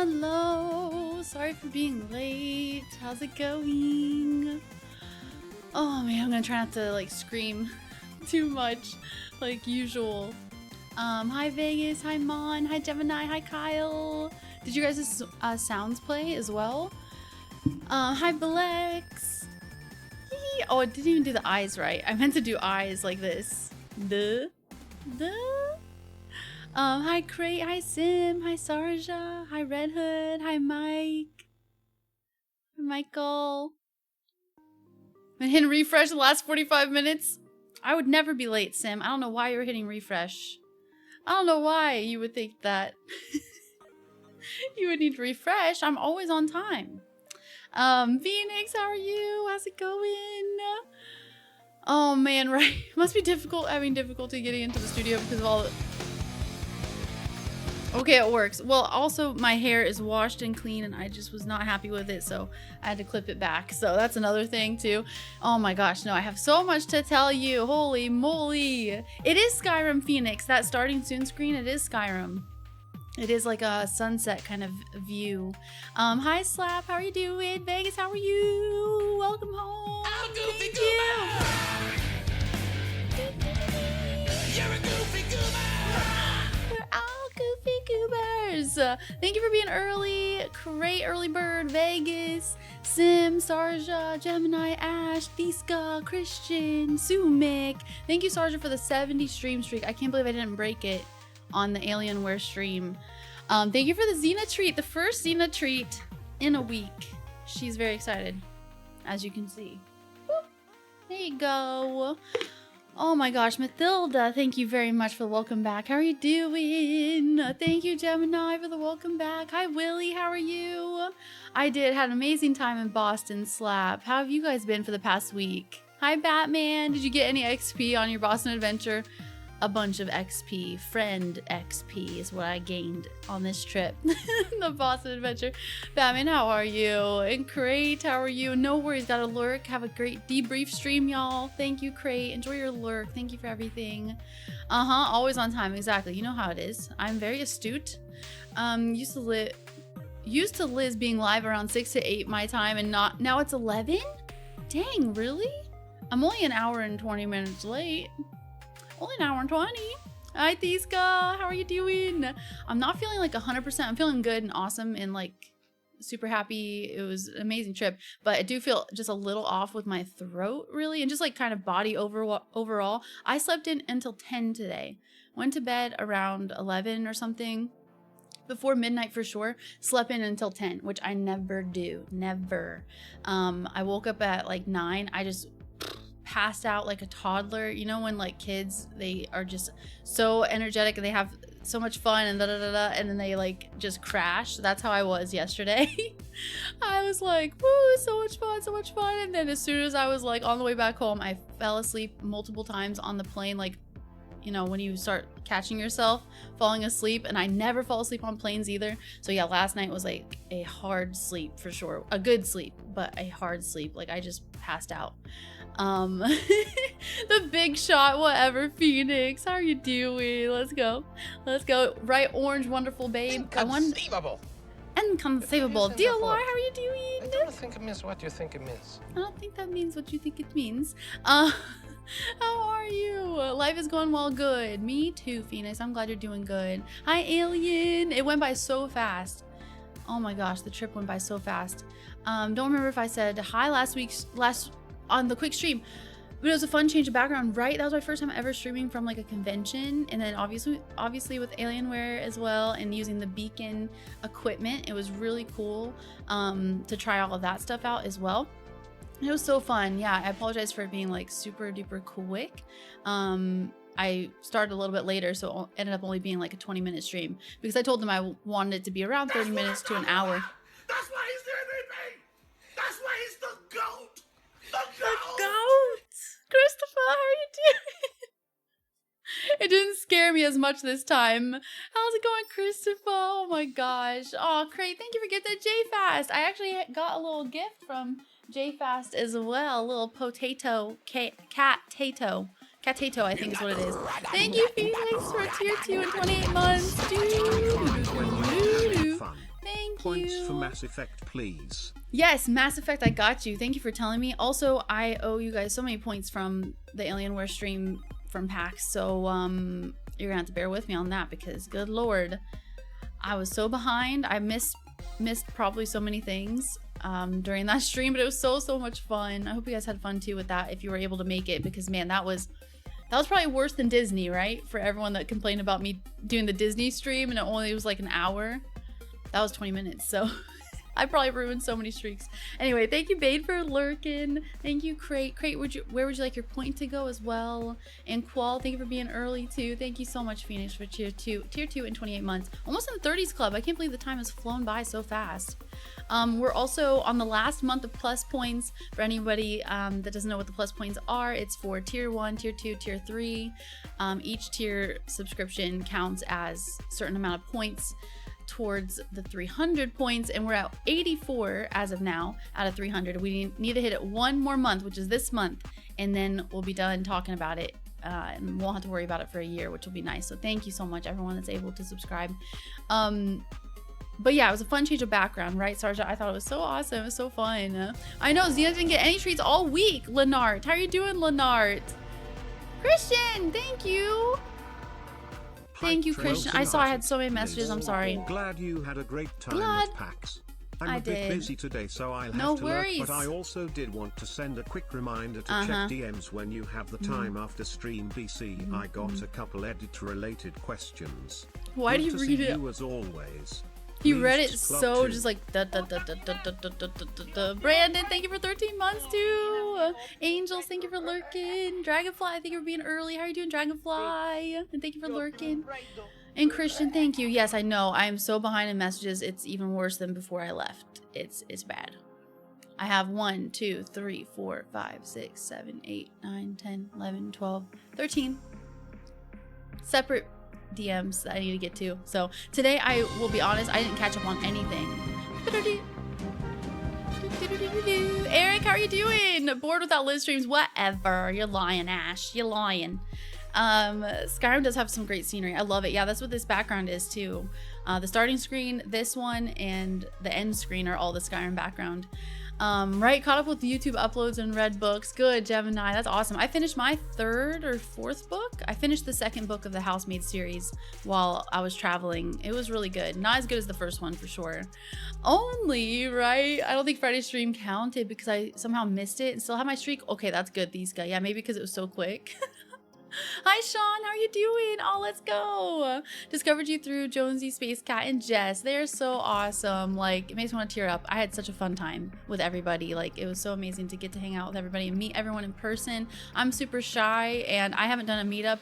Hello. Sorry for being late. How's it going? Oh man, I'm gonna try not to like scream too much like usual. Hi Vegas, hi Mon, hi Gemini, hi Kyle. Did you guys' sounds play as well? Hi Blex. Oh, I didn't even do the eyes right. I meant to do eyes like this. Hi Crate, hi Sim, hi Sarja, hi Red Hood, hi Mike. Hi Michael. Been hitting refresh the last 45 minutes. I would never be late, Sim. I don't know why you're hitting refresh. I don't know why you would think that. You would need to refresh. I'm always on time. Phoenix, how are you? How's it going? Oh man, right. Must be difficult having difficulty getting into the studio because of all the... Okay, it works. Well, also my hair is washed and clean and I just was not happy with it, so I had to clip it back. So that's another thing too. Oh my gosh, no, I have so much to tell you. Holy moly. It is Skyrim Phoenix. That starting soon screen, it is Skyrim. It is like a sunset kind of view. Hi Slap, how are you doing? Vegas, how are you? Welcome home. I'm a goofy Thank goober. You're a goofy goober. We're all goofy goobers. Thank you for being early. Great early bird. Vegas, Sim, Sarja, Gemini, Ash, Thiska, Christian, Sumik. Thank you, Sarja, for the 70 stream streak. I can't believe I didn't break it on the Alienware stream. Thank you for the Xena treat, the first Xena treat in a week. She's very excited, as you can see. Whoop. There you go. Oh my gosh, Mathilda, thank you very much for the welcome back. How are you doing? Thank you, Gemini, for the welcome back. Hi, Willie, how are you? I had an amazing time in Boston, Slap. How have you guys been for the past week? Hi, Batman. Did you get any XP on your Boston adventure? A bunch of XP. Friend XP is what I gained on this trip. The Boston adventure. Batman, how are you? And Crate, how are you? No worries, got a lurk. Have a great debrief stream, y'all. Thank you, Crate. Enjoy your lurk. Thank you for everything. Always on time. Exactly. You know how it is. I'm very astute. Used to Liz being live around 6 to 8 my time and now it's 11? Dang, really? I'm only an hour and 20 minutes late. Only an hour and 20. Hi, Thiska. How are you doing? I'm not feeling like 100%. I'm feeling good and awesome and like super happy. It was an amazing trip, but I do feel just a little off with my throat really and just like kind of body overall. I slept in until 10 today. Went to bed around 11 or something. Before midnight for sure. Slept in until 10, which I never do. Never. I woke up at like 9. I just passed out like a toddler. You know when like kids, they are just so energetic and they have so much fun and and then they like just crash. That's how I was yesterday. I was like, woo, so much fun. And then as soon as I was like on the way back home, I fell asleep multiple times on the plane. Like, you know, when you start catching yourself falling asleep, and I never fall asleep on planes either. So yeah, last night was like a hard sleep for sure. A good sleep, but a hard sleep. Like I just passed out. The big shot, whatever, Phoenix. How are you doing? Let's go. Right, orange, wonderful babe. Inconceivable. Inconceivable. DLR, how are you doing? I don't think it means what you think it means. I don't think that means what you think it means. How are you? Life is going well. Good. Me too, Phoenix. I'm glad you're doing good. Hi, Alien. It went by so fast. Oh my gosh, the trip went by so fast. Don't remember if I said hi last on the quick stream, but it was a fun change of background, right? That was my first time ever streaming from like a convention, and then obviously with Alienware as well, and using the beacon equipment. It was really cool to try all of that stuff out as well. It was so fun. Yeah, I apologize for it being like super duper quick. I started a little bit later, so it ended up only being like a 20-minute stream because I told them I wanted it to be around 30 minutes to an hour. That's why he's the MVP. That's why he's the GOAT. The GOAT! Christopher, how are you doing? It didn't scare me as much this time. How's it going, Christopher? Oh my gosh. Oh, Crate, thank you for getting that J-Fast. I actually got a little gift from J-Fast as well. A little potato, cat-tato. Cat-tato, I think is what it is. Thank you, Phoenix, for tier 2 and 28 months. Thank points for Mass Effect, please. Yes, Mass Effect, I got you. Thank you for telling me. Also, I owe you guys so many points from the Alienware stream from PAX, so you're gonna have to bear with me on that because good lord, I was so behind. I missed probably so many things during that stream, but it was so much fun. I hope you guys had fun too with that if you were able to make it, because man, that was probably worse than Disney, right? For everyone that complained about me doing the Disney stream and it only was like an hour. That was 20 minutes, so I probably ruined so many streaks. Anyway, thank you, Bade, for lurking. Thank you, Crate. Crate, where would you like your point to go as well? And Qual, thank you for being early too. Thank you so much, Phoenix, for tier 2 in 28 months. Almost in the 30s club. I can't believe the time has flown by so fast. We're also on the last month of plus points. For anybody that doesn't know what the plus points are, it's for tier 1, tier 2, tier 3. Each tier subscription counts as a certain amount of points towards the 300 points, and we're at 84 as of now out of 300. We need to hit it one more month, which is this month, and then we'll be done talking about it, and won't have to worry about it for a year, which will be nice. So thank you so much, everyone that's able to subscribe. But yeah, it was a fun change of background, right, Sarja? I thought it was so awesome. It was so fun. I know Xena didn't get any treats all week. Lenart, how are you doing, Lenart? Christian, thank you. Thank you, Christian. I saw I had so many messages. I'm sorry. Glad you had a great time at PAX. I'm a bit busy today, so I'll have to lurk, but I also did want to send a quick reminder to check DMs when you have the time after stream BC. I got a couple editor-related questions. Why do you read it? You as always. He read it so just like Brandon, thank you for 13 months too. Angels, thank you for lurking. Dragonfly, thank you for being early. How are you doing, Dragonfly? And thank you for lurking. And Christian, thank you. Yes, I know. I am so behind in messages. It's even worse than before I left. It's bad. I have 1, 2, 3, 4, 5, 6, 7, 8, 9, 10, 11, 12, 13 separate DMs that I need to get to. So today, I will be honest, I didn't catch up on anything. Eric, how are you doing? Bored without Liz streams? Whatever. You're lying, Ash. You're lying. Skyrim does have some great scenery. I love it. Yeah, that's what this background is too. The starting screen, this one, and the end screen are all the Skyrim background. Right, caught up with YouTube uploads and read books. Good, Gemini, that's awesome. I finished my 3rd or 4th book. I finished the 2nd book of the Housemaid series while I was traveling. It was really good. Not as good as the first one for sure. Only, right? I don't think Friday's stream counted because I somehow missed it and still have my streak. Okay, that's good, these guys. Yeah, maybe because it was so quick. Hi, Sean. How are you doing? Oh, let's go. Discovered you through Jonesy, Space Cat, and Jess. They're so awesome. Like, it makes me want to tear up. I had such a fun time with everybody. Like, it was so amazing to get to hang out with everybody and meet everyone in person. I'm super shy, and I haven't done a meetup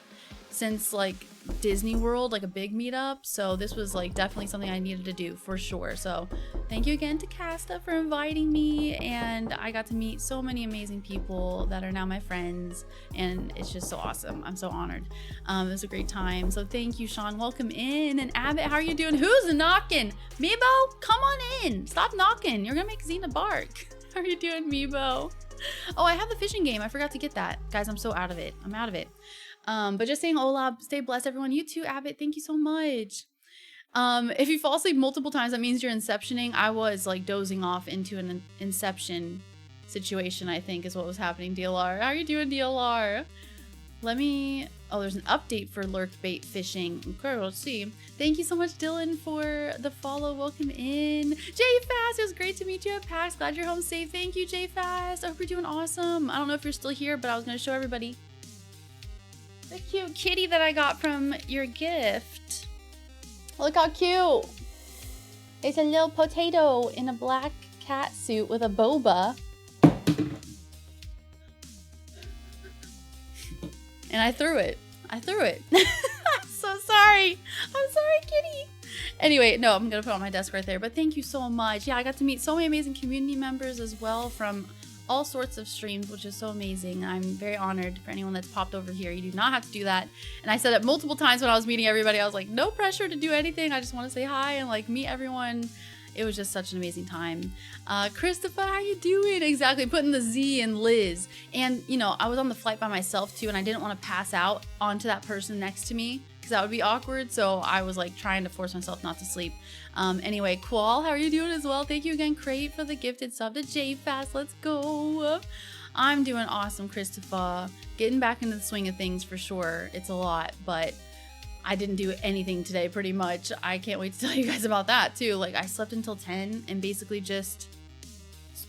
since, like, Disney World, like a big meetup. So this was, like, definitely something I needed to do for sure. So thank you again to Casta for inviting me, and I got to meet so many amazing people that are now my friends, and it's just so awesome. I'm so honored. It was a great time. So thank you, Sean. Welcome in. And Abbott, how are you doing? Who's knocking? Meebo, come on in. Stop knocking. You're gonna make Xena bark. How are you doing, Meebo? Oh, I have the fishing game. I forgot to get that. Guys, I'm so out of it. I'm out of it. But just saying hola, stay blessed, everyone. You too, Abbott. Thank you so much. If you fall asleep multiple times, that means you're inceptioning. I was like dozing off into an inception situation, I think is what was happening. DLR, how are you doing, DLR? Let me, oh, there's an update for lurk bait fishing. Incredible, let's see. Thank you so much, Dylan, for the follow. Welcome in. JFast, it was great to meet you at PAX. Glad you're home safe. Thank you, JFast. I hope you're doing awesome. I don't know if you're still here, but I was gonna show everybody the cute kitty that I got from your gift. Look how cute. It's a little potato in a black cat suit with a boba. And I threw it. I'm so sorry. I'm sorry, kitty. Anyway, no, I'm gonna put it on my desk right there. But thank you so much. Yeah, I got to meet so many amazing community members as well from all sorts of streams, which is so amazing. I'm very honored for anyone that's popped over here. You do not have to do that. And I said it multiple times when I was meeting everybody. I was like, no pressure to do anything. I just want to say hi and like meet everyone. It was just such an amazing time. Christopher, how you doing? Exactly, putting the Z in Liz. And you know, I was on the flight by myself too, and I didn't want to pass out onto that person next to me because because that would be awkward. So I was like trying to force myself not to sleep. Anyway, Qual, how are you doing as well? Thank you again, Crate, for the gifted sub to JFast. Let's go. I'm doing awesome, Christopher. Getting back into the swing of things for sure. It's a lot, but I didn't do anything today pretty much. I can't wait to tell you guys about that too. Like I slept until 10 and basically just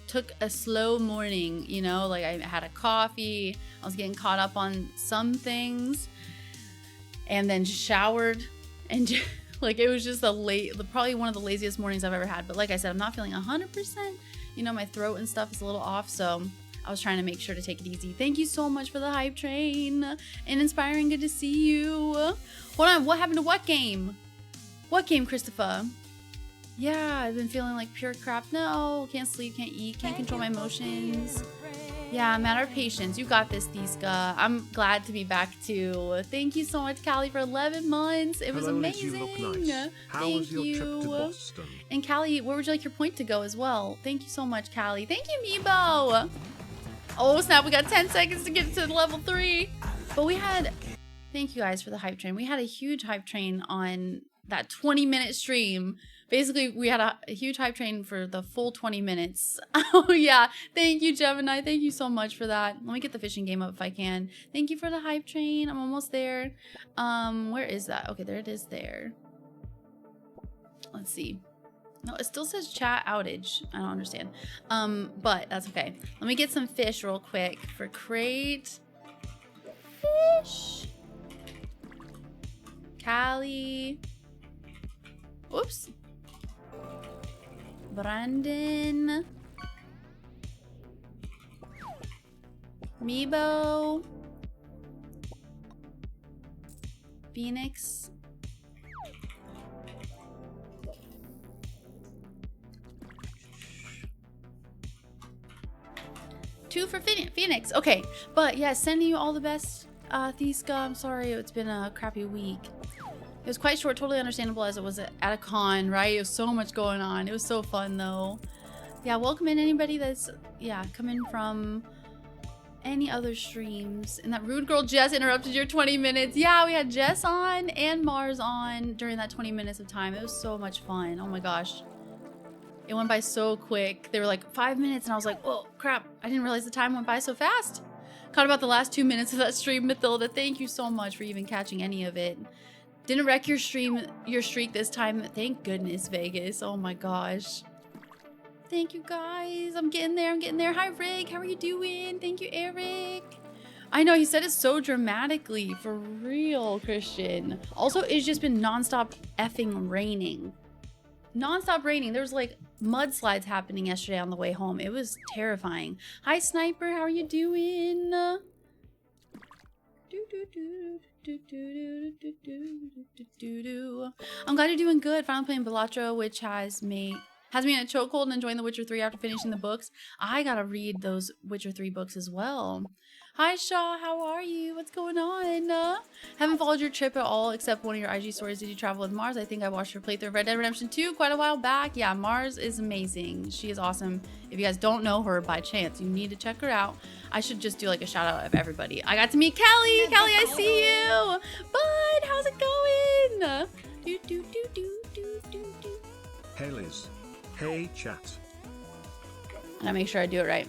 took a slow morning, you know, like I had a coffee, I was getting caught up on some things, and then just showered and just, like it was just probably one of the laziest mornings I've ever had. But like I said, I'm not feeling 100%, you know, my throat and stuff is a little off, so I was trying to make sure to take it easy. Thank you so much for the hype train and inspiring. Good to see you. Hold on, what happened to what game? What game, Christopher? Yeah, I've been feeling like pure crap. No, can't sleep, can't eat, can't control my emotions. Yeah, matter of patience. You got this, Thiska. I'm glad to be back too. Thank you so much, Callie, for 11 months. It was amazing. You look nice. How was your trip to Boston? And Callie, where would you like your point to go as well? Thank you so much, Callie. Thank you, Meebo. Oh snap, we got 10 seconds to get to level 3. But we had, thank you guys for the hype train. We had a huge hype train on that 20-minute stream. Basically, we had a huge hype train for the full 20 minutes. Oh yeah, thank you, Gemini. Thank you so much for that. Let me get the fishing game up if I can. Thank you for the hype train. I'm almost there. Where is that? Okay, there it is there. Let's see. No, it still says chat outage. I don't understand. But that's okay. Let me get some fish real quick for Crate. Fish. Callie. Oops. Brandon. Meebo. Phoenix. Two for Phoenix. Okay, but yeah, sending you all the best, Thiska. I'm sorry, it's been a crappy week. It was quite short, totally understandable as it was at a con, right? It was so much going on. It was so fun though. Yeah, welcome in anybody that's, yeah, coming from any other streams. And that rude girl Jess interrupted your 20 minutes. Yeah, we had Jess on and Mars on during that 20 minutes of time. It was so much fun. Oh my gosh. It went by so quick. They were like 5 minutes and I was like, oh crap. I didn't realize the time went by so fast. Caught about the last 2 minutes of that stream, Mathilda. Thank you so much for even catching any of it. Didn't wreck your streak this time. Thank goodness, Vegas. Oh my gosh. Thank you guys. I'm getting there. I'm getting there. Hi, Rick. How are you doing? Thank you, Eric. I know he said it so dramatically. For real, Christian. Also, it's just been nonstop effing raining. Nonstop raining. There was like mudslides happening yesterday on the way home. It was terrifying. Hi, Sniper. How are you doing? I'm glad you're doing good. Finally playing Balatro, which has me in a chokehold and enjoying The Witcher 3 after finishing the books. I gotta read those Witcher 3 books as well. Hi Shaw, how are you? What's going on? Haven't followed your trip at all except one of your IG stories. Did you travel with Mars? I think I watched her playthrough of Red Dead Redemption 2 quite a while back. Yeah, Mars is amazing. She is awesome. If you guys don't know her by chance, you need to check her out. I should just do like a shout out of everybody. I got to meet Kelly. Kelly, I see you. Bud, how's it going? Hey Liz. Hey chat. I gotta make sure I do it right.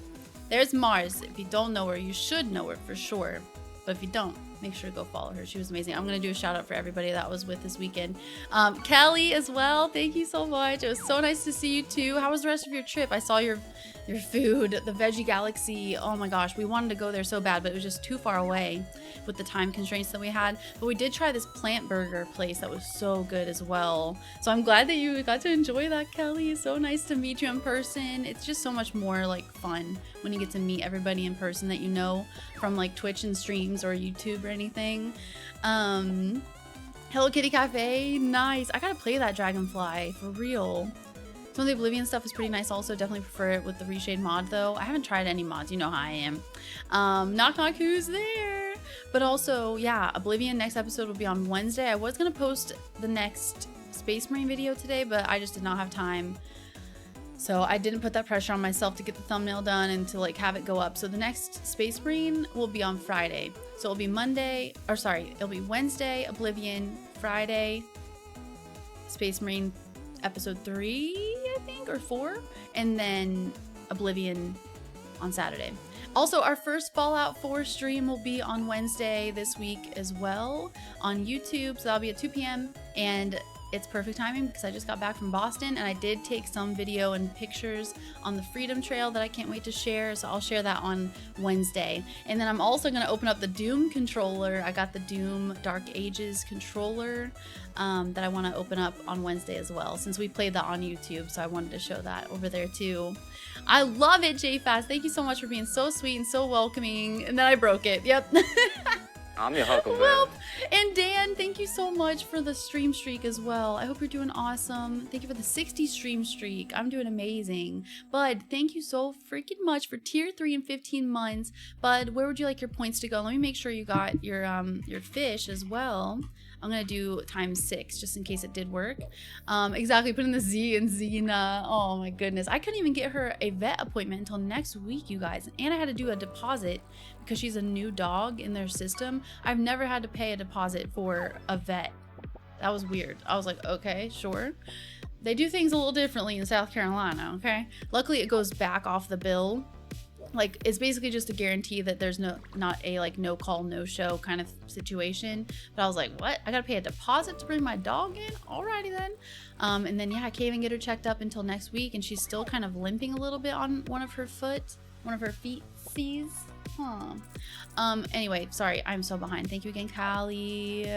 There's Mars. If you don't know her, you should know her for sure. But if you don't, make sure to go follow her. She was amazing. I'm gonna do a shout out for everybody that was with this weekend. Kelly as well. Thank you so much. It was so nice to see you too. How was the rest of your trip? I saw your food, the Veggie Galaxy. Oh my gosh, we wanted to go there so bad, but it was just too far away with the time constraints that we had. But we did try this plant burger place that was so good as well. So I'm glad that you got to enjoy that, Kelly. So nice to meet you in person. It's just so much more like fun when you get to meet everybody in person that you know from like Twitch and streams or YouTube or anything. Hello Kitty Cafe, nice. I gotta play that Dragonfly for real. Some of the Oblivion stuff is pretty nice also. Definitely prefer it with the Reshade mod though. I haven't tried any mods, you know how I am. Knock knock, who's there? But also, yeah, Oblivion next episode will be on Wednesday. I was gonna post the next Space Marine video today, but I just did not have time. So I didn't put that pressure on myself to get the thumbnail done and to like have it go up. So the next Space Marine will be on Friday. So it'll be it'll be Wednesday, Oblivion, Friday, Space Marine episode 3, I think, or 4, and then Oblivion on Saturday. Also, our first Fallout 4 stream will be on Wednesday this week as well on YouTube. So that'll be at 2 p.m. and it's perfect timing because I just got back from Boston and I did take some video and pictures on the Freedom Trail that I can't wait to share. So I'll share that on Wednesday. And then I'm also going to open up the Doom controller. I got the Doom Dark Ages controller that I want to open up on Wednesday as well, since we played that on YouTube. So I wanted to show that over there too. I love it, JFast. Thank you so much for being so sweet and so welcoming. And then I broke it. Yep. I'm your Huckleberry. Well, and Dan, thank you so much for the stream streak as well. I hope you're doing awesome. Thank you for the 60 stream streak. I'm doing amazing. Bud, thank you so freaking much for tier 3 and 15 months. Bud, where would you like your points to go? Let me make sure you got your fish as well. I'm gonna do ×6 just in case it did work. Exactly, put in the Z in Xena. Oh my goodness. I couldn't even get her a vet appointment until next week, you guys. And I had to do a deposit because she's a new dog in their system. I've never had to pay a deposit for a vet. That was weird. I was like, okay, sure. They do things a little differently in South Carolina, okay? Luckily, it goes back off the bill. Like, it's basically just a guarantee that there's not a like no call, no show kind of situation. But I was like, what? I gotta pay a deposit to bring my dog in? Alrighty then. And then yeah, I can't even get her checked up until next week, and she's still kind of limping a little bit on one of her feet. Huh. Anyway, sorry, I'm so behind. Thank you again, Callie.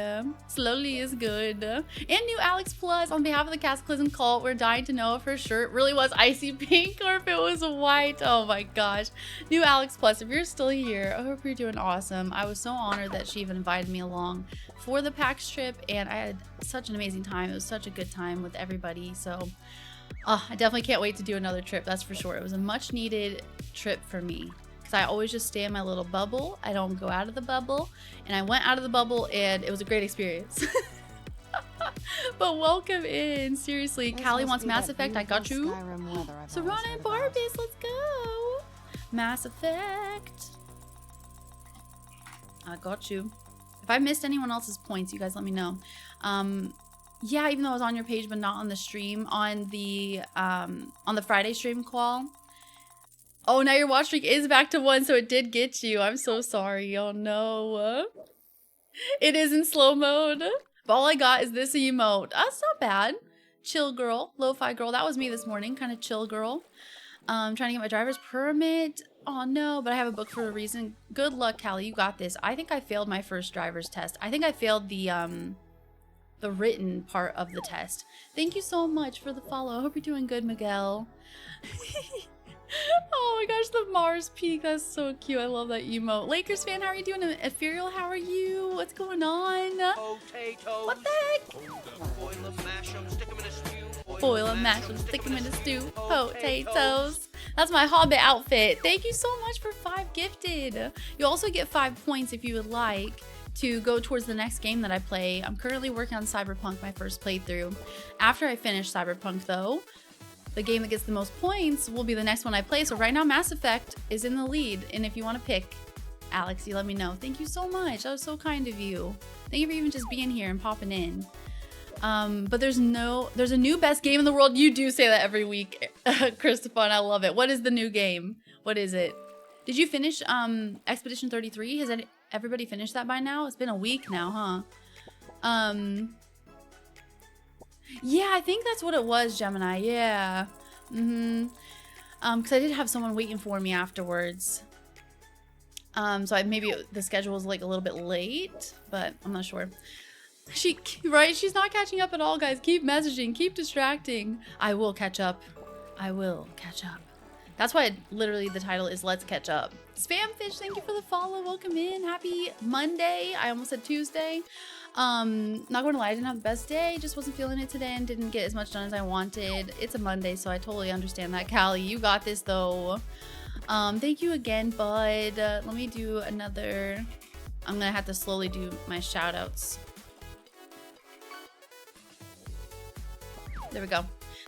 Slowly is good. And new Alex Plus, on behalf of the Cataclysm Cult, we're dying to know if her shirt really was icy pink or if it was white. Oh my gosh. New Alex Plus, if you're still here, I hope you're doing awesome. I was so honored that she even invited me along for the PAX trip, and I had such an amazing time. It was such a good time with everybody. So I definitely can't wait to do another trip, that's for sure. It was a much needed trip for me. I always just stay in my little bubble. I don't go out of the bubble. And I went out of the bubble and it was a great experience. But welcome in. Seriously, Callie wants Mass Effect. I got you. Serana and Barbis, let's go. Mass Effect. I got you. If I missed anyone else's points, you guys let me know. Yeah, even though I was on your page but not on the stream, on the Friday stream call. Oh, now your watch streak is back to 1, so it did get you. I'm so sorry. Oh no. It is in slow mode. But all I got is this emote. That's not bad. Chill girl. Lo-fi girl. That was me this morning. Kind of chill girl. Trying to get my driver's permit. Oh no, but I have a book for a reason. Good luck, Callie. You got this. I think I failed my first driver's test. I think I failed the written part of the test. Thank you so much for the follow. I hope you're doing good, Miguel. Oh my gosh, the Mars peak, that's so cute. I love that emote. Lakers fan, how are you doing? Ethereal, how are you? What's going on? Potatoes. What the heck? Boil them, mash them, stick them in a stew. Boil them, mash them, stick them in a stew. Potatoes. That's my Hobbit outfit. Thank you so much for 5 gifted. You also get 5 points if you would like to go towards the next game that I play. I'm currently working on Cyberpunk, my first playthrough. After I finish Cyberpunk though, the game that gets the most points will be the next one I play. So right now, Mass Effect is in the lead. And if you want to pick, Alex, you let me know. Thank you so much. That was so kind of you. Thank you for even just being here and popping in. But there's a new best game in the world. You do say that every week, Christopher, and I love it. What is the new game? What is it? Did you finish Expedition 33? Has everybody finished that by now? It's been a week now, huh? Yeah, I think that's what it was, Gemini. Yeah. Because I did have someone waiting for me afterwards. So maybe the schedule was like a little bit late, but I'm not sure. Right? She's not catching up at all, guys. Keep messaging. Keep distracting. I will catch up. I will catch up. That's why literally the title is Let's Catch Up. Spamfish, thank you for the follow. Welcome in. Happy Monday. I almost said Tuesday. Not going to lie, I didn't have the best day. Just wasn't feeling it today and didn't get as much done as I wanted. It's a Monday, so I totally understand that. Callie, you got this though. Thank you again, bud. Let me do another. I'm gonna have to slowly do my shout outs. There we go.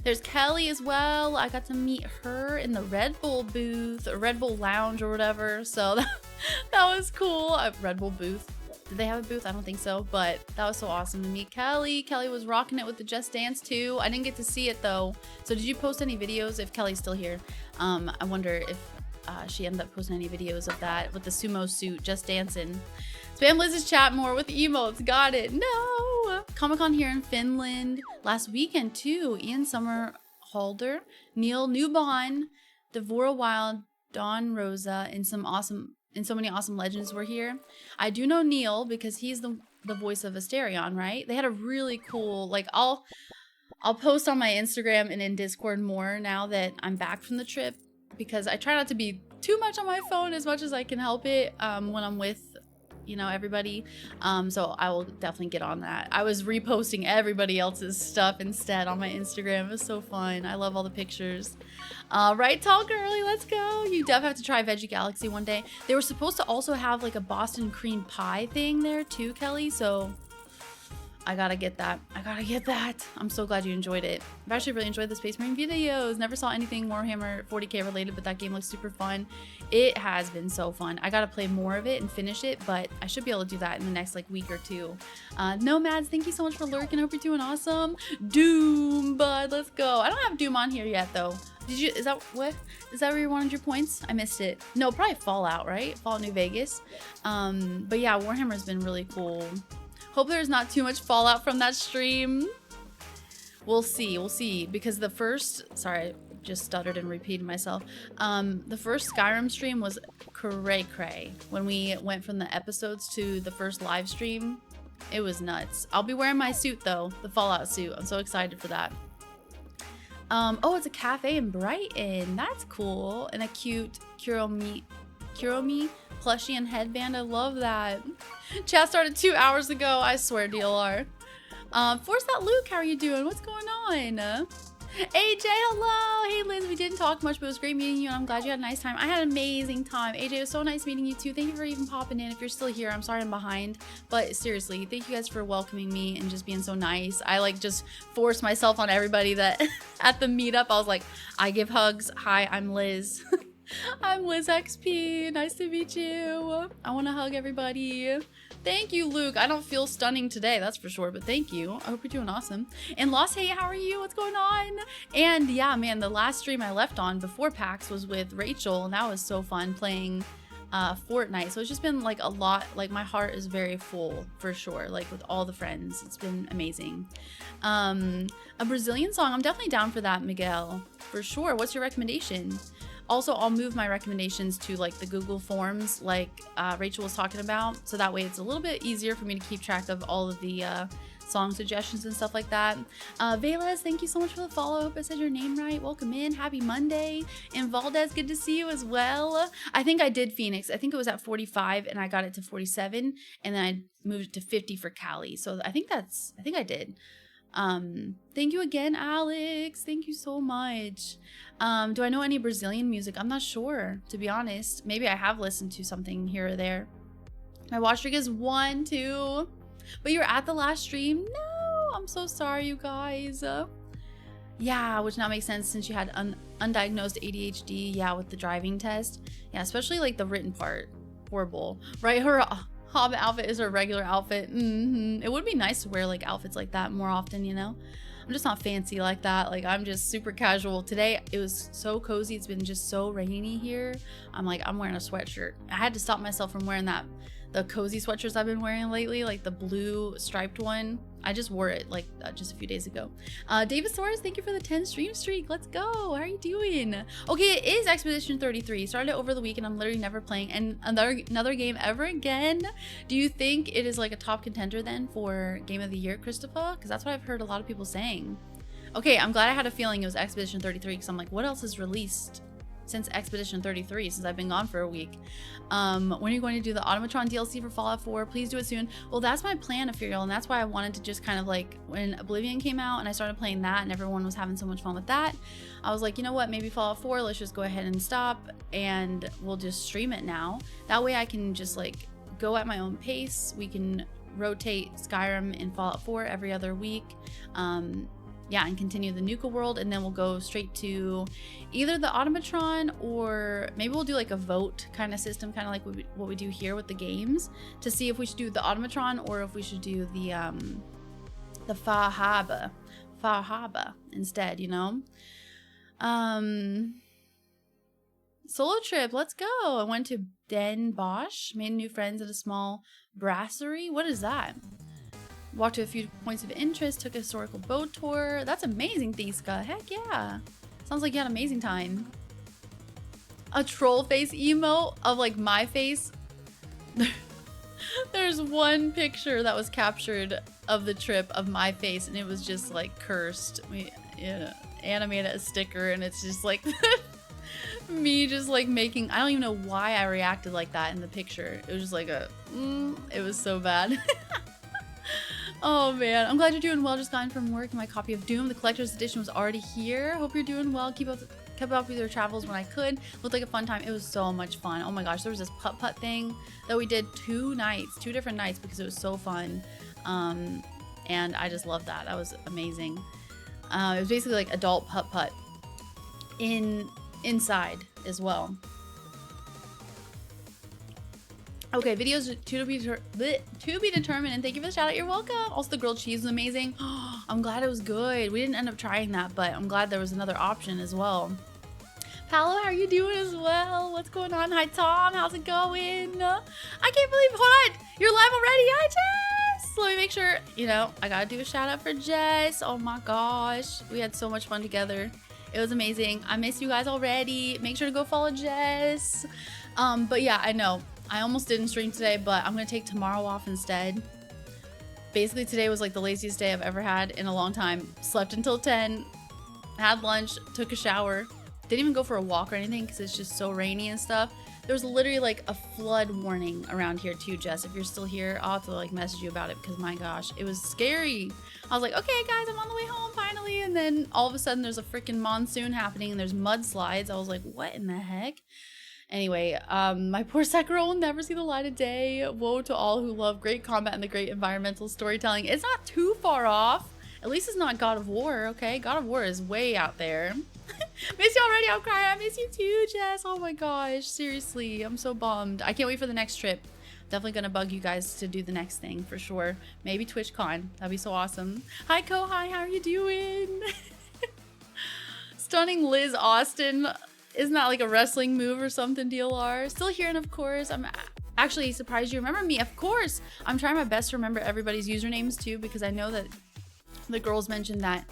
There's Kelly as well. I got to meet her in the Red Bull booth, or Red Bull lounge or whatever. So that was cool. Red Bull booth. Did they have a booth? I don't think so, but that was so awesome to meet Kelly. Kelly was rocking it with the Just Dance too. I didn't get to see it though. So did you post any videos? If Kelly's still here, I wonder if she ended up posting any videos of that with the sumo suit, Just Dancing. Spam Liz's chat more with emotes. Got it. No. Comic-Con here in Finland last weekend too. Ian Somerhalder, Neil Newbon, Devora Wild, Dawn Rosa, and so many awesome legends were here. I do know Neil because he's the voice of Asterion, right? They had a really cool, like, I'll post on my Instagram and in Discord more now that I'm back from the trip, because I try not to be too much on my phone as much as I can help it when I'm with, you know, everybody. So I will definitely get on that. I was reposting everybody else's stuff instead on my Instagram. It was so fun. I love all the pictures. Right, tall girly, let's go. You definitely have to try Veggie Galaxy one day. They were supposed to also have like a Boston cream pie thing there too, Kelly. So I gotta get that. I gotta get that. I'm so glad you enjoyed it. I've actually really enjoyed the Space Marine videos. Never saw anything Warhammer 40k related, but that game looks super fun. It has been so fun. I gotta play more of it and finish it, but I should be able to do that in the next like week or two. Nomads, thank you so much for lurking. I hope you're doing awesome. Doom, bud, let's go. I don't have Doom on here yet though. Did you, is that where you wanted your points? I missed it. No, probably Fallout, right? Fallout New Vegas. But yeah, Warhammer's been really cool. Hope there's not too much fallout from that stream. We'll see, because the first, sorry, I just stuttered and repeated myself. The first Skyrim stream was cray-cray. When we went from the episodes to the first live stream, it was nuts. I'll be wearing my suit though, the Fallout suit. I'm so excited for that. Oh, it's a cafe in Brighton. That's cool. And a cute Kuromi plushie and headband. I love that. Chat started 2 hours ago. I swear, DLR. Force that Luke. How are you doing? What's going on? AJ, hello. Hey, Liz. We didn't talk much, but it was great meeting you, and I'm glad you had a nice time. I had an amazing time. AJ, it was so nice meeting you, too. Thank you for even popping in. If you're still here, I'm sorry I'm behind. But seriously, thank you guys for welcoming me and just being so nice. I, like, just forced myself on everybody that at the meetup, I was like, I give hugs. Hi, I'm Liz. I'm LizXP. Nice to meet you. I want to hug everybody. Thank you, Luke. I don't feel stunning today, that's for sure, but thank you. I hope you're doing awesome. And Lost, hey, how are you? What's going on? And yeah, man, the last stream I left on before PAX was with Rachel, and that was so fun playing Fortnite. So it's just been like a lot, like my heart is very full for sure, like with all the friends. It's been amazing. A Brazilian song, I'm definitely down for that, Miguel, for sure. What's your recommendation? Also, I'll move my recommendations to like the Google Forms like Rachel was talking about. So that way it's a little bit easier for me to keep track of all of the song suggestions and stuff like that. Velas, thank you so much for the follow. Hope I said your name right. Welcome in. Happy Monday. And Valdez, good to see you as well. I think I did Phoenix. I think it was at 45 and I got it to 47. And then I moved it to 50 for Cali. So I think I did. Thank you again, Alex. Thank you so much. Do I know any Brazilian music? I'm not sure, to be honest. Maybe I have listened to something here or there. My watch streak is 1, 2. But you were at the last stream? No, I'm so sorry, you guys. Yeah, which now makes sense since you had undiagnosed ADHD. Yeah, with the driving test. Yeah, especially like the written part. Horrible. Right, her Hobbit outfit is her regular outfit. It would be nice to wear like outfits like that more often, you know? I'm just not fancy like that. Like I'm just super casual. Today it was so cozy. It's been just so rainy here. I'm wearing a sweatshirt. I had to stop myself from wearing the cozy sweatshirts I've been wearing lately, like the blue striped one. I just wore it like just a few days ago. David Soares, thank you for the 10 stream streak. Let's go. How are you doing? Okay, it is Expedition 33. Started it over the week and I'm literally never playing another game ever again. Do you think it is like a top contender then for Game of the Year, Christopher? Because that's what I've heard a lot of people saying. Okay, I'm glad I had a feeling it was Expedition 33 because I'm like, what else is released since Expedition 33, since I've been gone for a week? When are you going to do the Automatron DLC for Fallout 4? Please do it soon. Well, that's my plan, Ethereal, and that's why I wanted to just kind of like, when Oblivion came out and I started playing that and everyone was having so much fun with that, I was like, you know what, maybe Fallout 4, let's just go ahead and stop and we'll just stream it now. That way I can just like go at my own pace. We can rotate Skyrim and Fallout 4 every other week. yeah, and continue the Nuka world, and then we'll go straight to either the automatron, or maybe we'll do like a vote kind of system, kind of like what we do here with the games, to see if we should do the automatron or if we should do the Fahaba instead, you know. Solo trip, let's go. I went to Den Bosch, made new friends at a small brasserie. What is that? Walked to a few points of interest, took a historical boat tour. That's amazing, Thiska. Heck yeah. Sounds like you had an amazing time. A troll face emote of like my face. There's one picture that was captured of the trip of my face, and it was just like cursed. We animated a sticker, and it's just like me just like making, I don't even know why I reacted like that in the picture. It was just like it was so bad. Oh man, I'm glad you're doing well. Just got in from work, and my copy of Doom, the collector's edition, was already here. Hope you're doing well. Kept up with your travels when I could. Looked like a fun time. It was so much fun. Oh my gosh, there was this putt-putt thing that we did 2 different nights, because it was so fun. And I just loved that. That was amazing. It was basically like adult putt-putt inside as well. Okay, videos to be determined, and thank you for the shout out. You're welcome. Also, the grilled cheese was amazing. I'm glad it was good. We didn't end up trying that, but I'm glad there was another option as well. Paolo, how are you doing as well? What's going on? Hi, Tom. How's it going? I can't believe, hold on. You're live already. Hi, Jess. Let me make sure, you know, I gotta do a shout out for Jess. Oh my gosh. We had so much fun together. It was amazing. I miss you guys already. Make sure to go follow Jess. But yeah, I know. I almost didn't stream today, but I'm gonna take tomorrow off instead. Basically, today was like the laziest day I've ever had in a long time. Slept until 10, had lunch, took a shower. Didn't even go for a walk or anything because it's just so rainy and stuff. There was literally like a flood warning around here too, Jess. If you're still here, I'll have to like message you about it, because my gosh, it was scary. I was like, okay guys, I'm on the way home finally. And then all of a sudden there's a freaking monsoon happening and there's mudslides. I was like, what in the heck? Anyway, my poor Sekiro will never see the light of day. Woe to all who love great combat and the great environmental storytelling. It's not too far off. At least it's not God of War, okay? God of War is way out there. Miss you already, I'm crying. I miss you too, Jess. Oh my gosh, seriously, I'm so bummed. I can't wait for the next trip. Definitely gonna bug you guys to do the next thing for sure. Maybe TwitchCon, that'd be so awesome. Hi Kohai, how are you doing? Stunning Liz Austin. Isn't that like a wrestling move or something, DLR? Still here, and of course, I'm actually surprised you remember me. Of course, I'm trying my best to remember everybody's usernames too, because I know that the girls mentioned that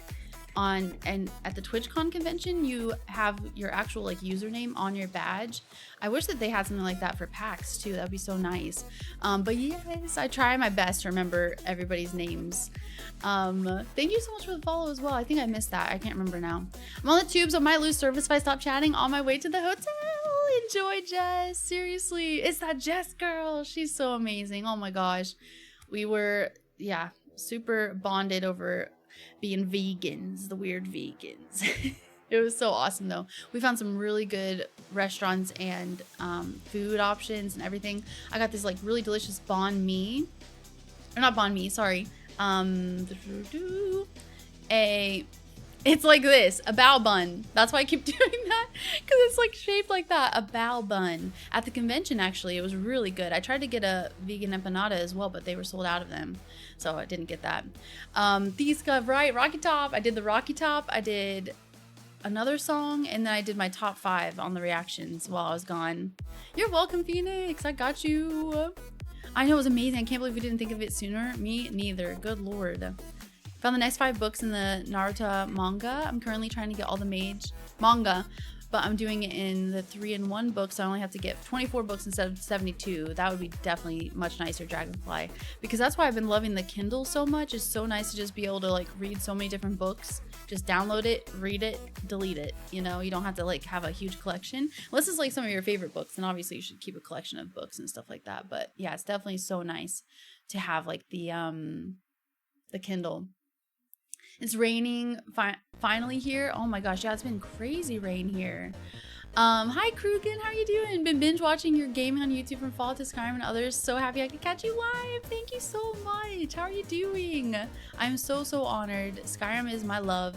at the TwitchCon convention, you have your actual like username on your badge. I wish that they had something like that for PAX too. That'd be so nice. But yes, I try my best to remember everybody's names. Thank you so much for the follow as well. I think I missed that. I can't remember now. I'm on the tubes. I might lose service if I stop chatting on my way to the hotel. Enjoy, Jess. Seriously, it's that Jess girl. She's so amazing. Oh my gosh. We were, yeah, super bonded over being vegans, the weird vegans. It was so awesome though. We found some really good restaurants and food options and everything. I got this like really delicious banh mi, or not banh mi, sorry. It's like this, a bao bun. That's why I keep doing that, because it's like shaped like that, a bao bun. At the convention, actually, it was really good. I tried to get a vegan empanada as well, but they were sold out of them, so I didn't get that. These got right, Rocky Top. I did the Rocky Top. I did another song, and then I did my top 5 on the reactions while I was gone. You're welcome, Phoenix. I got you. I know, it was amazing. I can't believe we didn't think of it sooner. Me neither. Good lord. Found the next 5 books in the Naruto manga. I'm currently trying to get all the manga, but I'm doing it in the 3-in-1 book, so I only have to get 24 books instead of 72. That would be definitely much nicer, Dragonfly, because that's why I've been loving the Kindle so much. It's so nice to just be able to like read so many different books. Just download it, read it, delete it. You know, you don't have to like have a huge collection unless it's like some of your favorite books, and obviously you should keep a collection of books and stuff like that. But yeah, it's definitely so nice to have like the Kindle. It's raining finally here. Oh my gosh, yeah, it's been crazy rain here. Hi Krugen, how are you doing? Been binge watching your gaming on YouTube from Fall to Skyrim and others. So happy I could catch you live. Thank you so much. How are you doing? I'm so honored. Skyrim is my love,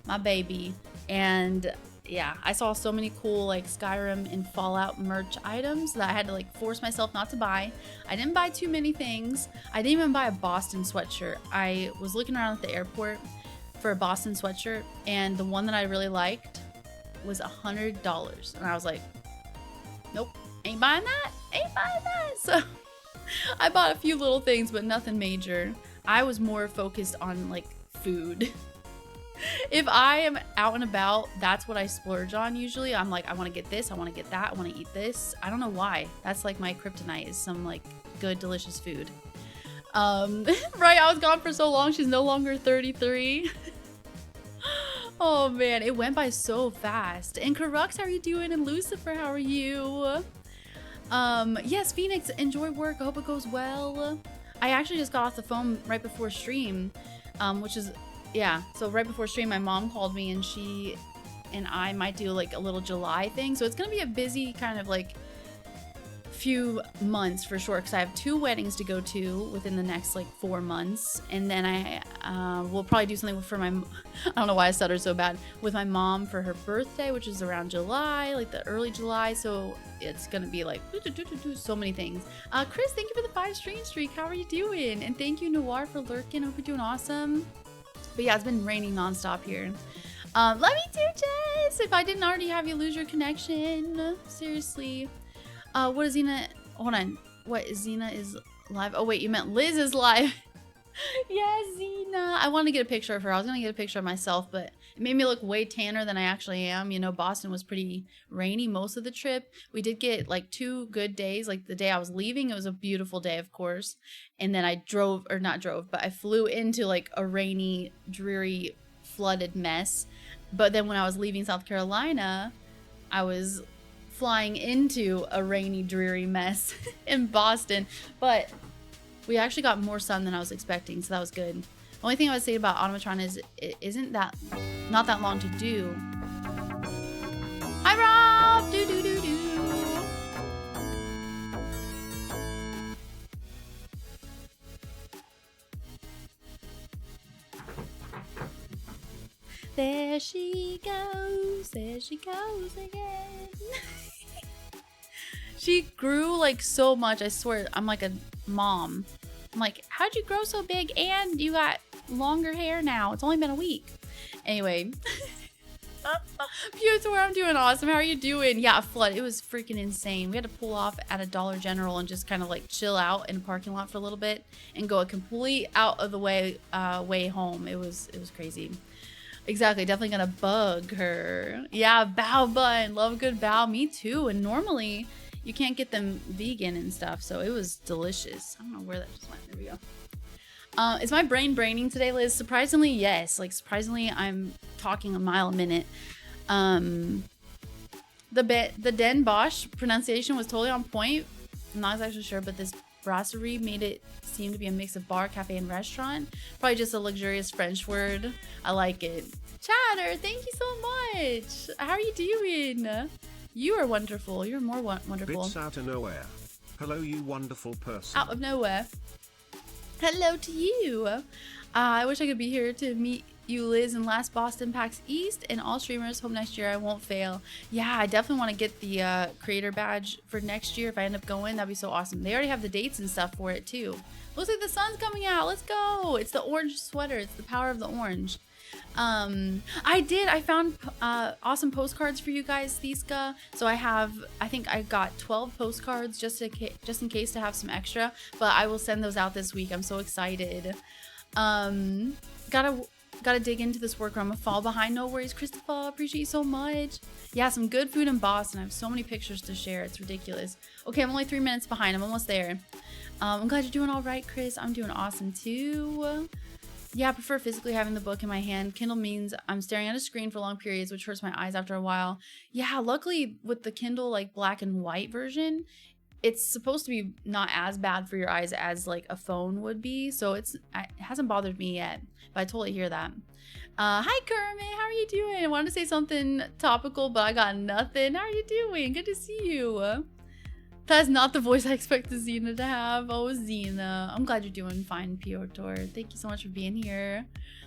my baby. And yeah, I saw so many cool like Skyrim and Fallout merch items that I had to like force myself not to buy. I didn't buy too many things. I didn't even buy a Boston sweatshirt. I was looking around at the airport for a Boston sweatshirt, and the one that I really liked was $100, and I was like, nope, ain't buying that, ain't buying that. So I bought a few little things, but nothing major. I was more focused on like food. If I am out and about, that's what I splurge on usually. I'm like, I want to get this, I want to get that, I want to eat this. I don't know why. That's like my kryptonite, is some like good, delicious food. Right, I was gone for so long, she's no longer 33. Oh man, it went by so fast. And Karux, how are you doing? And Lucifer, how are you? Yes, Phoenix, enjoy work. I hope it goes well. I actually just got off the phone right before stream, which is, yeah. So right before stream, my mom called me, and she and I might do like a little July thing. So it's gonna be a busy kind of like few months for sure, because I have 2 weddings to go to within the next like 4 months, and then I will probably do something for my, I don't know why I stuttered so bad, with my mom for her birthday, which is around July, like the early July. So it's gonna be like so many things. Chris, thank you for the 5 stream streak. How are you doing? And thank you Noir for lurking. Hope you're doing awesome. But yeah, it's been raining nonstop here. Love you too, Jess. If I didn't already have you lose your connection, seriously. What is Xena? Hold on. What is Xena is live? Oh wait, you meant Liz is live. Yes, Xena. I wanted to get a picture of her. I was gonna get a picture of myself, but it made me look way tanner than I actually am. You know, Boston was pretty rainy most of the trip. We did get like 2 good days. Like the day I was leaving, it was a beautiful day, of course. And then I drove, or not drove, but I flew into like a rainy, dreary, flooded mess. But then when I was leaving South Carolina, I was flying into a rainy, dreary mess in Boston. But we actually got more sun than I was expecting, so that was good. The only thing I would say about Automatron is it isn't that, not that long to do. Hi Rob! Do do do do. There she goes again. She grew like so much, I swear. I'm like a mom. I'm like, how'd you grow so big and you got longer hair now? It's only been a week. Anyway. Pewter, I'm doing awesome. How are you doing? Yeah, a flood. It was freaking insane. We had to pull off at a Dollar General and just kind of like chill out in a parking lot for a little bit and go a complete out of the way way home. It was crazy. Exactly, definitely gonna bug her. Yeah, bao bun. Love a good bao. Me too. And normally you can't get them vegan and stuff, so it was delicious. I don't know where that just went. There we go. Is my brain braining today, Liz? Surprisingly, yes. Like, surprisingly, I'm talking a mile a minute. The Den Bosch pronunciation was totally on point. I'm not exactly sure, but this brasserie made it seem to be a mix of bar, cafe, and restaurant. Probably just a luxurious French word. I like it. Chatter, thank you so much. How are you doing? You are wonderful. You're more wonderful. Bits out of nowhere. Hello, you wonderful person. Out of nowhere. Hello to you. I wish I could be here to meet you, Liz, in last Boston PAX East, and all streamers. Hope next year I won't fail. Yeah, I definitely want to get the creator badge for next year if I end up going. That'd be so awesome. They already have the dates and stuff for it too. Looks like the sun's coming out. Let's go. It's the orange sweater. It's the power of the orange. I found awesome postcards for you guys, Thiska. So I think I got 12 postcards just in case to have some extra, but I will send those out this week. I'm so excited. Gotta dig into this work, or I'm gonna fall behind. No worries, Christopher. Appreciate you so much. Yeah, some good food in Boston. I have so many pictures to share. It's ridiculous. Okay, I'm only 3 minutes behind. I'm almost there. I'm glad you're doing all right, Chris. I'm doing awesome too. Yeah, I prefer physically having the book in my hand. Kindle means I'm staring at a screen for long periods, which hurts my eyes after a while. Yeah, luckily with the Kindle like black and white version, it's supposed to be not as bad for your eyes as like a phone would be. So it hasn't bothered me yet, but I totally hear that. Hi Kermit, how are you doing? I wanted to say something topical, but I got nothing. How are you doing? Good to see you. That's not the voice I expected Xena to have. Oh, Xena. I'm glad you're doing fine, Piotr. Thank you so much for being here.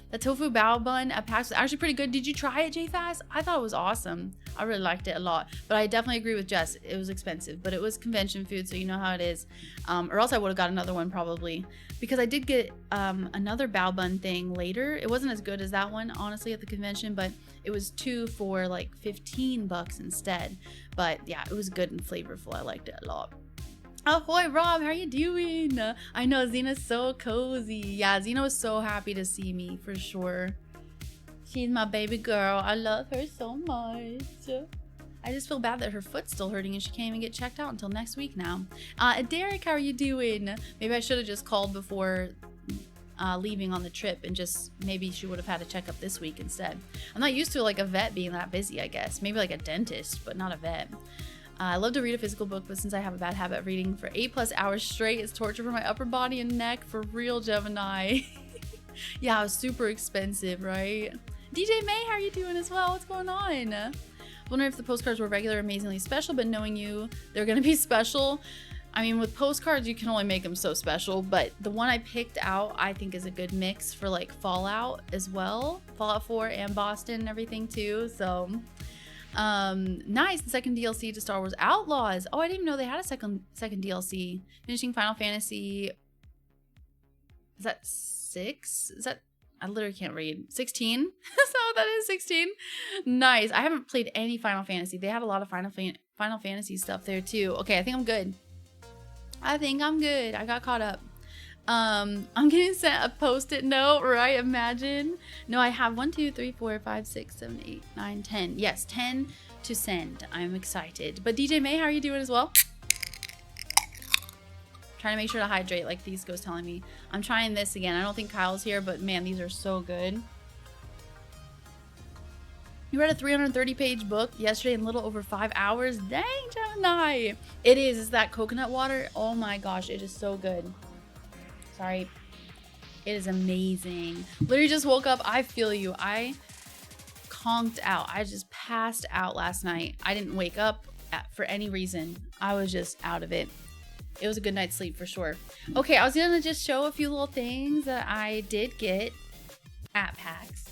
The tofu bao bun at PAX was actually pretty good. Did you try it, JFast? I thought it was awesome. I really liked it a lot. But I definitely agree with Jess. It was expensive, but it was convention food, so you know how it is. Or else I would have got another one probably. Because I did get another bao bun thing later. It wasn't as good as that one, honestly, at the convention, but it was 2 for like 15 bucks instead. But yeah, it was good and flavorful. I liked it a lot. Ahoy, Rob, how are you doing? I know, Xena's so cozy. Yeah, Xena was so happy to see me, for sure. She's my baby girl. I love her so much. I just feel bad that her foot's still hurting and she can't even get checked out until next week now. Derek, how are you doing? Maybe I should have just called before leaving on the trip and just maybe she would have had a checkup this week instead. I'm not used to like a vet being that busy, I guess. Maybe like a dentist, but not a vet. I love to read a physical book, but since I have a bad habit of reading for 8+ hours straight, it's torture for my upper body and neck. For real, Gemini. Yeah, it was super expensive, right? DJ May, how are you doing as well? What's going on? Wondering if the postcards were regular, amazingly special, but knowing you, they're gonna be special. I mean, with postcards, you can only make them so special, but the one I picked out, I think is a good mix for like Fallout as well. Fallout 4 and Boston and everything too, so... nice. The second DLC to Star Wars Outlaws. Oh, I didn't even know they had a second DLC. Finishing Final Fantasy. Is that 6? Is that... I literally can't read. 16? That's not what that is. 16? Nice. I haven't played any Final Fantasy. They had a lot of Final Fantasy stuff there too. Okay, I think I'm good. I think I'm good. I got caught up. I'm getting sent a post-it note, right? Imagine. No, I have 1, 2, 3, 4, 5, 6, 7, 8, 9, 10. Yes, 10 to send. I'm excited. But DJ May, how are you doing as well? Trying to make sure to hydrate, like Thesco's telling me. I'm trying this again. I don't think Kyle's here, but man, these are so good. You read a 330-page book yesterday in a little over 5 hours? Dang, Gemini. It is. It's that coconut water. Oh my gosh, it is so good. Sorry. It is amazing. Literally just woke up. I feel you. I conked out. I just passed out last night. I didn't wake up for any reason. I was just out of it. It was a good night's sleep for sure. Okay, I was gonna just show a few little things that I did get at PAX.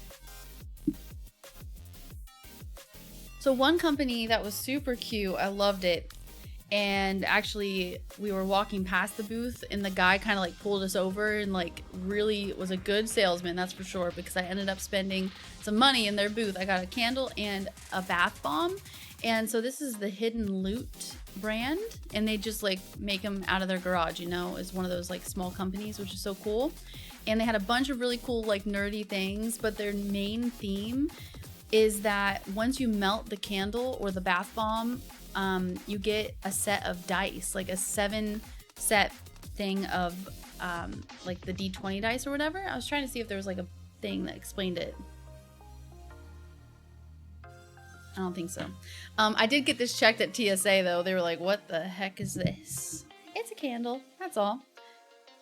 So one company that was super cute, I loved it. And actually we were walking past the booth and the guy kind of like pulled us over and like really was a good salesman, that's for sure, because I ended up spending some money in their booth. I got a candle and a bath bomb. And so this is the Hidden Loot brand, and they just like make them out of their garage, you know, it's one of those like small companies, which is so cool. And they had a bunch of really cool like nerdy things, but their main theme is that once you melt the candle or the bath bomb, you get a set of dice, like a 7-set thing of like the D20 dice or whatever. I was trying to see if there was like a thing that explained it. I don't think so. I did get this checked at TSA though. They were like, what the heck is this? It's a candle, that's all.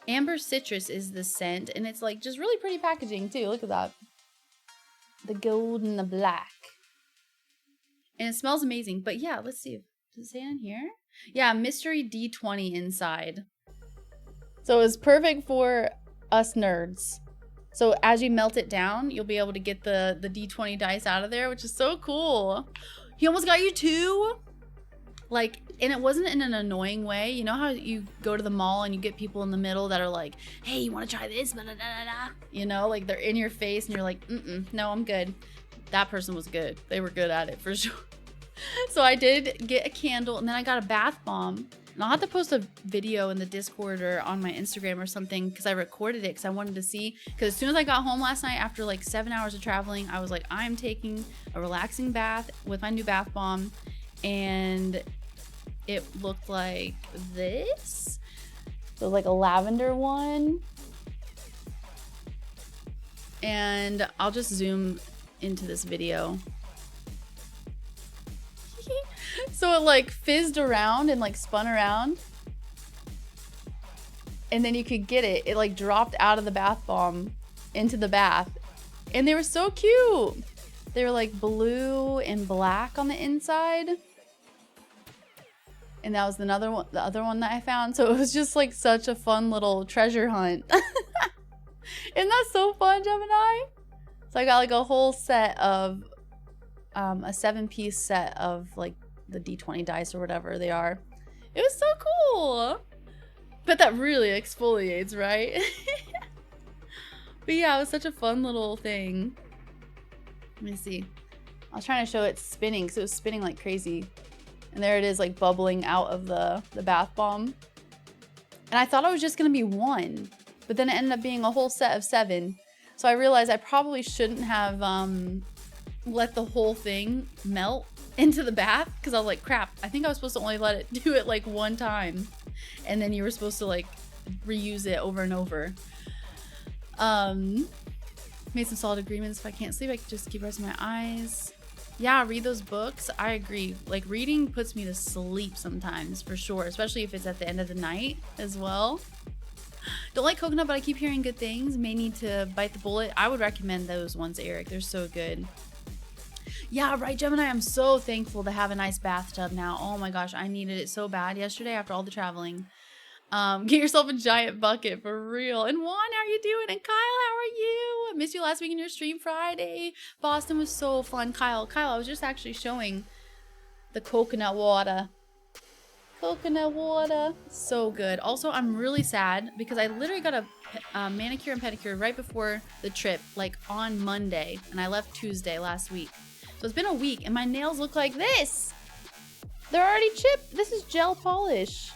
Amber Citrus is the scent, and it's like just really pretty packaging too. Look at that. The gold and the black. And it smells amazing. But yeah, let's see. Does it say in here? Yeah, mystery D20 inside. So it's perfect for us nerds. So as you melt it down, you'll be able to get the D20 dice out of there, which is so cool. He almost got you too? Like, and it wasn't in an annoying way. You know how you go to the mall and you get people in the middle that are like, hey, you want to try this? You know, like they're in your face and you're like, no, I'm good. That person was good. They were good at it for sure. So I did get a candle, and then I got a bath bomb. And I'll have to post a video in the Discord or on my Instagram or something, because I recorded it because I wanted to see. Because as soon as I got home last night after like 7 hours of traveling, I was like, I'm taking a relaxing bath with my new bath bomb. And it looked like this. So like a lavender one. And I'll just zoom into this video. So it like fizzed around and like spun around. And then you could get it. It like dropped out of the bath bomb into the bath. And they were so cute. They were like blue and black on the inside. And that was the other one that I found. So it was just like such a fun little treasure hunt. Isn't that so fun, Gemini? So I got like a whole set of, a 7-piece set of like the D20 dice or whatever they are. It was so cool. But that really exfoliates, right? But yeah, it was such a fun little thing. Let me see. I was trying to show it spinning because it was spinning like crazy. And there it is, like bubbling out of the bath bomb. And I thought it was just gonna be one, but then it ended up being a whole set of 7. So I realized I probably shouldn't have let the whole thing melt into the bath, because I was like, crap, I think I was supposed to only let it do it like one time. And then you were supposed to like reuse it over and over. Made some solid agreements. If I can't sleep, I can just keep resting my eyes. Yeah, read those books. I agree. Like, reading puts me to sleep sometimes, for sure. Especially if it's at the end of the night as well. Don't like coconut, but I keep hearing good things. May need to bite the bullet. I would recommend those ones, Eric. They're so good. Yeah, right, Gemini. I'm so thankful to have a nice bathtub now. Oh my gosh, I needed it so bad yesterday after all the traveling. Get yourself a giant bucket for real. And Juan, how are you doing? And Kyle, how are you? I missed you last week in your stream Friday. Boston was so fun. Kyle, I was just actually showing the coconut water. Coconut water. So good. Also, I'm really sad because I literally got a manicure and pedicure right before the trip, like on Monday. And I left Tuesday last week. So it's been a week and my nails look like this. They're already chipped. This is gel polish.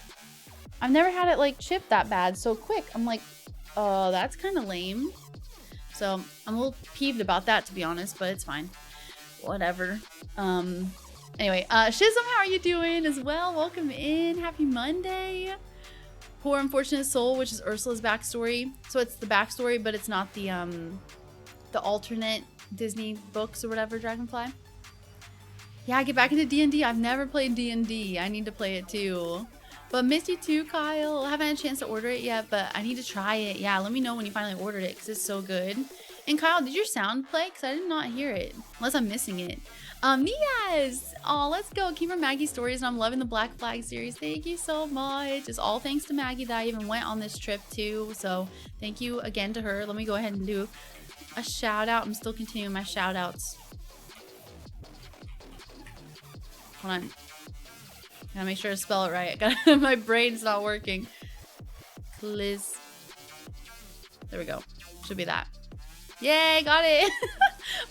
I've never had it like chipped that bad so quick. I'm like, oh, that's kind of lame. So I'm a little peeved about that, to be honest, but it's fine. Whatever. Anyway, Shizm, how are you doing as well? Welcome in. Happy Monday. Poor Unfortunate Soul, which is Ursula's backstory. So it's the backstory, but it's not the alternate Disney books or whatever, Dragonfly. Yeah, get back into D&D. I've never played D&D. I need to play it too. But missed you too, Kyle. I haven't had a chance to order it yet, but I need to try it. Yeah, let me know when you finally ordered it because it's so good. And Kyle, did your sound play? Because I did not hear it. Unless I'm missing it. Niaz! Oh, let's go. Keep from Maggie stories, and I'm loving the Black Flag series. Thank you so much. It's all thanks to Maggie that I even went on this trip too. So thank you again to her. Let me go ahead and do a shout out. I'm still continuing my shout outs. Hold on. Gotta make sure to spell it right. My brain's not working. Liz. There we go. Should be that. Yay, got it.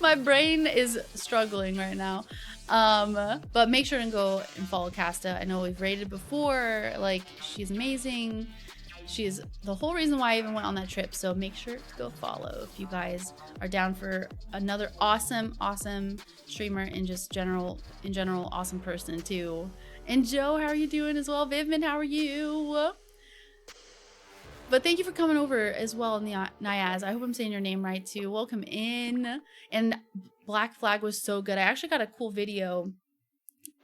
My brain is struggling right now. But make sure to go and follow Casta. I know we've rated before. Like, she's amazing. She's the whole reason why I even went on that trip. So make sure to go follow if you guys are down for another awesome streamer and just in general awesome person too. And Joe, how are you doing as well? Vivman, how are you? But thank you for coming over as well, Niaz. I hope I'm saying your name right too. Welcome in. And Black Flag was so good. I actually got a cool video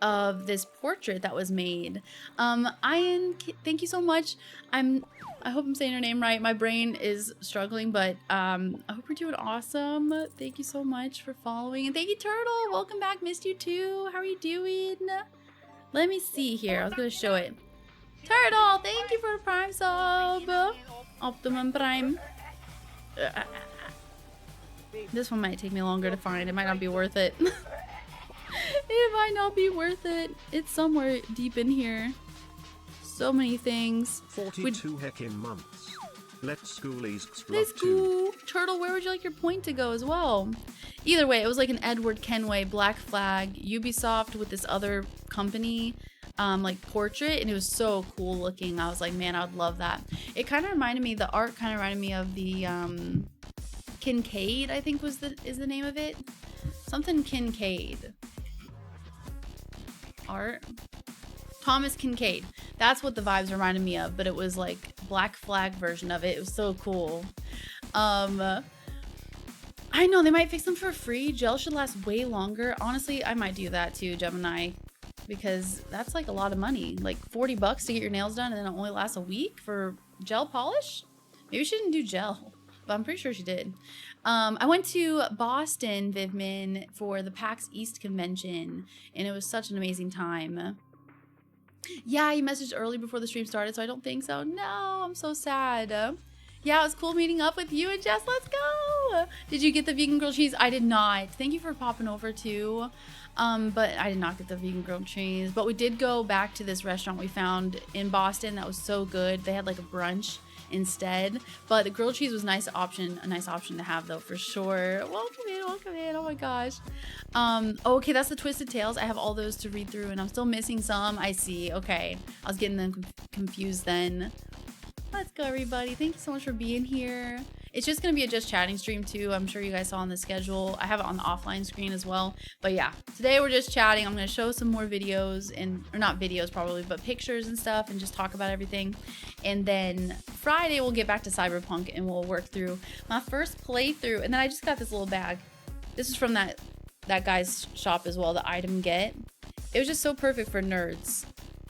of this portrait that was made. Ian, thank you so much. I hope I'm saying your name right. My brain is struggling, but I hope you're doing awesome. Thank you so much for following. And thank you, Turtle. Welcome back. Missed you too. How are you doing? Let me see here. I was going to show it. Turtle, thank you for the Prime sub. Optimum Prime. This one might take me longer to find. It might not be worth it. It might not be worth it. It's somewhere deep in here. So many things. 42 heckin' months. Let's go, Let's go. Turtle, where would you like your point to go as well? Either way, it was like an Edward Kenway Black Flag Ubisoft with this other company like portrait, and it was so cool looking. I was like, man, I would love that. It kind of reminded me, the art kind of reminded me of the Kincaid, I think is the name of it. Something Kincaid. Art. Thomas Kincaid. That's what the vibes reminded me of, but it was like Black Flag version of it. It was so cool. I know they might fix them for free. Gel should last way longer. Honestly, I might do that too, Gemini, because that's like a lot of money. Like $40 to get your nails done, and then it only lasts a week for gel polish. Maybe we shouldn't do gel. but I'm pretty sure she did. I went to Boston, Vivmin, for the PAX East convention, and it was such an amazing time. Yeah, you messaged early before the stream started, so I don't think so. No, I'm so sad. Yeah, it was cool meeting up with you and Jess. Let's go. Did you get the vegan grilled cheese? I did not. Thank you for popping over too. But I did not get the vegan grilled cheese. But we did go back to this restaurant we found in Boston that was so good. They had like a brunch instead. But the grilled cheese was a nice option to have though, for sure. Welcome in. Oh my gosh. Okay, that's the Twisted Tales. I have all those to read through and I'm still missing some. I see. Okay. I was getting them confused then. Let's go, everybody. Thank you so much for being here. It's just going to be a just chatting stream too. I'm sure you guys saw on the schedule. I have it on the offline screen as well. But yeah, today we're just chatting. I'm going to show some more videos or not videos probably, but pictures and stuff and just talk about everything. And then Friday we'll get back to Cyberpunk and we'll work through my first playthrough. And then I just got this little bag. This is from that guy's shop as well, the item get. It was just so perfect for nerds.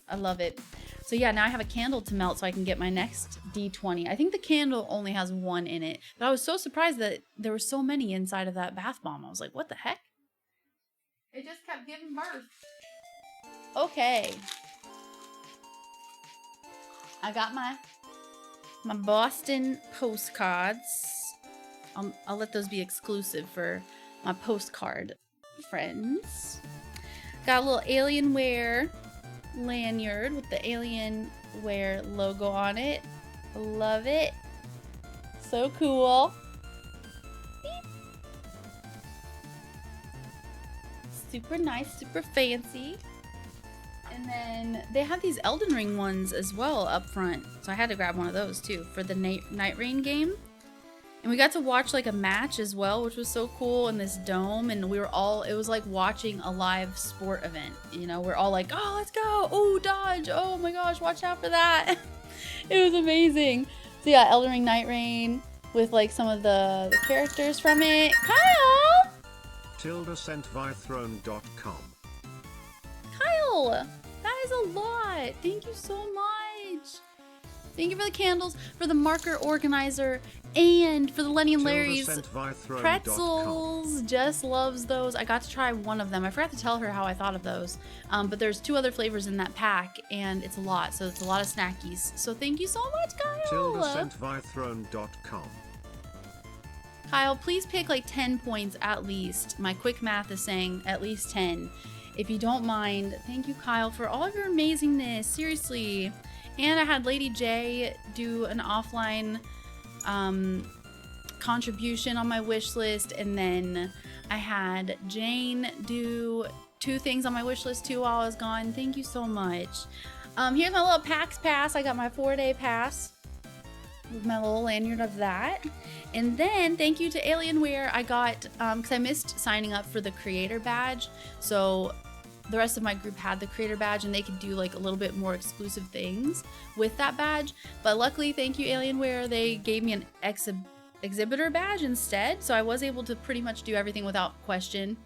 I love it. So yeah, now I have a candle to melt so I can get my next D20. I think the candle only has one in it, but I was so surprised that there were so many inside of that bath bomb. I was like, what the heck? It just kept giving birth. Okay. I got my Boston postcards. I'll let those be exclusive for my postcard friends. Got a little Alienware lanyard with the Alienware logo on it. Love it. So cool. Beep. Super nice, super fancy. And then they have these Elden Ring ones as well up front. So I had to grab one of those too for the Night Rain game. And we got to watch like a match as well, which was so cool in this dome. And we were all, it was like watching a live sport event. You know, we're all like, oh, let's go. Oh, dodge. Oh my gosh, watch out for that. It was amazing. So yeah, Elden Ring Night Rain with like some of the characters from it. Kyle! @sentvythrone.com. Kyle! That is a lot. Thank you so much. Thank you for the candles, for the marker organizer, and for the Lenny and Larry's pretzels. Jess loves those. I got to try one of them. I forgot to tell her how I thought of those. But there's 2 other flavors in that pack, and it's a lot. So it's a lot of snackies. So thank you so much, Kyle. @sentvythrone.com. Kyle, please pick like 10 points at least. My quick math is saying at least 10. If you don't mind. Thank you, Kyle, for all of your amazingness. Seriously. And I had LadyJ do an offline contribution on my wish list, and then I had Jane do 2 things on my wish list too while I was gone. Thank you so much. Here's my little PAX pass. I got my 4-day pass with my little lanyard of that. And then thank you to Alienware. I got, because I missed signing up for the creator badge, so the rest of my group had the creator badge and they could do like a little bit more exclusive things with that badge. But luckily, thank you Alienware, they gave me an exhibitor badge instead. So I was able to pretty much do everything without question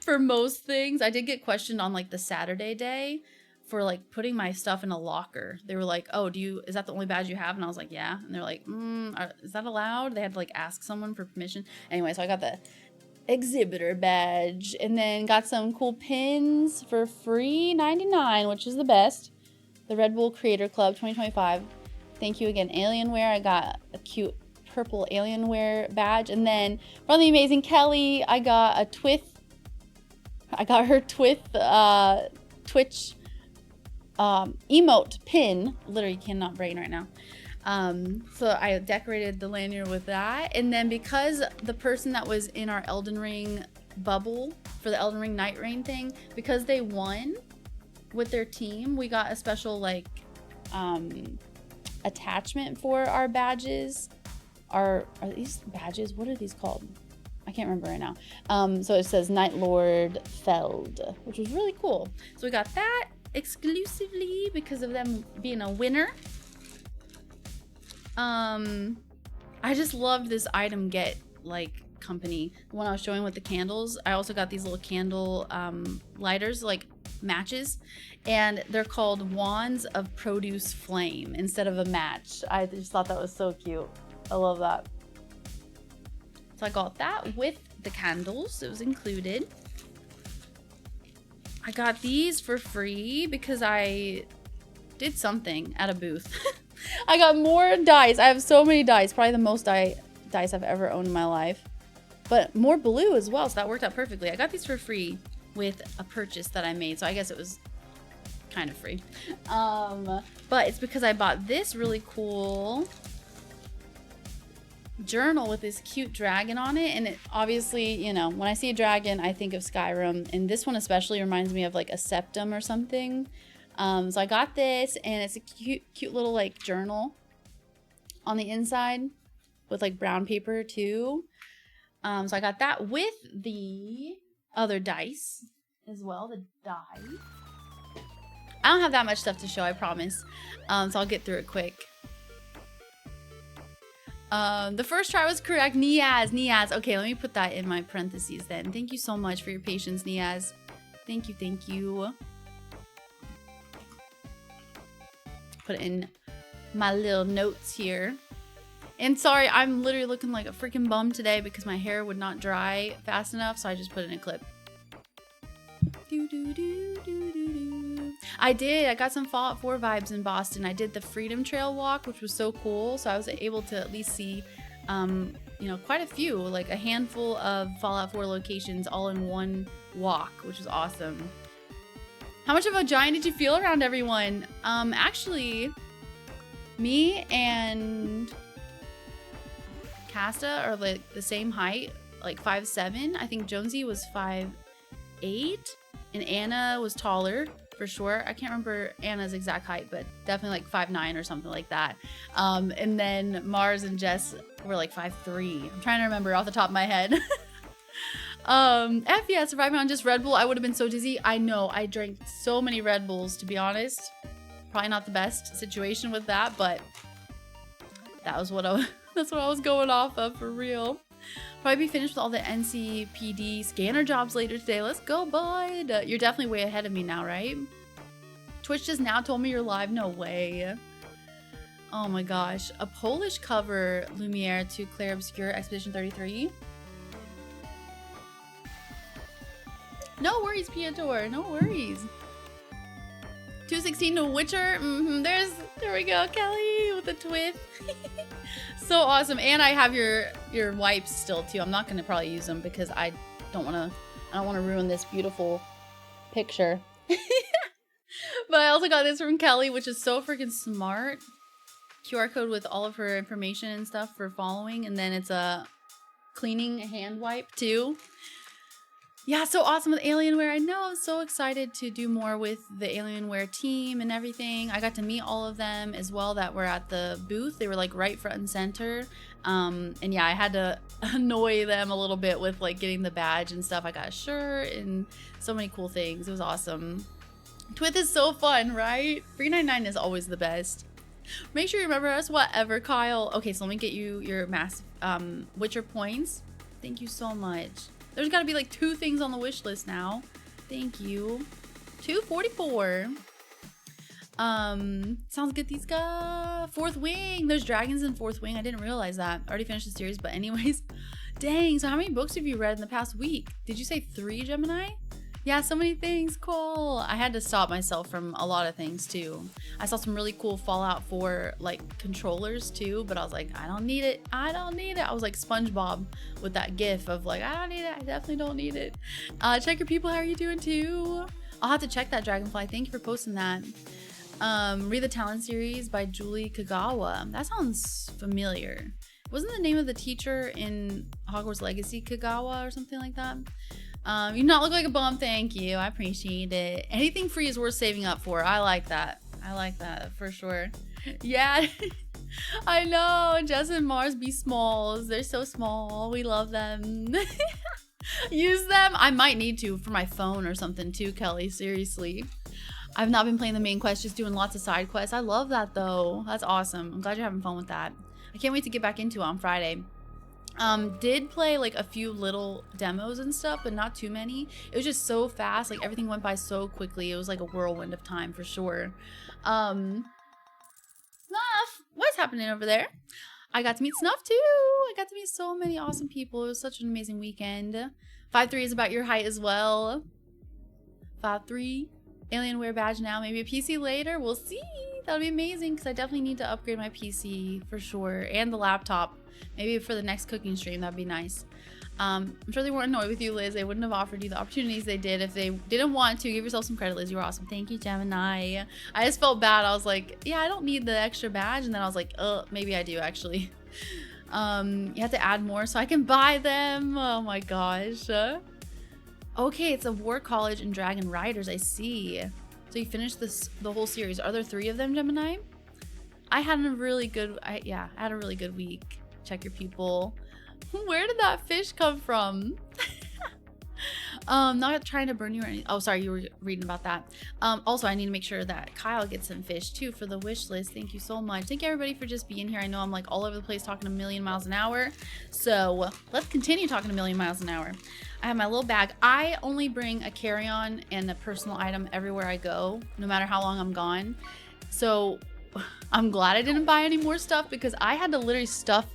for most things. I did get questioned on like the Saturday day for like putting my stuff in a locker. They were like, oh, is that the only badge you have? And I was like, yeah. And they're like, is that allowed? They had to like ask someone for permission. Anyway, so I got the exhibitor badge and then got some cool pins for free, 99, which is the best. The Red Bull Creator Club 2025. Thank you again, Alienware. I got a cute purple Alienware badge. And then from the amazing Kelly, I got a her Twitch emote pin. Literally cannot brain right now. So I decorated the lanyard with that. And then because the person that was in our Elden Ring bubble for the Elden Ring Night Rain thing, because they won with their team, we got a special like attachment for our badges. Are these badges? What are these called? I can't remember right now. So it says Night Lord Feld, which was really cool. So we got that exclusively because of them being a winner. I just love this item get like company. The one I was showing with the candles. I also got these little candle lighters, like matches, and they're called Wands of Produce Flame instead of a match. I just thought that was so cute. I love that. So I got that with the candles. It was included. I got these for free because I did something at a booth. I got more dice. I have so many dice. Probably the most dice I've ever owned in my life. But more blue as well, so that worked out perfectly. I got these for free with a purchase that I made, so I guess it was kind of free. But it's because I bought this really cool journal with this cute dragon on it, and it obviously, you know, when I see a dragon I think of Skyrim, and this one especially reminds me of like a septum or something. So I got this, and it's a cute little like journal on the inside with like brown paper too. So I got that with the other dice as well, the die. I don't have that much stuff to show, I promise. So I'll get through it quick. The first try was correct. Niaz. Okay, let me put that in my parentheses then. Thank you so much for your patience, Niaz. Thank you. Put it in my little notes here. And sorry, I'm literally looking like a freaking bum today because my hair would not dry fast enough, so I just put it in a clip. I got some Fallout 4 vibes in Boston. I did the Freedom Trail walk, which was so cool. So I was able to at least see, you know, quite a few, like a handful of Fallout 4 locations all in one walk, which was awesome. How much of a giant did you feel around everyone? Actually, me and Casta are like the same height, like 5'7". I think Jonesy was 5'8", and Anna was taller for sure. I can't remember Anna's exact height, but definitely like 5'9" or something like that. And then Mars and Jess were like 5'3". I'm trying to remember off the top of my head. Yeah, surviving on just Red Bull, I would have been so dizzy. I know, I drank so many Red Bulls, to be honest. Probably not the best situation with that, but that was what that's what I was going off of for real. Probably be finished with all the NCPD scanner jobs later today. Let's go, bud. You're definitely way ahead of me now, right? Twitch just now told me you're live. No way. Oh my gosh. A Polish cover Lumiere to Claire Obscure Expedition 33. No worries, Piotr. No worries. 216 to Witcher. There we go, Kelly with the twist. So awesome. And I have your wipes still too. I'm not gonna probably use them because I don't wanna ruin this beautiful picture. But I also got this from Kelly, which is so freaking smart. QR code with all of her information and stuff for following, and then it's a cleaning hand wipe too. Yeah, so awesome with Alienware. I know, I'm so excited to do more with the Alienware team and everything. I got to meet all of them as well that were at the booth. They were like right front and center. And yeah, I had to annoy them a little bit with like getting the badge and stuff. I got a shirt and so many cool things. It was awesome. Twith is so fun, right? 399 is always the best. Make sure you remember us, whatever, Kyle. Okay, so let me get you your mass Witcher points. Thank you so much. There's got to be like 2 things on the wish list now. Thank you. 244. Sounds good, these guys. Fourth Wing. There's dragons in Fourth Wing. I didn't realize that. I already finished the series, but anyways. Dang, so how many books have you read in the past week? Did you say 3, Gemini? Yeah, so many things. Cool. I had to stop myself from a lot of things too. I saw some really cool Fallout 4 like controllers too, but I was like, I don't need it. I don't need it. I was like SpongeBob with that gif of like, I don't need it. I definitely don't need it. Check your people. How are you doing too? I'll have to check that, Dragonfly. Thank you for posting that. Read the Talent series by Julie Kagawa. That sounds familiar. Wasn't the name of the teacher in Hogwarts Legacy Kagawa or something like that? You not look like a bum. Thank you. I appreciate it. Anything free is worth saving up for. I like that. I like that for sure. Yeah. I know. Jess and Mars be smalls. They're so small. We love them. Use them. I might need to for my phone or something too, Kelly. Seriously. I've not been playing the main quest, just doing lots of side quests. I love that though. That's awesome. I'm glad you're having fun with that. I can't wait to get back into it on Friday. Did play like a few little demos and stuff, but not too many. It was just so fast, like everything went by so quickly. It was like a whirlwind of time for sure. Snuff, what's happening over there? I got to meet Snuff too. I got to meet so many awesome people. It was such an amazing weekend. 5'3" is about your height as well. 5'3", Alienware badge now, maybe a PC later. We'll see. That'll be amazing because I definitely need to upgrade my PC for sure, and the laptop. Maybe for the next cooking stream, that'd be nice. I'm sure they weren't annoyed with you, Liz. They wouldn't have offered you the opportunities they did if they didn't want to. Give yourself some credit, Liz. You were awesome. Thank you, Gemini. I just felt bad. I was like, yeah, I don't need the extra badge. And then I was like, maybe I do actually. You have to add more so I can buy them. Oh my gosh. Okay, it's a War College and Dragon Riders. I see. So you finished the whole series. Are there 3 of them, Gemini? I had a really good. I had a really good week. Check your people. Where did that fish come from? Not trying to burn you or anything. Oh, sorry, you were reading about that. Also, I need to make sure that Kyle gets some fish too for the wish list. Thank you so much. Thank you everybody for just being here. I know I'm like all over the place talking a million miles an hour. So let's continue talking a million miles an hour. I have my little bag. I only bring a carry-on and a personal item everywhere I go, no matter how long I'm gone. So I'm glad I didn't buy any more stuff because I had to literally stuff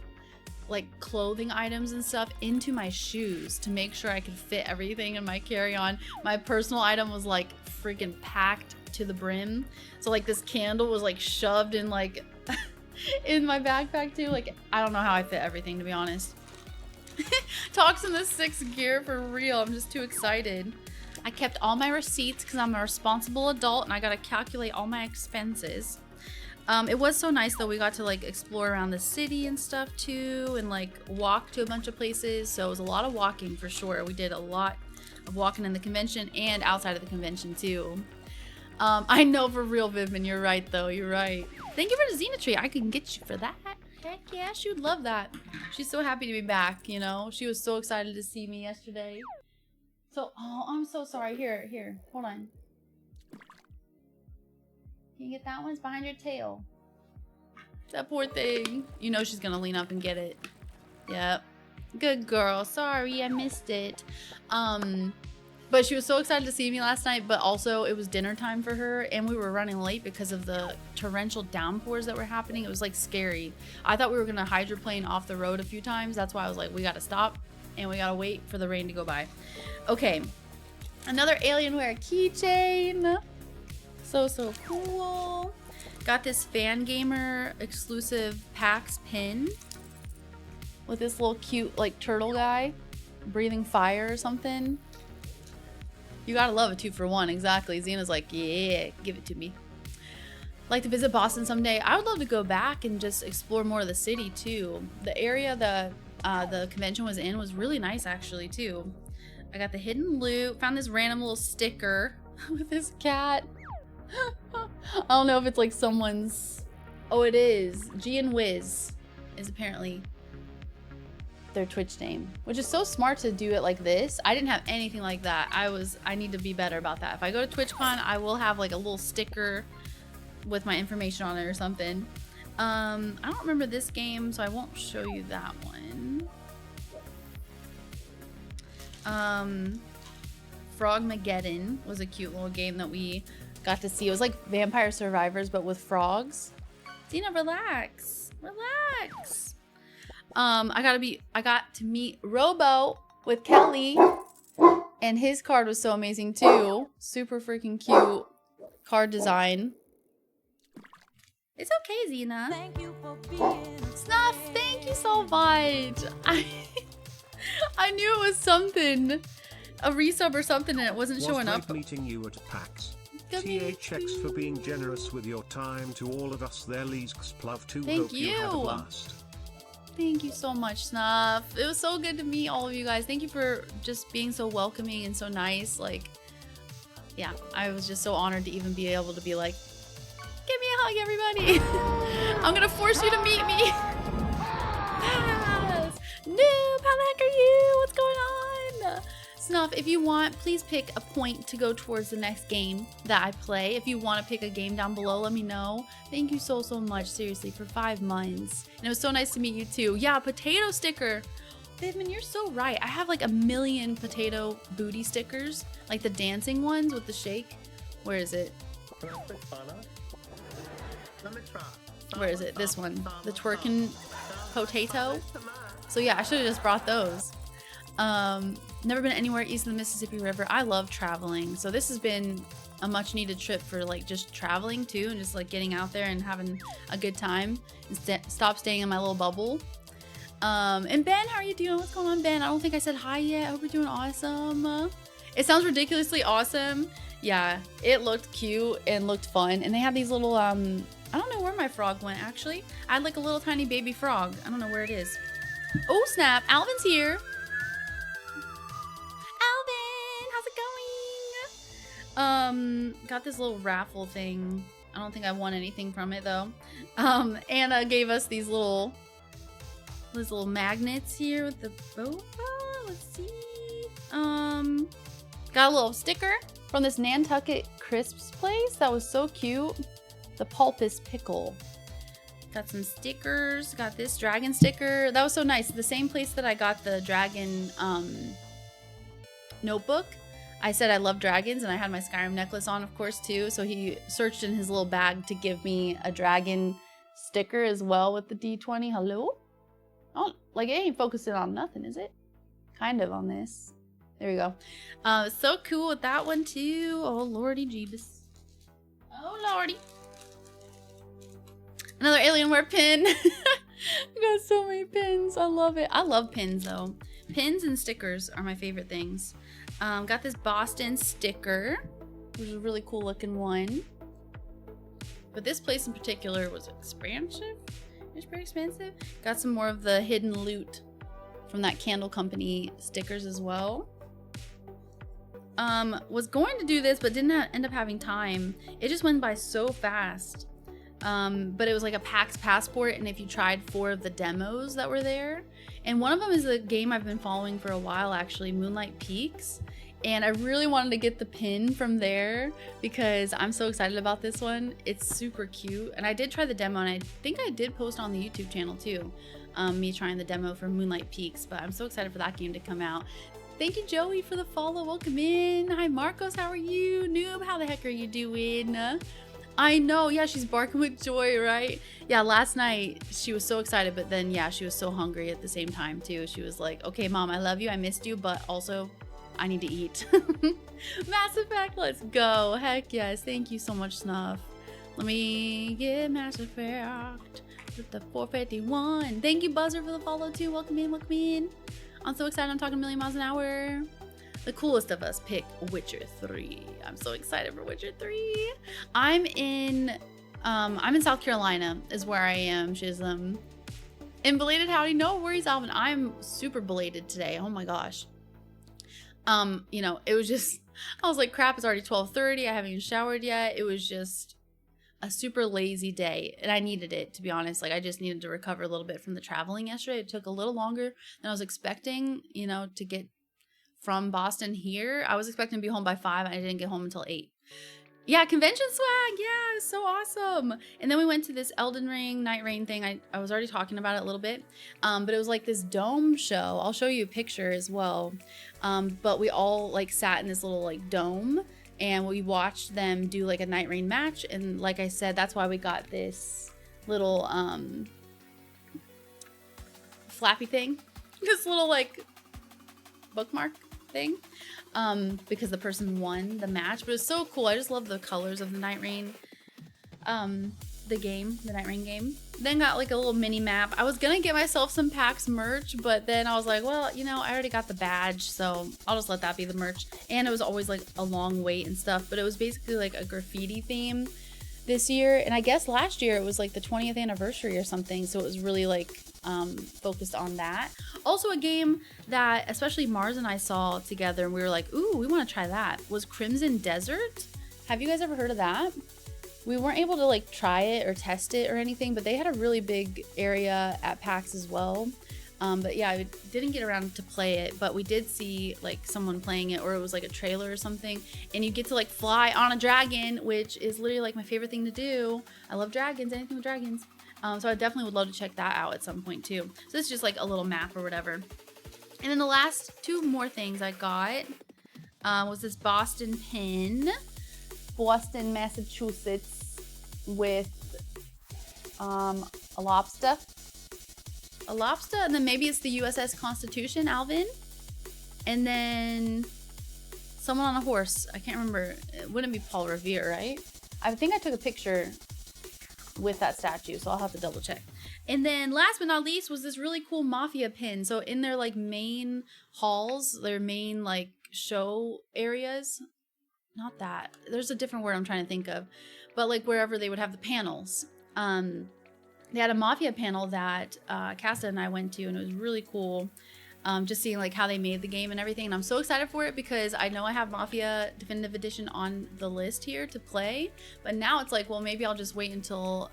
like clothing items and stuff into my shoes to make sure I could fit everything in my carry-on. My personal item was like freaking packed to the brim. So like this candle was like shoved in like in my backpack too. Like I don't know how I fit everything, to be honest. Talks in the 6th gear for real. I'm just too excited. I kept all my receipts because I'm a responsible adult and I gotta calculate all my expenses. It was so nice though. We got to like explore around the city and stuff too, and like walk to a bunch of places. So it was a lot of walking for sure. We did a lot of walking in the convention and outside of the convention too. I know, for real, Vivman, you're right though. You're right. Thank you for the Xena tree. I can get you for that. Heck yeah, she would love that. She's so happy to be back, you know. She was so excited to see me yesterday. So, oh, I'm so sorry. Here, hold on. Can you get that one? It's behind your tail. That poor thing. You know she's gonna lean up and get it. Yep. Good girl. Sorry, I missed it. But she was so excited to see me last night, but also it was dinner time for her and we were running late because of the torrential downpours that were happening. It was like scary. I thought we were gonna hydroplane off the road a few times. That's why I was like, we gotta stop and we gotta wait for the rain to go by. Okay. Another Alienware keychain. So cool. Got this Fan Gamer exclusive PAX pin with this little cute like turtle guy breathing fire or something. You gotta love a 2-for-1, exactly. Xena's like, yeah, give it to me. Like to visit Boston someday. I would love to go back and just explore more of the city too. The area that the convention was in was really nice actually too. I got the hidden loot, found this random little sticker with this cat. I don't know if it's like someone's. Oh, it is. G and Wiz is apparently their Twitch name, which is so smart to do it like this. I didn't have anything like that. I need to be better about that. If I go to TwitchCon, I will have like a little sticker with my information on it or something. I don't remember this game, so I won't show you that one. Frogmageddon was a cute little game that we got to see. It was like Vampire Survivors, but with frogs. Xena, relax. Relax. I got to meet Robo with Kelly, and his card was so amazing too. Super freaking cute card design. It's okay, Xena. Thank you for being Snuff, thank you so much. I knew it was something, a resub or something, and it wasn't showing up. Meeting you at PAX. THX for being generous with your time to all of us there. LizXP too. Hope you had a blast. Thank you so much, Snuff. It was so good to meet all of you guys. Thank you for just being so welcoming and so nice. Like, yeah, I was just so honored to even be able to be like, give me a hug, everybody. I'm gonna force you to meet me. Yes. Noob, how the heck are you? What's going on? Snuff, if you want, please pick a point to go towards the next game that I play. If you want to pick a game down below, let me know. Thank you so much, seriously, for 5 months. And it was so nice to meet you too. Yeah, potato sticker. Vidman, you're so right. I have like a million potato booty stickers, like the dancing ones with the shake. Where is it? Where is it? This one. The twerking potato. So yeah, I should have just brought those. Never been anywhere east of the Mississippi River. I love traveling. So this has been a much needed trip for like just traveling too, and just like getting out there and having a good time and stop staying in my little bubble. And Ben, how are you doing? What's going on, Ben? I don't think I said hi yet. I hope you're doing awesome. It sounds ridiculously awesome. Yeah, it looked cute and looked fun. And they have these little, I don't know where my frog went, actually. I had like a little tiny baby frog. I don't know where it is. Oh, snap. Alvin's here. Alvin, how's it going? Got this little raffle thing. I don't think I won anything from it, though. Anna gave us these little magnets here with the boba. Let's see. Got a little sticker from this Nantucket Crisps place. That was so cute. The Pulpus Pickle. Got some stickers. Got this dragon sticker. That was so nice. The same place that I got the dragon notebook. I said I love dragons, and I had my Skyrim necklace on, of course, too. So he searched in his little bag to give me a dragon sticker as well with the D20. Hello? Oh, like it ain't focusing on nothing, is it? Kind of on this. There we go. So cool with that one too. Oh lordy jeebus. Oh lordy. Another Alienware pin. I got so many pins. I love it. I love pins though. Pins and stickers are my favorite things. Got this Boston sticker, which is a really cool looking one. But this place in particular was expensive. It's pretty expensive. Got some more of the hidden loot from that Candle Company stickers as well. Was going to do this, but didn't end up having time. It just went by so fast. But it was like a PAX passport, and if you tried 4 of the demos that were there, and one of them is a game I've been following for a while, actually, Moonlight Peaks. And I really wanted to get the pin from there because I'm so excited about this one. It's super cute. And I did try the demo, and I think I did post on the YouTube channel too. Me trying the demo for Moonlight Peaks, but I'm so excited for that game to come out. Thank you, Joey, for the follow. Welcome in. Hi, Marcos. How are you? Noob, how the heck are you doing? I know. Yeah, she's barking with joy, right? Yeah, last night she was so excited, but then, yeah, she was so hungry at the same time too. She was like, okay, Mom, I love you. I missed you, but also I need to eat. Mass Effect, let's go. Heck yes. Thank you so much, Snuff. Let me get Mass Effect with the 451. Thank you, Buzzer, for the follow too. Welcome in, welcome in. I'm so excited. I'm talking a million miles an hour. The coolest of us pick Witcher 3. I'm so excited for Witcher 3. I'm in South Carolina is where I am, Chisholm. And belated howdy. No worries, Alvin. I'm super belated today. Oh my gosh. You know, it was just, I was like, crap, it's already 12:30. I haven't even showered yet. It was just a super lazy day, and I needed it, to be honest. Like, I just needed to recover a little bit from the traveling yesterday. It took a little longer than I was expecting, you know, to get from Boston here. I was expecting to be home by 5, and I didn't get home until 8. Yeah, convention swag. Yeah, it was so awesome. And then we went to this Elden Ring Night Rain thing. I was already talking about it a little bit, but it was like this dome show. I'll show you a picture as well. But we all like sat in this little like dome, and we watched them do like a Night Rain match. And like I said, that's why we got this little flappy thing, this little like bookmark thing. Because the person won the match, but it was so cool. I just love the colors of the Night Rain, the Night Rain game. Then got like a little mini map. I was gonna get myself some PAX merch, but then I was like, well, you know, I already got the badge, so I'll just let that be the merch. And it was always like a long wait and stuff, but it was basically like a graffiti theme this year. And I guess last year it was like the 20th anniversary or something, so it was really like focused on that. Also a game that especially Mars and I saw together and we were like, ooh, we want to try that, was Crimson Desert. Have you guys ever heard of that? We weren't able to like try it or test it or anything, but they had a really big area at PAX as well. But yeah, I didn't get around to play it, but we did see like someone playing it, or it was like a trailer or something, and you get to like fly on a dragon, which is literally like my favorite thing to do. I love dragons, anything with dragons. So I definitely would love to check that out at some point too. So it's just like a little map or whatever. And then the last 2 more things I got was this Boston pin. Boston, Massachusetts, with a lobster a lobster, and then maybe it's the USS Constitution, Alvin. And then someone on a horse. I can't remember. It wouldn't be Paul Revere, right? I think I took a picture with that statue, so I'll have to double check. And then last but not least was this really cool Mafia pin. So in their like main halls, their main like show areas, not that, there's a different word I'm trying to think of, but like wherever they would have the panels, they had a Mafia panel that Casta and I went to, and it was really cool. Just seeing like how they made the game and everything, and I'm so excited for it because I know I have Mafia Definitive Edition on the list here to play, but now it's like, well, maybe I'll just wait until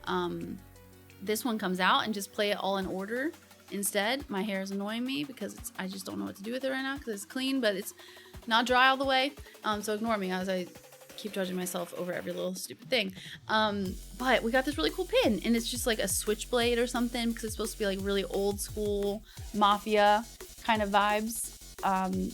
this one comes out and just play it all in order instead. My hair is annoying me because I just don't know what to do with it right now because it's clean, but it's not dry all the way, so ignore me as I keep judging myself over every little stupid thing. But we got this really cool pin, and it's just like a switchblade or something because it's supposed to be like really old school Mafia kind of vibes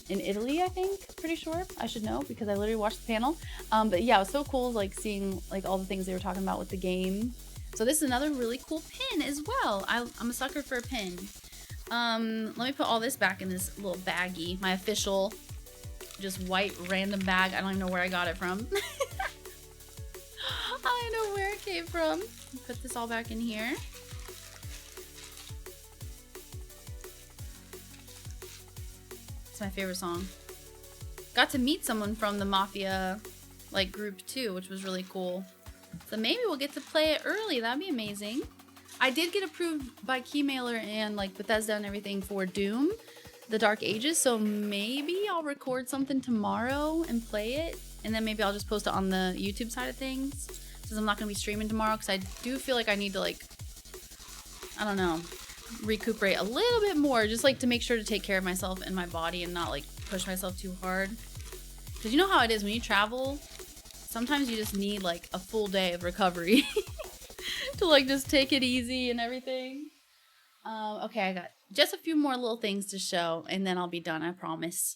in Italy, I think. Pretty sure. I should know because I literally watched the panel. But yeah, it was so cool like seeing like all the things they were talking about with the game. So this is another really cool pin as well. I'm a sucker for a pin. Let me put all this back in this little baggie. My official just white random bag. I don't even know where I got it from. I don't know where it came from. Put this all back in here. It's my favorite song. Got to meet someone from the Mafia like group too, which was really cool. So maybe we'll get to play it early. That'd be amazing. I did get approved by Keymailer and like Bethesda and everything for Doom, the Dark Ages. So maybe I'll record something tomorrow and play it. And then maybe I'll just post it on the YouTube side of things. Since I'm not going to be streaming tomorrow. Because I do feel like I need to like, I don't know, recuperate a little bit more. Just like to make sure to take care of myself and my body and not like push myself too hard. Because you know how it is when you travel. Sometimes you just need like a full day of recovery to like just take it easy and everything. Okay, I got just a few more little things to show and then I'll be done, I promise.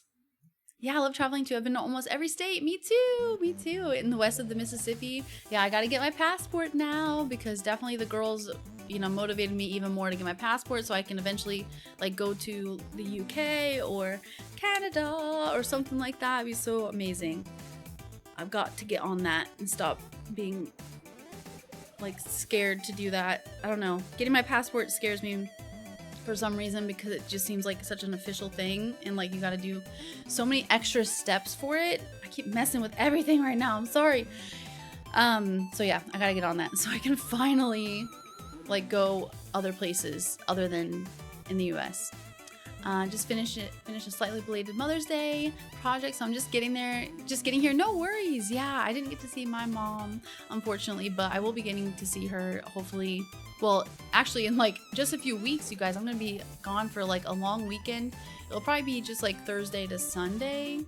Yeah, I love traveling too. I've been to almost every state. Me too. Me too. In the west of the Mississippi. Yeah, I got to get my passport now because definitely the girls, you know, motivated me even more to get my passport so I can eventually like go to the UK or Canada or something like that. It'd be so amazing. I've got to get on that and stop being like scared to do that. I don't know. Getting my passport scares me for some reason because it just seems like such an official thing and like you got to do so many extra steps for it. I keep messing with everything right now. I'm sorry. So yeah, I got to get on that so I can finally like go other places other than in the US. Just finish a slightly belated Mother's Day project, so I'm just getting here. No worries. Yeah, I didn't get to see my mom, unfortunately, but I will be getting to see her hopefully. Well, actually, in like just a few weeks, you guys. I'm gonna be gone for like a long weekend. It'll probably be just like Thursday to Sunday,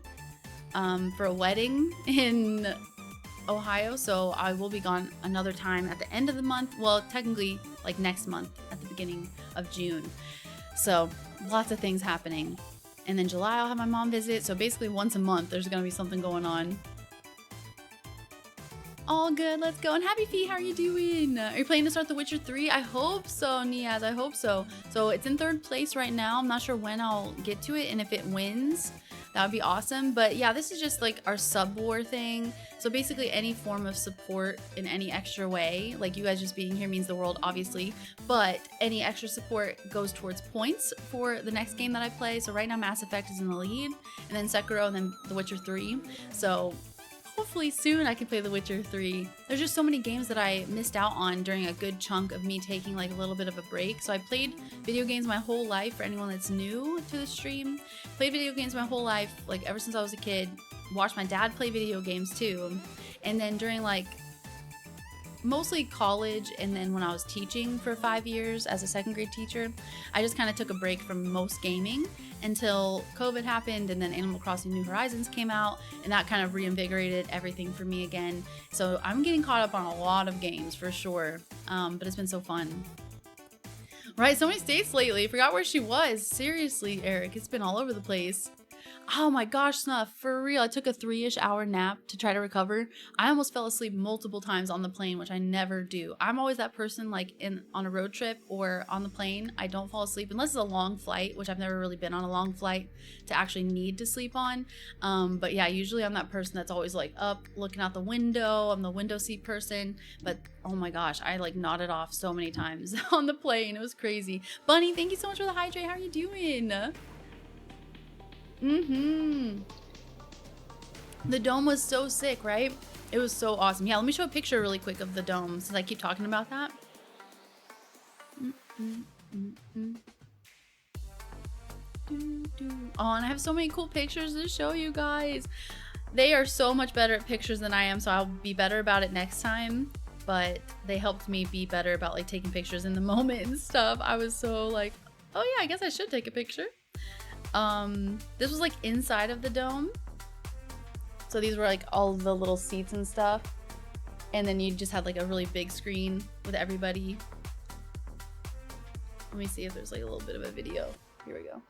for a wedding in Ohio. So I will be gone another time at the end of the month. Well, technically, like next month at the beginning of June. So lots of things happening. And then July I'll have my mom visit. So basically once a month there's gonna be something going on. All good, let's go. And Happy Feet, how are you doing? Are you planning to start The Witcher 3? I hope so, Niaz, I hope so. So it's in 3rd place right now. I'm not sure when I'll get to it and if it wins. That would be awesome. But yeah, this is just like our sub war thing. So basically any form of support in any extra way, like you guys just being here means the world, obviously, but any extra support goes towards points for the next game that I play. So right now Mass Effect is in the lead, and then Sekiro, and then The Witcher 3. So hopefully soon I can play The Witcher 3. There's just so many games that I missed out on during a good chunk of me taking like a little bit of a break. So I played video games my whole life, for anyone that's new to the stream. Played video games my whole life, like ever since I was a kid. Watched my dad play video games too. And then during like mostly college and then when I was teaching for 5 years as a 2nd grade teacher, I just kind of took a break from most gaming until COVID happened, and then Animal Crossing New Horizons came out, and that kind of reinvigorated everything for me again. So I'm getting caught up on a lot of games for sure, but it's been so fun. Right, so many states lately. Forgot where she was. Seriously, Eric, it's been all over the place. Oh my gosh, Snuff, for real. I took a 3-ish hour nap to try to recover. I almost fell asleep multiple times on the plane, which I never do. I'm always that person, like on a road trip or on the plane. I don't fall asleep unless it's a long flight, which I've never really been on a long flight to actually need to sleep on. But yeah, usually I'm that person that's always like up looking out the window. I'm the window seat person. But oh my gosh, I like nodded off so many times on the plane. It was crazy. Bunny, thank you so much for the hydrate. How are you doing? The dome was so sick, right? It was so awesome. Yeah, let me show a picture really quick of the dome since I keep talking about that. Oh, and I have so many cool pictures to show you guys. They are so much better at pictures than I am, so I'll be better about it next time. But they helped me be better about like taking pictures in the moment and stuff. I was so like, oh yeah, I guess I should take a picture. This was like inside of the dome. So these were like all the little seats and stuff. And then you just had like a really big screen with everybody. Let me see if there's like a little bit of a video. Here we go.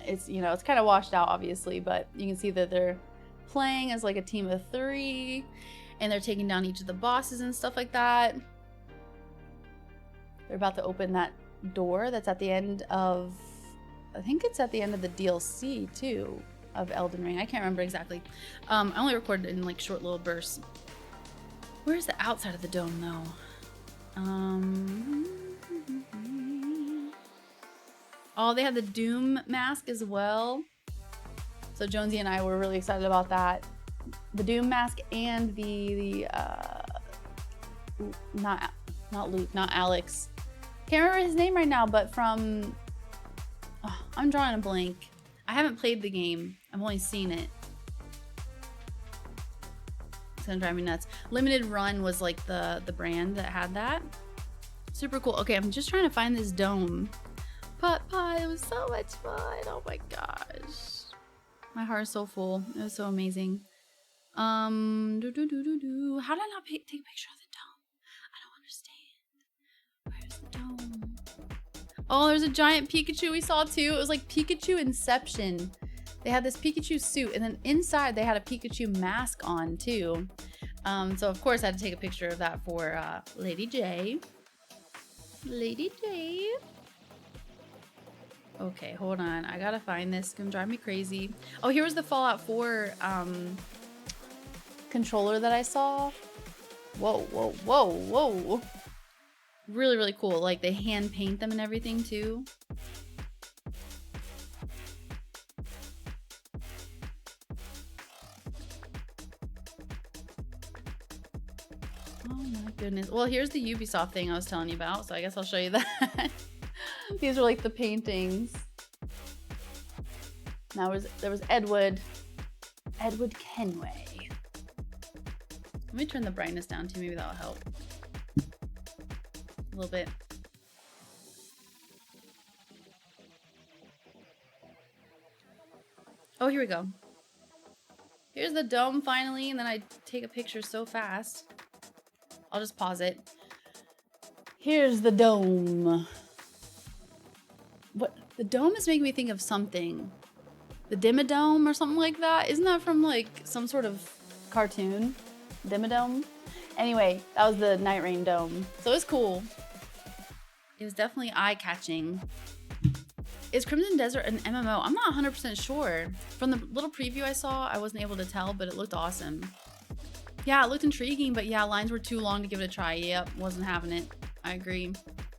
It's, you know, it's kind of washed out obviously, but you can see that they're playing as like a team of 3 and they're taking down each of the bosses and stuff like that. They're about to open that door that's at the end of, I think it's at the end of the DLC too of Elden Ring. I can't remember exactly. I only recorded in like short little bursts. Where's the outside of the dome though? Oh, they had the Doom mask as well. So Jonesy and I were really excited about that. The Doom mask and the not Luke, not Alex. Can't remember his name right now, but from, oh, I'm drawing a blank. I haven't played the game. I've only seen it. It's gonna drive me nuts. Limited Run was like the brand that had that. Super cool. Okay, I'm just trying to find this dome. Pot pie, it was so much fun. Oh my gosh. My heart is so full. It was so amazing. How did I not take a picture of the dome? I don't understand. Where's the dome? Oh, there's a giant Pikachu we saw too. It was like Pikachu Inception. They had this Pikachu suit, and then inside they had a Pikachu mask on too. So of course I had to take a picture of that for LadyJ. LadyJ. Okay, hold on. I gotta find this. It's gonna drive me crazy. Oh, here was the Fallout 4 controller that I saw. Whoa, whoa, whoa, whoa. Really, really cool. Like, they hand paint them and everything, too. Oh, my goodness. Well, here's the Ubisoft thing I was telling you about, so I guess I'll show you that. These are, like, the paintings. Now, there was Edward Kenway. Let me turn the brightness down, too. Maybe that'll help. A little bit. Oh, here we go. Here's the dome finally, and then I take a picture so fast. I'll just pause it. Here's the dome. What? The dome is making me think of something. The Dimmadome or something like that. Isn't that from like some sort of cartoon? Dimmadome? Anyway, that was the Night Rain Dome. So it was cool. It was definitely eye-catching. Is Crimson Desert an MMO? I'm not 100% sure. From the little preview I saw, I wasn't able to tell, but it looked awesome. Yeah, it looked intriguing, but yeah, lines were too long to give it a try. Yep, wasn't having it. I agree.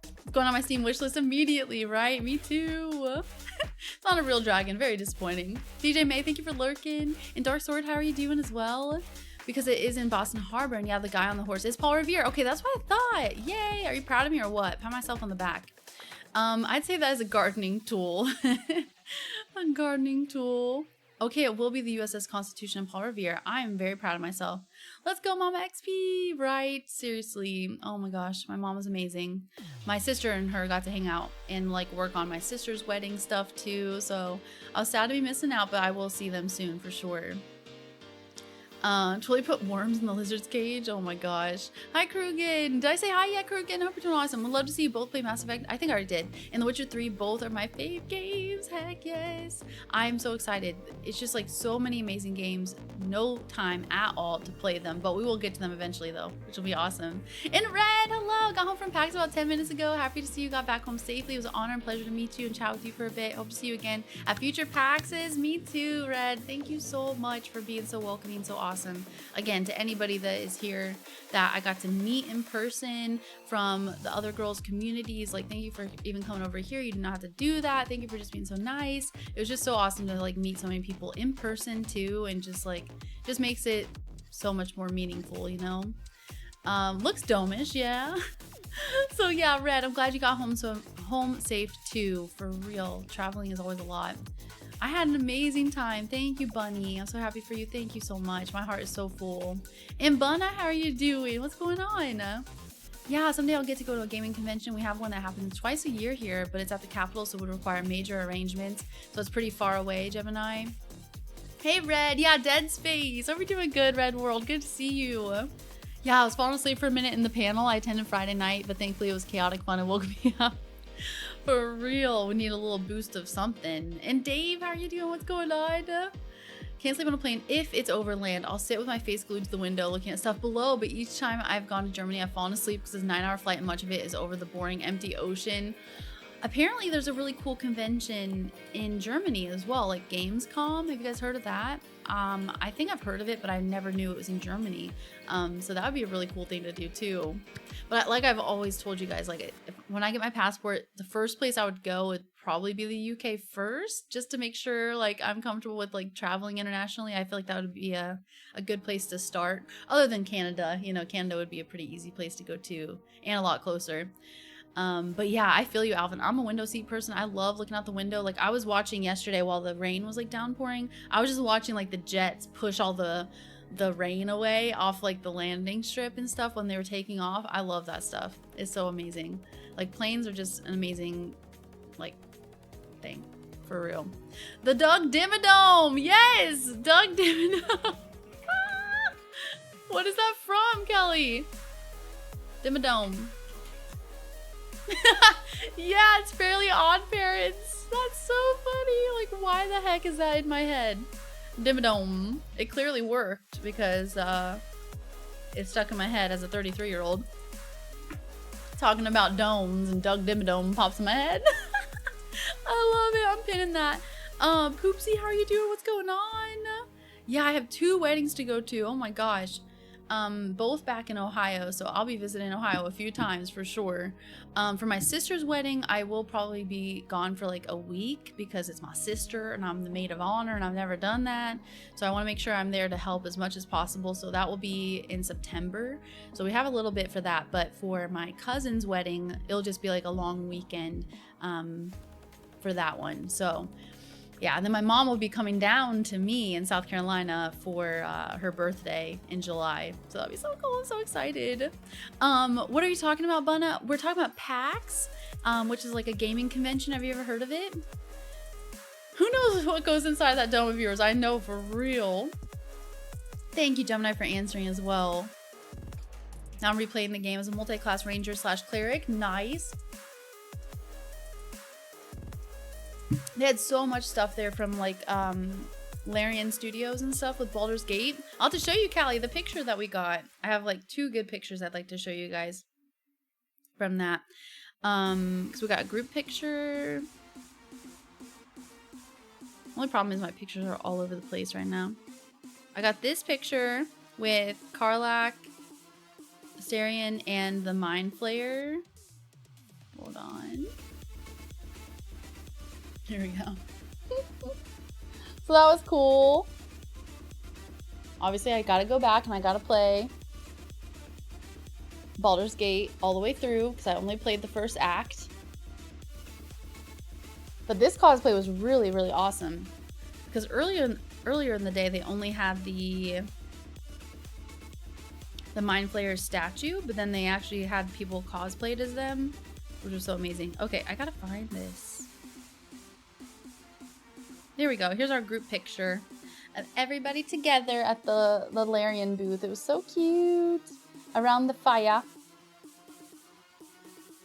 It's going on my Steam wishlist immediately, right? Me too. It's not a real dragon. Very disappointing. DJ May, thank you for lurking. And Dark Sword, how are you doing as well? Because it is in Boston Harbor, and yeah, the guy on the horse is Paul Revere. Okay, that's what I thought. Yay! Are you proud of me or what? Pat myself on the back. I'd say that is a gardening tool. A gardening tool. Okay, it will be the USS Constitution and Paul Revere. I am very proud of myself. Let's go, Mama XP! Right? Seriously. Oh my gosh, my mom was amazing. My sister and her got to hang out and like work on my sister's wedding stuff too. So I was sad to be missing out, but I will see them soon for sure. Totally put worms in the lizard's cage. Oh my gosh. Hi, Krugen. Did I say hi yet, Krugen? Hope you're doing awesome. Would love to see you both play Mass Effect. I think I already did. And The Witcher 3, both are my fave games. Heck yes. I'm so excited. It's just like so many amazing games. No time at all to play them, but we will get to them eventually though, which will be awesome. And Red, hello. Got home from PAX about 10 minutes ago. Happy to see you got back home safely. It was an honor and pleasure to meet you and chat with you for a bit. Hope to see you again at future PAXs. Me too, Red. Thank you so much for being so welcoming, so awesome. Again, to anybody that is here that I got to meet in person from the other girls' communities, like thank you for even coming over here. You did not have to do that. Thank you for just being so nice. It was just so awesome to like meet so many people in person too, and just makes it so much more meaningful, you know. Looks domish, yeah. So yeah, Red, I'm glad you got home safe too. For real, traveling is always a lot. I had an amazing time. Thank you, Bunny. I'm so happy for you. Thank you so much. My heart is so full. And Bunna, how are you doing? What's going on? Yeah, someday I'll get to go to a gaming convention. We have one that happens twice a year here, but it's at the capital, so it would require major arrangements. So it's pretty far away, Gemini. Hey, Red. Yeah, Dead Space. Hope you're doing good, Red World. Good to see you. Yeah, I was falling asleep for a minute in the panel. I attended Friday night, but thankfully it was chaotic fun and woke me up. For real, we need a little boost of something. And Dave, how are you doing? What's going on? Can't sleep on a plane if it's overland. I'll sit with my face glued to the window looking at stuff below, but each time I've gone to Germany, I've fallen asleep because it's a 9-hour flight and much of it is over the boring, empty ocean. Apparently, there's a really cool convention in Germany as well, like Gamescom. Have you guys heard of that? I think I've heard of it, but I never knew it was in Germany. So that would be a really cool thing to do too. But like I've always told you guys, like when I get my passport, the first place I would go would probably be the UK first, just to make sure like I'm comfortable with like traveling internationally. I feel like that would be a good place to start. Other than Canada, you know, Canada would be a pretty easy place to go to and a lot closer. But yeah, I feel you, Alvin. I'm a window seat person. I love looking out the window. Like I was watching yesterday while the rain was like downpouring. I was just watching like the jets push all the rain away off like the landing strip and stuff when they were taking off. I love that stuff. It's so amazing. Like planes are just an amazing like thing, for real. The Doug Dimmadome. Yes, Doug Dimmadome. What is that from, Kelly? Dimmadome. Yeah, it's Fairly Odd Parents. That's so funny. Like, why the heck is that in my head? Dimmadome. It clearly worked because it stuck in my head as a 33-year-old. Talking about domes and Doug Dimmadome pops in my head. I love it. I'm pinning that. Poopsie, how are you doing? What's going on? Yeah, I have 2 weddings to go to. Oh my gosh. Both back in Ohio, so I'll be visiting Ohio a few times for sure. For my sister's wedding, I will probably be gone for like a week because it's my sister and I'm the maid of honor and I've never done that. So I want to make sure I'm there to help as much as possible. So that will be in September. So we have a little bit for that, but for my cousin's wedding, it'll just be like a long weekend for that one. So yeah, and then my mom will be coming down to me in South Carolina for her birthday in July. So that'll be so cool. I'm so excited. What are you talking about, Bunna? We're talking about PAX, which is like a gaming convention. Have you ever heard of it? Who knows what goes inside that dome of yours? I know for real. Thank you, Gemini, for answering as well. Now I'm replaying the game as a multi-class ranger / cleric. Nice. They had so much stuff there from like Larian Studios and stuff with Baldur's Gate. I'll have to show you, Callie, the picture that we got. I have like 2 good pictures I'd like to show you guys from that. Because we got a group picture. Only problem is my pictures are all over the place right now. I got this picture with Karlach, Astarion, and the Mind Flayer. Hold on. Here we go. So that was cool. Obviously, I gotta go back and I gotta play Baldur's Gate all the way through because I only played the first act. But this cosplay was really, really awesome because earlier in the day they only had the Mind Flayer statue, but then they actually had people cosplayed as them, which was so amazing. Okay, I gotta find this. There we go. Here's our group picture. of everybody together at the Larian booth. It was so cute. Around the fire.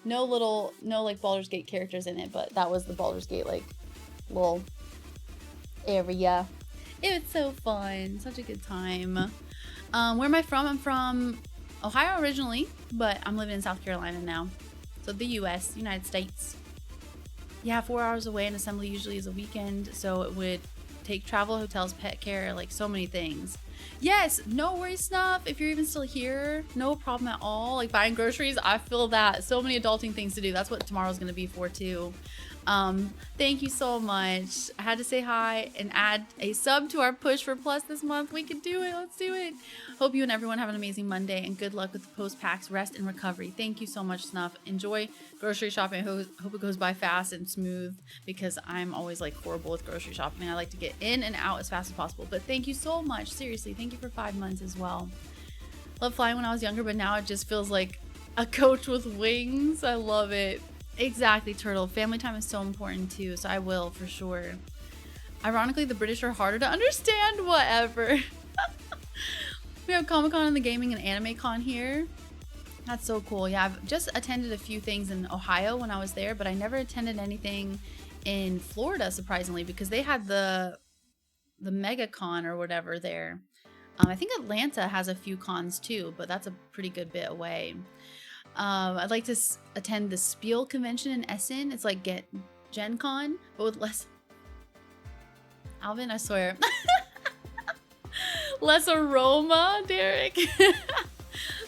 No like Baldur's Gate characters in it, but that was the Baldur's Gate like little area. It was so fun. Such a good time. Where am I from? I'm from Ohio originally, but I'm living in South Carolina now. So the US, United States. Yeah, 4 hours away, and assembly usually is a weekend, so it would take travel, hotels, pet care, like so many things. Yes, no worries, Snuff. If you're even still here, no problem at all. Like buying groceries, I feel that. So many adulting things to do. That's what tomorrow's gonna be for too. Thank you so much. I had to say hi and add a sub to our push for plus this month. We can do it. Let's do it. Hope you and everyone have an amazing Monday and good luck with the post packs, rest and recovery. Thank you so much, Snuff. Enjoy grocery shopping. Hope it goes by fast and smooth because I'm always like horrible with grocery shopping. I like to get in and out as fast as possible. But thank you so much. Seriously, thank you for 5 months as well. Loved flying when I was younger, but now it just feels like a coach with wings. I love it. Exactly, Turtle. Family time is so important too, so I will for sure. Ironically, the British are harder to understand. Whatever. We have Comic-Con and the gaming and anime con here. That's so cool. Yeah, I've just attended a few things in Ohio when I was there, but I never attended anything in Florida, surprisingly, because they had the Mega Con or whatever there. I think Atlanta has a few cons too, but that's a pretty good bit away. I'd like to attend the Spiel convention in Essen. It's like Gen Con, but with less... Alvin, I swear. Less aroma, Derek.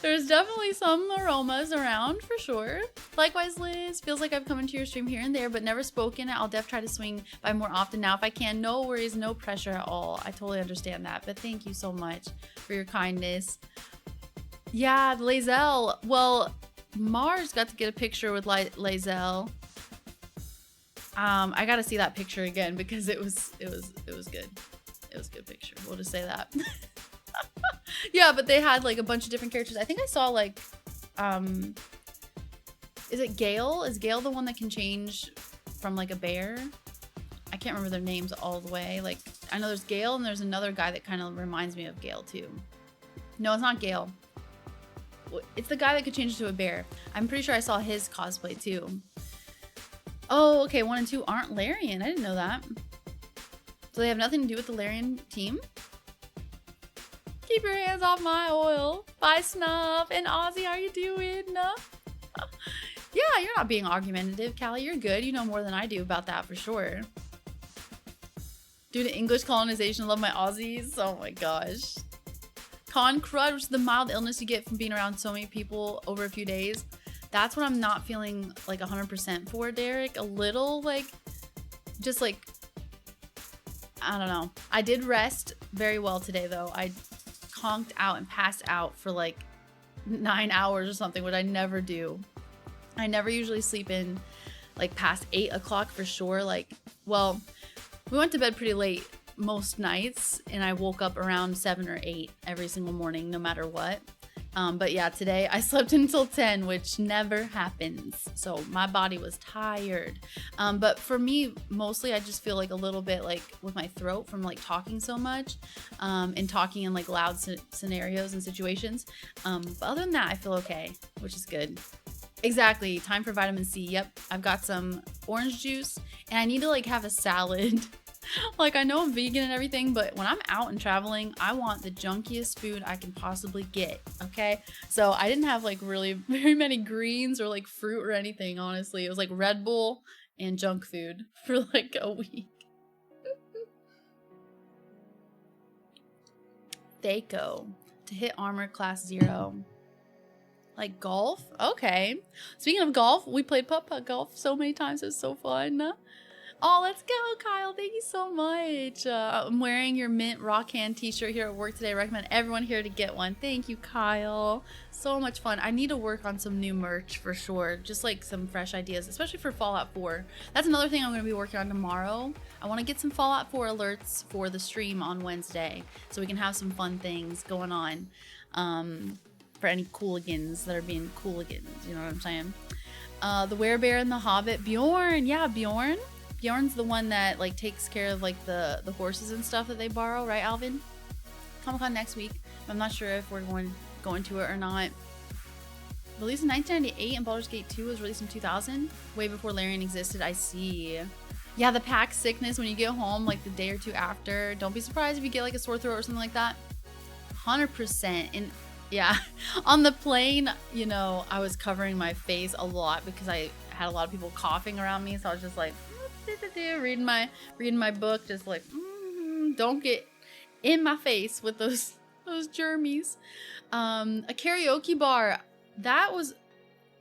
There's definitely some aromas around for sure. Likewise, Liz. Feels like I've come into your stream here and there, but never spoken. I'll try to swing by more often now if I can. No worries, no pressure at all. I totally understand that, but thank you so much for your kindness. Yeah, Lazelle. Well, Mars got to get a picture with Lazelle. I gotta see that picture again because it was good. It was a good picture. We'll just say that. Yeah, but they had like a bunch of different characters. I think I saw like, is it Gale? Is Gale the one that can change from like a bear? I can't remember their names all the way. Like, I know there's Gale and there's another guy that kind of reminds me of Gale too. No, it's not Gale. It's the guy that could change into a bear. I'm pretty sure I saw his cosplay too. Oh, okay. 1 and 2 aren't Larian. I didn't know that. So they have nothing to do with the Larian team? Keep your hands off my oil. Bye, Snuff. And Ozzy, how you doing? Yeah, you're not being argumentative, Callie. You're good. You know more than I do about that for sure. Due to English colonization, love my Aussies. Oh my gosh. Con crud, which is the mild illness you get from being around so many people over a few days. That's what I'm not feeling like 100% for, Derek. A little like, just like, I don't know. I did rest very well today though. I conked out and passed out for like 9 hours or something, which I never do. I never usually sleep in like past 8 o'clock for sure. Like, well, we went to bed pretty late most nights and I woke up around 7 or 8 every single morning, no matter what. But yeah, today I slept until 10, which never happens. So my body was tired. But for me, mostly I just feel like a little bit like with my throat from like talking so much and talking in like loud scenarios and situations. But other than that, I feel okay, which is good. Exactly. Time for vitamin C. Yep. I've got some orange juice and I need to like have a salad. Like, I know I'm vegan and everything, but when I'm out and traveling, I want the junkiest food I can possibly get, okay? So I didn't have, like, really very many greens or, like, fruit or anything, honestly. It was, like, Red Bull and junk food for, like, a week. Thaco. To hit armor class 0. Like, golf? Okay. Speaking of golf, we played putt-putt golf so many times. It was so fun. Oh, let's go, Kyle. Thank you so much. I'm wearing your mint rock hand t-shirt here at work today. I recommend everyone here to get one. Thank you, Kyle. So much fun. I need to work on some new merch for sure. Just like some fresh ideas, especially for Fallout 4. That's another thing I'm going to be working on tomorrow. I want to get some Fallout 4 alerts for the stream on Wednesday so we can have some fun things going on for any cooligans that are being cooligans. You know what I'm saying? The Werebear and the Hobbit. Bjorn. Yeah, Bjorn. Bjorn's the one that like takes care of like the horses and stuff that they borrow, right, Alvin? Comic-Con next week. I'm not sure if we're going to it or not. Released in 1998 and Baldur's Gate 2 was released in 2000, way before Larian existed. I see. Yeah, the pack sickness when you get home like the day or two after. Don't be surprised if you get like a sore throat or something like that. 100%. And yeah, on the plane, you know, I was covering my face a lot because I had a lot of people coughing around me, so I was just like reading my book, just like don't get in my face with those germies. A karaoke bar, that was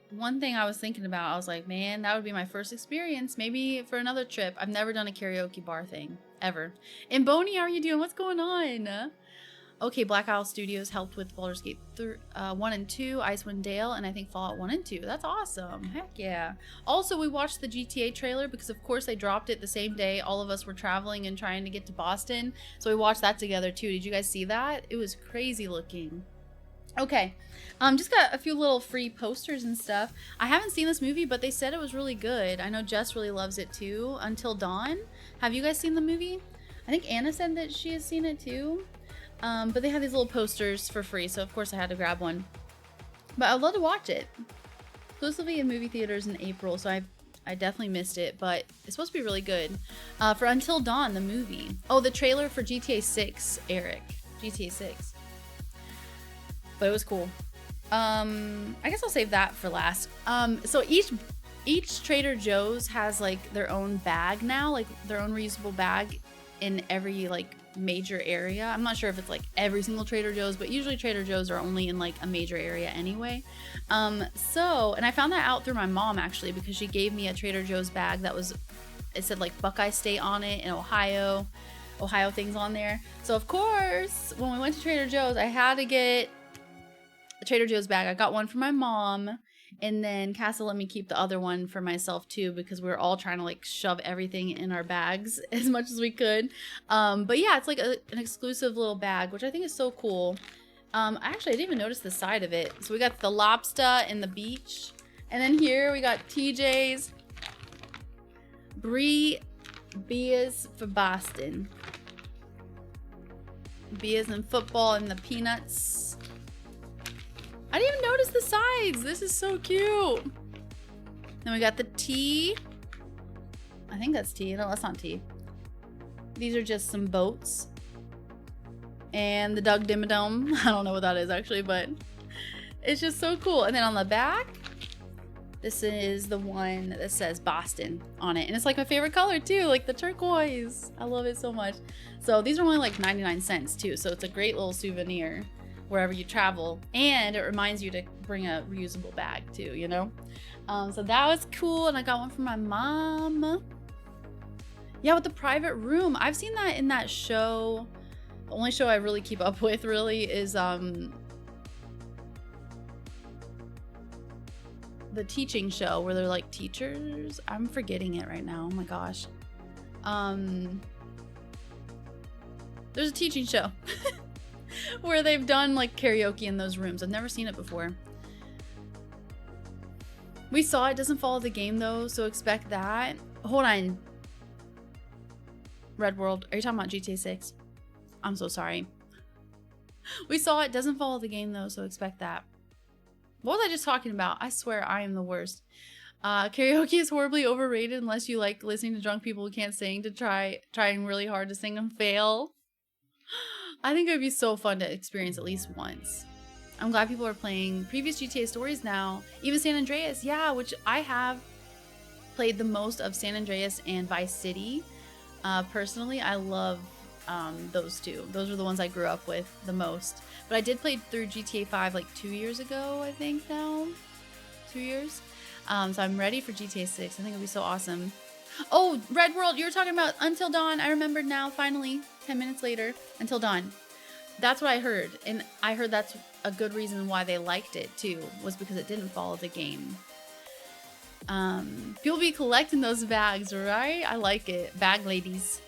one thing I was thinking about. I was like, man, that would be my first experience, maybe for another trip. I've never done a karaoke bar thing ever. And Boney, how are you doing? What's going on? Okay, Black Isle Studios helped with Baldur's Gate 1 and 2, Icewind Dale, and I think Fallout 1 and 2. That's awesome. Heck yeah. Also, we watched the GTA trailer because, of course, they dropped it the same day. All of us were traveling and trying to get to Boston, so we watched that together, too. Did you guys see that? It was crazy looking. Okay, just got a few little free posters and stuff. I haven't seen this movie, but they said it was really good. I know Jess really loves it, too. Until Dawn. Have you guys seen the movie? I think Anna said that she has seen it, too. But they have these little posters for free, so of course I had to grab one. But I'd love to watch it. Exclusively in movie theaters in April, so I definitely missed it, but it's supposed to be really good. For Until Dawn, the movie. Oh, the trailer for GTA 6, Eric. GTA 6. But it was cool. I guess I'll save that for last. So each Trader Joe's has like their own bag now, like their own reusable bag in every like major area. I'm not sure if it's like every single Trader Joe's, but usually Trader Joe's are only in like a major area anyway. And I found that out through my mom actually, because she gave me a Trader Joe's bag that was, it said like Buckeye State on it and Ohio things on there. So of course, when we went to Trader Joe's, I had to get a Trader Joe's bag. I got one for my mom, and then Cassie let me keep the other one for myself too, because we were all trying to like shove everything in our bags as much as we could. But yeah, it's like an exclusive little bag, which I think is so cool. Actually, I didn't even notice the side of it. So we got the lobster and the beach. And then here we got TJ's Brie beers for Boston. Beers and football and the peanuts. I didn't even notice the sides. This is so cute. Then we got the tea. I think that's tea. No, that's not tea. These are just some boats. And the Doug Dimmadome. I don't know what that is actually, but it's just so cool. And then on the back, this is the one that says Boston on it. And it's like my favorite color too, like the turquoise. I love it so much. So these are only like 99 cents too. So it's a great little souvenir wherever you travel, and it reminds you to bring a reusable bag too, you know. So that was cool, and I got one for my mom. Yeah, with the private room, I've seen that in that show. The only show I really keep up with really is the teaching show where they're like teachers. I'm forgetting it right now. Oh my gosh. There's a teaching show where they've done like karaoke in those rooms. I've never seen it before. We saw it doesn't follow the game though, so expect that. Hold on. Red World, are you talking about GTA 6? I'm so sorry. We saw it doesn't follow the game though, so expect that. What was I just talking about? I swear I am the worst. Karaoke is horribly overrated unless you like listening to drunk people who can't sing to trying really hard to sing and fail. I think it would be so fun to experience at least once. I'm glad people are playing previous GTA stories now. Even San Andreas, yeah, which I have played the most of San Andreas and Vice City. Personally, I love those two. Those are the ones I grew up with the most. But I did play through GTA 5 like 2 years ago, I think now. 2 years. So I'm ready for GTA 6. I think it'll be so awesome. Oh, Red World, you were talking about Until Dawn. I remembered now, finally, 10 minutes later. Until Dawn. That's what I heard. And I heard that's a good reason why they liked it, too, was because it didn't follow the game. People be collecting those bags, right? I like it. Bag ladies.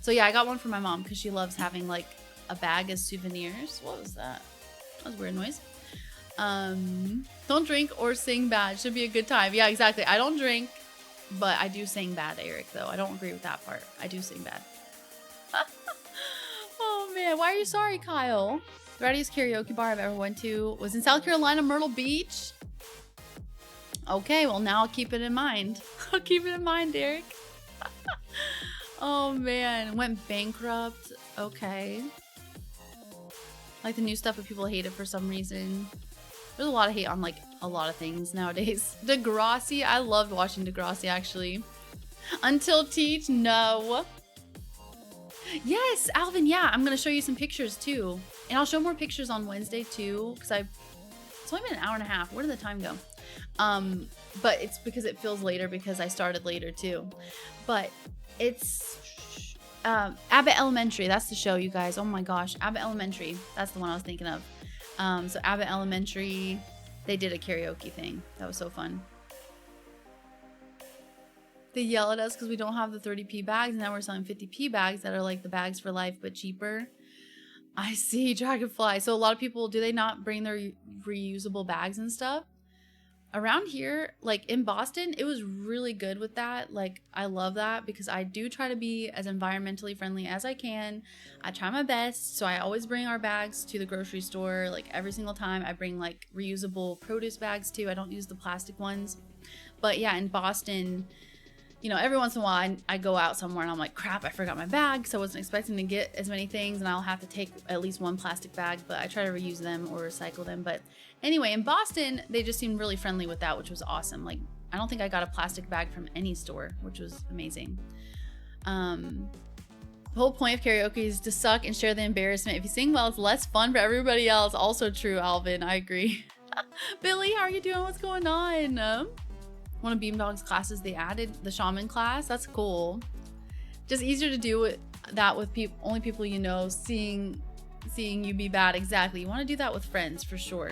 So yeah, I got one for my mom because she loves having like a bag as souvenirs. What was that? That was a weird noise. Don't drink or sing bad. Should be a good time. Yeah, exactly. I don't drink But I do sing bad, Eric, though. I don't agree with that part. I do sing bad. Oh, man. Why are you sorry, Kyle? The rowdiest karaoke bar I've ever went to was in South Carolina, Myrtle Beach. Okay, well, now I'll keep it in mind. I'll keep it in mind, Derek. Oh, man. Went bankrupt. Okay. Like the new stuff, but people hate it for some reason. There's a lot of hate on, like, a lot of things nowadays. Degrassi. I loved watching Degrassi, actually. Until Teach. No. Yes, Alvin. Yeah, I'm going to show you some pictures, too. And I'll show more pictures on Wednesday, too. Because it's only been an hour and a half. Where did the time go? But it's because it feels later because I started later, too. But it's... Abbott Elementary. That's the show, you guys. Oh, my gosh. Abbott Elementary. That's the one I was thinking of. So Abbott Elementary, they did a karaoke thing. That was so fun. They yell at us because we don't have the 30p bags, and now we're selling 50p bags that are like the bags for life but cheaper. I see, Dragonfly. So a lot of people, do they not bring their reusable bags and stuff? Around here, like in Boston, it was really good with that. Like, I love that because I do try to be as environmentally friendly as I can. I try my best. So I always bring our bags to the grocery store, like every single time. I bring like reusable produce bags too. I don't use the plastic ones. But yeah, in Boston, you know, every once in a while I go out somewhere and I'm like, crap, I forgot my bag. So I wasn't expecting to get as many things and I'll have to take at least one plastic bag, but I try to reuse them or recycle them. But anyway, in Boston, they just seemed really friendly with that, which was awesome. Like, I don't think I got a plastic bag from any store, which was amazing. The whole point of karaoke is to suck and share the embarrassment. If you sing well, it's less fun for everybody else. Also true, Alvin. I agree. Billy, how are you doing? What's going on? One of Beamdog's classes, they added the shaman class. That's cool. Just easier to do that with only people you know, seeing you be bad. Exactly. You want to do that with friends for sure.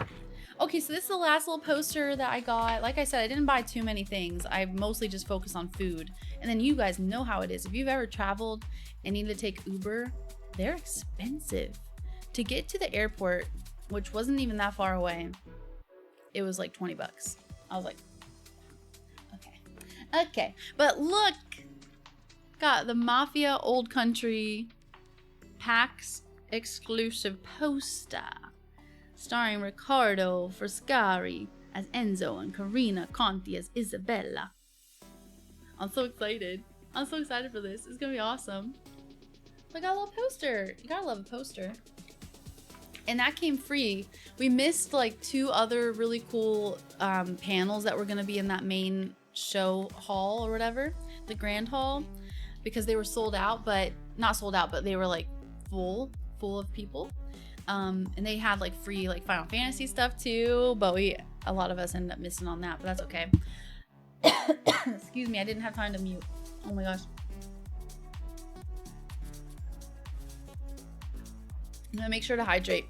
Okay, so this is the last little poster that I got. Like I said, I didn't buy too many things. I mostly just focus on food. And then you guys know how it is. If you've ever traveled and need to take Uber, they're expensive. To get to the airport, which wasn't even that far away, it was like 20 bucks. I was like, okay. But look, got the Mafia Old Country PAX exclusive poster starring Riccardo Frescari as Enzo and Karina Conti as Isabella. I'm so excited. I'm so excited for this. It's gonna be awesome. I got a little poster. You gotta love a poster. And that came free. We missed like 2 other really cool panels that were gonna be in that main show hall or whatever, the grand hall, because they were sold out, but not sold out, but they were like full of people. And they had like free like Final Fantasy stuff too, but a lot of us ended up missing on that, but that's okay. Excuse me, I didn't have time to mute. Oh my gosh. I'm gonna make sure to hydrate,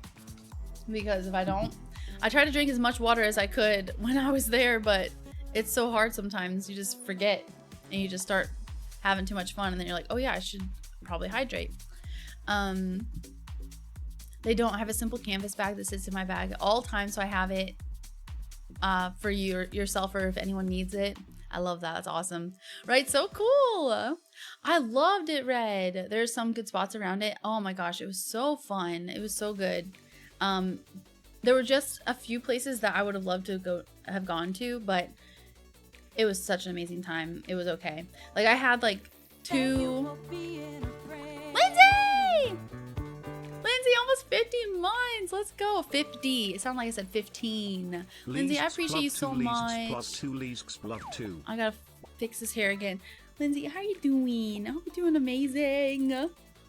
because if I don't, I tried to drink as much water as I could when I was there, but it's so hard sometimes. You just forget and you just start having too much fun, and then you're like, oh yeah, I should probably hydrate. They don't have a simple canvas bag that sits in my bag at all times, so I have it for yourself or if anyone needs it. I love that. That's awesome. Right? So cool. I loved it, Red. There's some good spots around it. Oh my gosh, it was so fun. It was so good. There were just a few places that I would have loved to have gone to, but it was such an amazing time. It was okay. Like, I had like 2... Lindsay! Lindsay, almost 50 months. Let's go. 50. It sounded like I said 15. Lindsay, I appreciate you so much. I gotta fix this hair again. Lindsay, how are you doing? I hope you're doing amazing.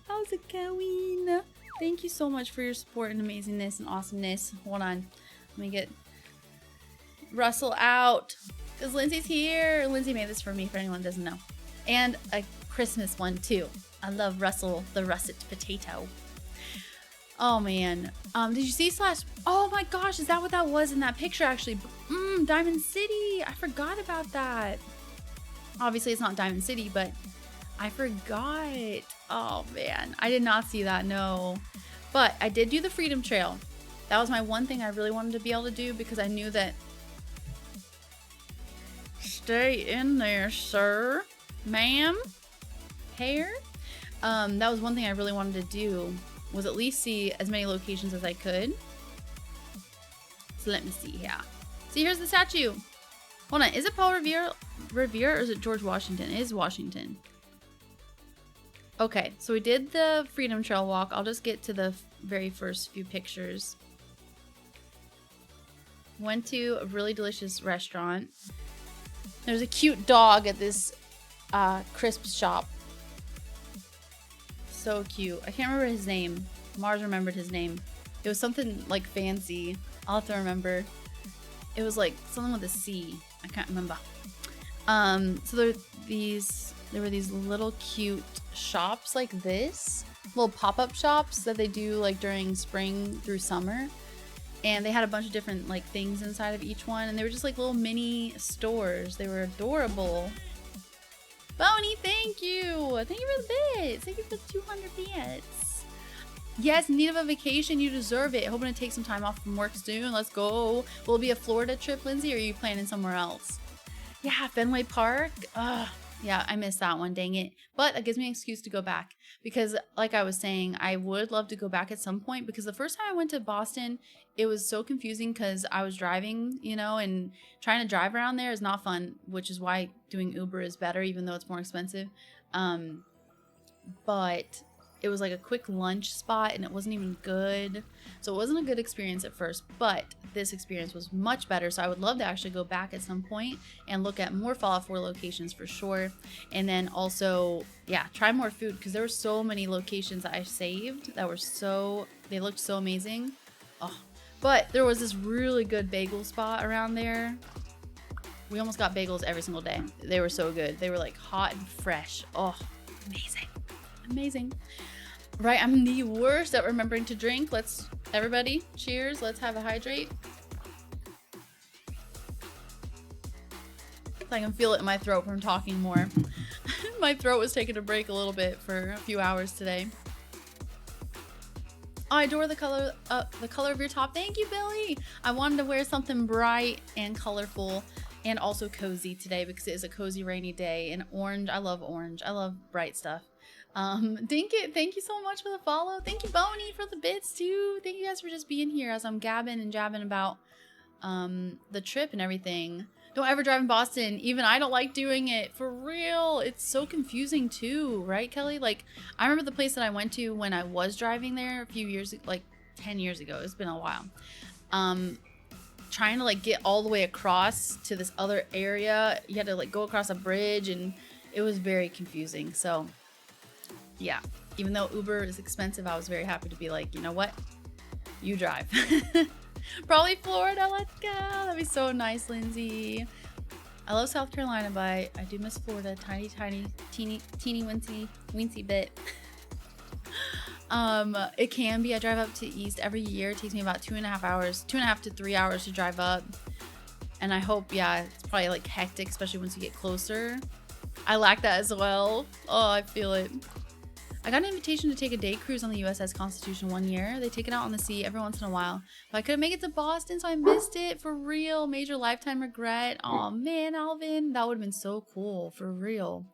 How's it going? Thank you so much for your support and amazingness and awesomeness. Hold on. Let me get Russell out, because Lindsay's here. Lindsay made this for me, for anyone who doesn't know. And a Christmas one too. I love Russell the russet potato. Oh man. Did you see Slash? Oh my gosh, is that what that was in that picture actually? Diamond City. I forgot about that. Obviously it's not Diamond City, but I forgot. Oh man, I did not see that, no. But I did do the Freedom Trail. That was my one thing I really wanted to be able to do, because I knew that... Stay in there, sir. Ma'am? Hair? That was one thing I really wanted to do, was at least see as many locations as I could. So let me see here. See, here's the statue. Hold on, is it Paul Revere or is it George Washington? It is Washington. Okay, so we did the Freedom Trail walk. I'll just get to the very first few pictures. Went to a really delicious restaurant. There's a cute dog at this crisp shop. So cute. I can't remember his name. Mars remembered his name. It was something like fancy. I'll have to remember. It was like something with a C. I can't remember. So there were these little cute shops like this, little pop-up shops that they do like during spring through summer, and they had a bunch of different like things inside of each one, and they were just like little mini stores. They were adorable. Bonnie, thank you for the bits. Thank you for the 200 bits. Yes, need of a vacation. You deserve it. Hoping to take some time off from work soon. Let's go. Will it be a Florida trip, Lindsay, or are you planning somewhere else? Yeah, Fenway Park. Ugh. Yeah, I missed that one, dang it. But that gives me an excuse to go back. Because like I was saying, I would love to go back at some point. Because the first time I went to Boston, it was so confusing because I was driving, you know, and trying to drive around there is not fun. Which is why doing Uber is better, even though it's more expensive. But it was like a quick lunch spot and it wasn't even good. So it wasn't a good experience at first, but this experience was much better. So I would love to actually go back at some point and look at more Fallout 4 locations for sure. And then also, yeah, try more food because there were so many locations that I saved that were they looked so amazing. Oh, but there was this really good bagel spot around there. We almost got bagels every single day. They were so good. They were like hot and fresh. Oh, amazing. Amazing. Right, I'm the worst at remembering to drink. Let's, everybody, cheers. Let's have a hydrate. I can feel it in my throat from talking more. My throat was taking a break a little bit for a few hours today. Oh, I adore the color of your top. Thank you, Billy. I wanted to wear something bright and colorful and also cozy today because it is a cozy rainy day. And orange, I love orange. I love bright stuff. Thank you so much for the follow. Thank you, Boney, for the bits too. Thank you guys for just being here as I'm gabbing and jabbing about the trip and everything. Don't ever drive in Boston. Even I don't like doing it, for real. It's so confusing too, right, Kelly? Like, I remember the place that I went to when I was driving there a few years, like 10 years ago. It's been a while. Trying to like get all the way across to this other area. You had to like go across a bridge and it was very confusing. So yeah, even though Uber is expensive, I was very happy to be like, you know what? You drive. Probably Florida, let's go. That'd be so nice, Lindsay. I love South Carolina, but I do miss Florida. Teeny, weensy bit. It can be. I drive up to East every year. It takes me about 2.5 to 3 hours to drive up. And I hope, yeah, it's probably like hectic, especially once you get closer. I lack that as well. Oh, I feel it. I got an invitation to take a day cruise on the USS Constitution one year. They take it out on the sea every once in a while. But I couldn't make it to Boston, so I missed it. For real. Major lifetime regret. Oh man, Alvin. That would have been so cool. For real.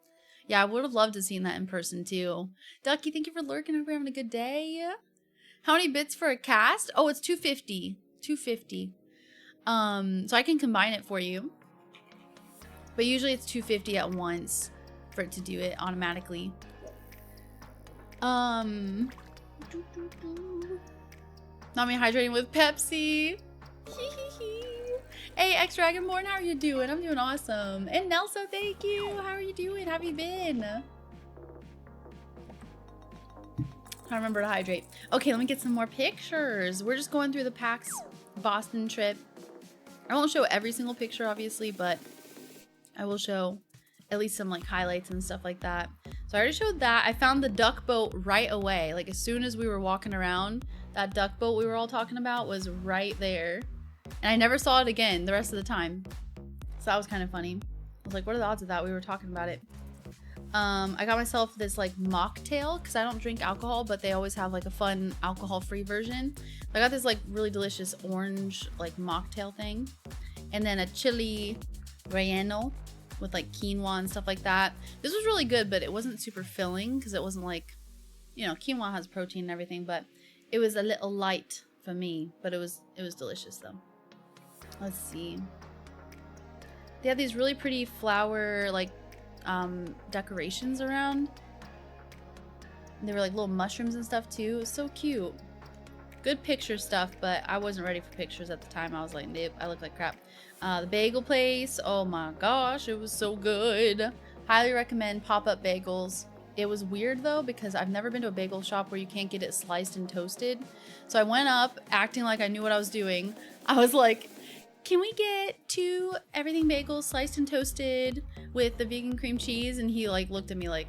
Yeah, I would have loved to have seen that in person too. Ducky, thank you for lurking. Hope you're having a good day. How many bits for a cast? Oh, it's 250. 250. So I can combine it for you. But usually it's 250 at once for it to do it automatically. Not me hydrating with Pepsi. Hey, X Dragonborn, how are you doing? I'm doing awesome. And Nelson, thank you. How are you doing? How have you been? I remember to hydrate. Okay, let me get some more pictures. We're just going through the PAX Boston trip. I won't show every single picture, obviously, but I will show at least some like highlights and stuff like that. So I already showed that. I found the duck boat right away. Like as soon as we were walking around, that duck boat we were all talking about was right there. And I never saw it again the rest of the time. So that was kind of funny. I was like, what are the odds of that? We were talking about it. I got myself this like mocktail because I don't drink alcohol, but they always have like a fun alcohol-free version. I got this like really delicious orange like mocktail thing. And then a chili relleno. with like quinoa and stuff like that. This was really good, but it wasn't super filling because it wasn't like, you know, quinoa has protein and everything, but it was a little light for me, but it was delicious though. Let's see. They have these really pretty flower like decorations around. They were like little mushrooms and stuff too. It was so cute. Good picture stuff, but I wasn't ready for pictures at the time. I was like, nope, I look like crap. The bagel place, oh my gosh, it was so good. Highly recommend pop-up bagels. It was weird though, because I've never been to a bagel shop where you can't get it sliced and toasted. So I went up acting like I knew what I was doing. I was like, can we get 2 everything bagels sliced and toasted with the vegan cream cheese? And he like looked at me like,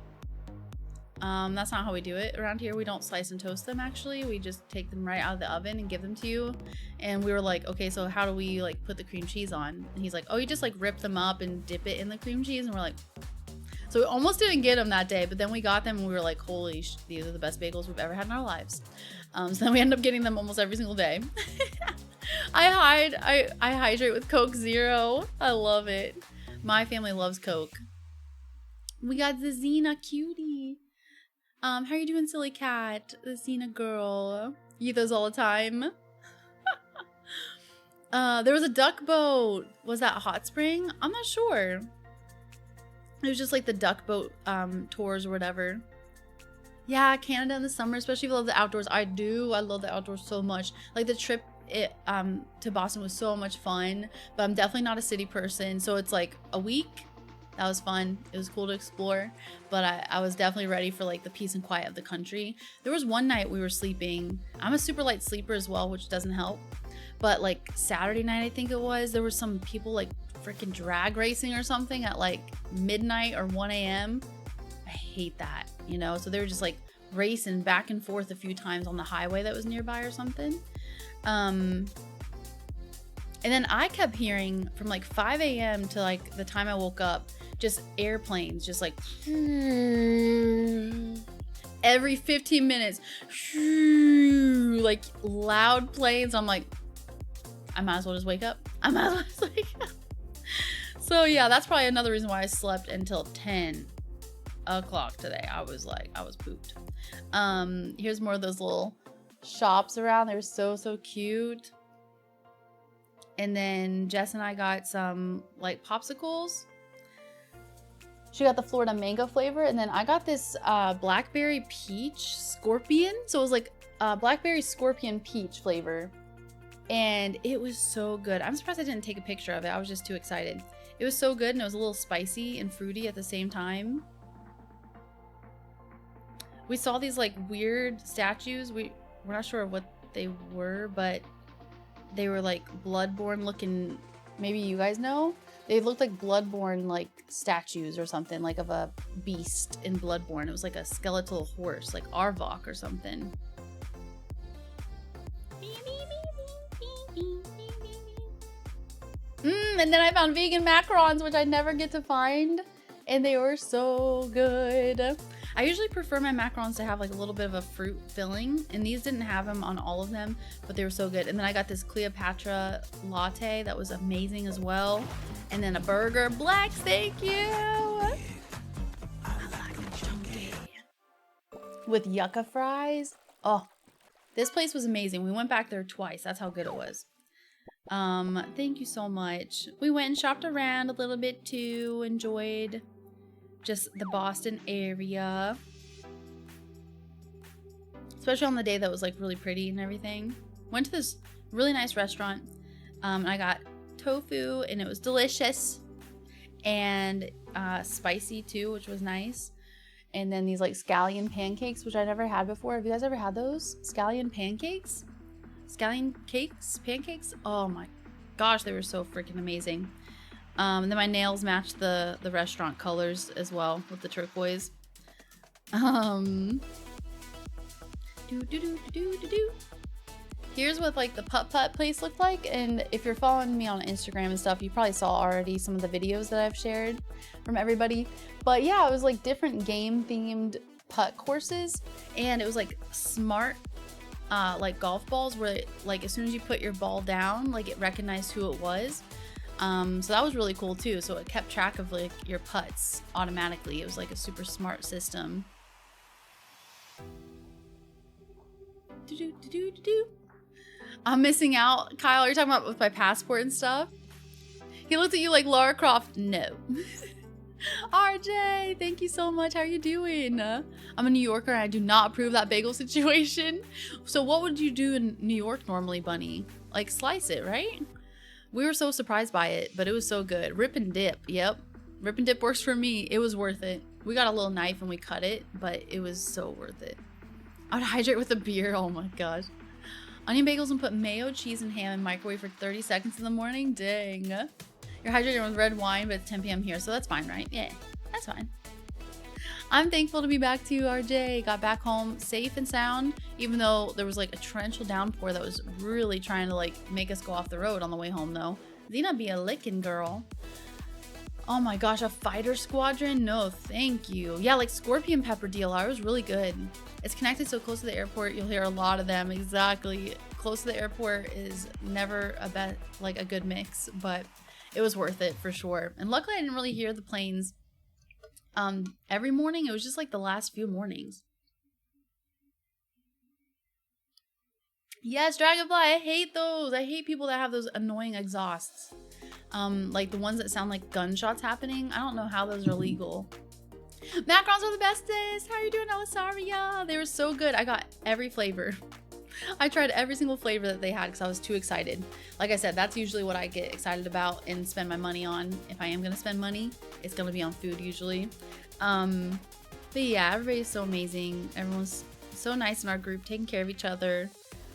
that's not how we do it around here. We don't slice and toast them, actually. We just take them right out of the oven and give them to you. And we were like, okay, so how do we like put the cream cheese on? And he's like, oh, you just like rip them up and dip it in the cream cheese. And we're like, so we almost didn't get them that day, but then we got them and we were like, holy these are the best bagels we've ever had in our lives. So then we ended up getting them almost every single day. I hydrate with Coke Zero. I love it. My family loves Coke. We got the Xena cutie. How are you doing, silly cat? The Xena girl. You eat those all the time. There was a duck boat. Was that Hot Spring? I'm not sure. It was just like the duck boat tours or whatever. Yeah, Canada in the summer, especially if you love the outdoors. I do. I love the outdoors so much. Like the trip to Boston was so much fun, but I'm definitely not a city person. So it's like a week. That was fun. It was cool to explore, but I was definitely ready for like the peace and quiet of the country. There was one night we were sleeping. I'm a super light sleeper as well, which doesn't help. But like Saturday night, I think it was, there were some people like freaking drag racing or something at like midnight or 1 a.m. I hate that, you know? So they were just like racing back and forth a few times on the highway that was nearby or something. And then I kept hearing from like 5 a.m. to like the time I woke up, just airplanes, just like every 15 minutes, like loud planes. I'm like, I might as well just wake up. I might as well just wake up. So yeah, that's probably another reason why I slept until 10 o'clock today. I was pooped. Here's more of those little shops around. They're so cute. And then Jess and I got some like popsicles. She got the Florida mango flavor, and then I got this blackberry peach scorpion. So it was like blackberry scorpion peach flavor, and it was so good. I'm surprised I didn't take a picture of it. I was just too excited. It was so good, and it was a little spicy and fruity at the same time. We saw these like weird statues. We're not sure what they were, but they were like Bloodborne looking. Maybe you guys know. They looked like Bloodborne like statues or something, like of a beast in Bloodborne. It was like a skeletal horse, like Arvok or something. And then I found vegan macarons, which I never get to find, and they were so good. I usually prefer my macarons to have like a little bit of a fruit filling, and these didn't have them on all of them, but they were so good. And then I got this Cleopatra latte that was amazing as well. And then a burger. Blacks, thank you! With yucca fries. Oh, this place was amazing. We went back there twice. That's how good it was. Thank you so much. We went and shopped around a little bit too. Enjoyed just the Boston area, especially on the day that was like really pretty and everything. Went to this really nice restaurant. I got tofu, and it was delicious, and spicy too, which was nice. And then these like scallion pancakes, which I never had before. Have you guys ever had those scallion pancakes? Scallion pancakes? Oh my gosh, they were so freaking amazing. And then my nails matched the restaurant colors as well with the turquoise. Here's what like the putt-putt place looked like. And if you're following me on Instagram and stuff, you probably saw already some of the videos that I've shared from everybody. But yeah, it was like different game themed putt courses. And it was like smart like golf balls where like as soon as you put your ball down, like it recognized who it was. So that was really cool too. So it kept track of like your putts automatically. It was like a super smart system. I'm missing out. Kyle, you're talking about with my passport and stuff? He looked at you like Lara Croft. No. RJ, thank you so much. How are you doing? I'm a New Yorker and I do not approve that bagel situation. So what would you do in New York normally, Bunny? Like slice it, right? We were so surprised by it, but it was so good. Rip and dip. Yep. Rip and dip works for me. It was worth it. We got a little knife and we cut it, but it was so worth it. I would hydrate with a beer. Oh my gosh. Onion bagels and put mayo, cheese, and ham in microwave for 30 seconds in the morning. Dang. You're hydrating with red wine, but it's 10 p.m. here, so that's fine, right? Yeah, that's fine. I'm thankful to be back to you, RJ. Got back home safe and sound, even though there was like a torrential downpour that was really trying to like make us go off the road on the way home though. Zena be a licking girl. Oh my gosh, a fighter squadron? No, thank you. Yeah, like Scorpion Pepper DLR was really good. It's connected so close to the airport, you'll hear a lot of them. Exactly. Close to the airport is never a good mix, but it was worth it for sure. And luckily I didn't really hear the planes every morning. It was just like the last few mornings. Yes, Dragonfly, I hate those. I hate people that have those annoying exhausts. Like the ones that sound like gunshots happening. I don't know how those are legal. Macarons are the bestest. How are you doing, Elisaria? They were so good. I got every flavor. I tried every single flavor that they had because I was too excited. Like I said, that's usually what I get excited about and spend my money on. If I am going to spend money, it's going to be on food usually. But yeah, everybody's so amazing. Everyone's so nice in our group, taking care of each other,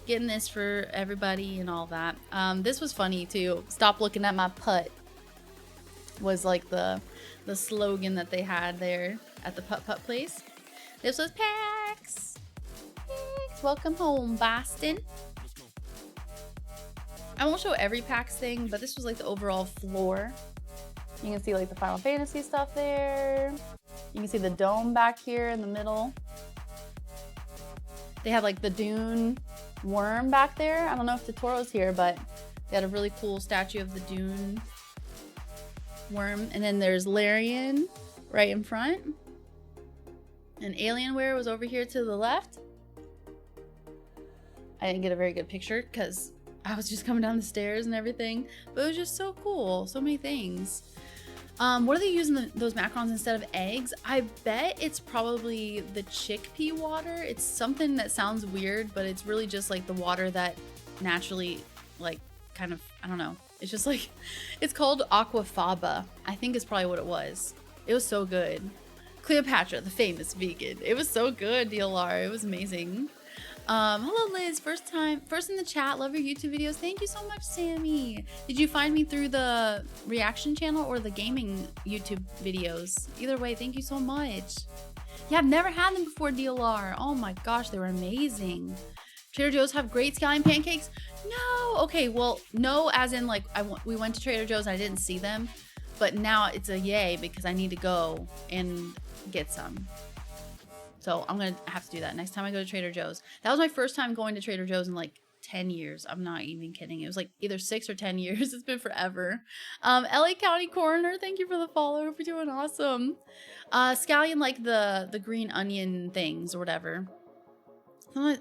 getting this for everybody and all that. This was funny too. Stop looking at my putt was like the slogan that they had there at the putt place. This was PAX. Welcome home, Boston. I won't show every PAX thing, but this was like the overall floor. You can see like the Final Fantasy stuff there. You can see the dome back here in the middle. They had like the Dune worm back there. I don't know if Totoro's here, but they had a really cool statue of the Dune worm. And then there's Larian right in front. And Alienware was over here to the left. I didn't get a very good picture because I was just coming down the stairs and everything, but it was just so cool. So many things. What are they using those macarons instead of eggs? I bet it's probably the chickpea water. It's something that sounds weird, but it's really just like the water that naturally, like, kind of, I don't know. It's just like, it's called aquafaba. I think is probably what it was. It was so good. Cleopatra, the famous vegan. It was so good, DLR. It was amazing. Hello Liz, first in the chat. Love your YouTube videos. Thank you so much, Sammy. Did you find me through the reaction channel or the gaming YouTube videos? Either way, thank you so much. Yeah, I've never had them before, DLR. Oh my gosh, they were amazing. Trader Joe's have great scallion pancakes? No. Okay, well, no, as in like we went to Trader Joe's and I didn't see them, but now it's a yay because I need to go and get some. So I'm going to have to do that next time I go to Trader Joe's. That was my first time going to Trader Joe's in like 10 years. I'm not even kidding. It was like either 6 or 10 years. It's been forever. LA County Coroner, thank you for the follow. Hope you're doing awesome. Scallion like the green onion things or whatever.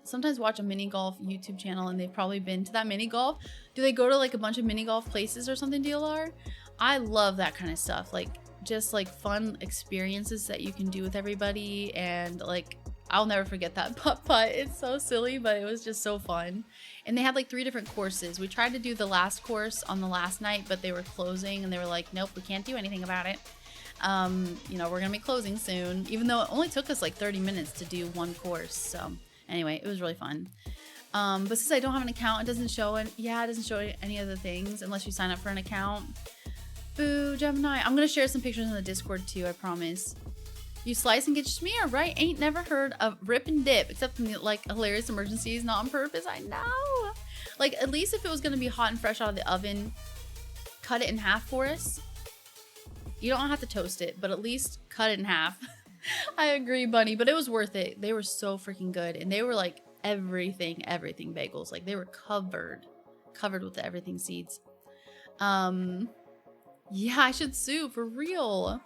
Sometimes watch a mini golf YouTube channel and they've probably been to that mini golf. Do they go to like a bunch of mini golf places or something, DLR? I love that kind of stuff. Like just like fun experiences that you can do with everybody, and like I'll never forget that putt. It's so silly, but it was just so fun. And they had like 3 different courses. We tried to do the last course on the last night, but they were closing and they were like, nope, we can't do anything about it. You know, we're gonna be closing soon, even though it only took us like 30 minutes to do one course. So anyway, it was really fun. But since I don't have an account, it doesn't show it. Yeah, it doesn't show any of the things unless you sign up for an account. Boo, Gemini. I'm gonna share some pictures in the Discord too, I promise. You slice and get smear, right? Ain't never heard of rip and dip, except in like hilarious emergencies, not on purpose. I know. Like at least if it was gonna be hot and fresh out of the oven, cut it in half for us. You don't have to toast it, but at least cut it in half. I agree, Bunny, but it was worth it. They were so freaking good, and they were like everything bagels. Like they were covered with the everything seeds. Yeah, I should sue for real.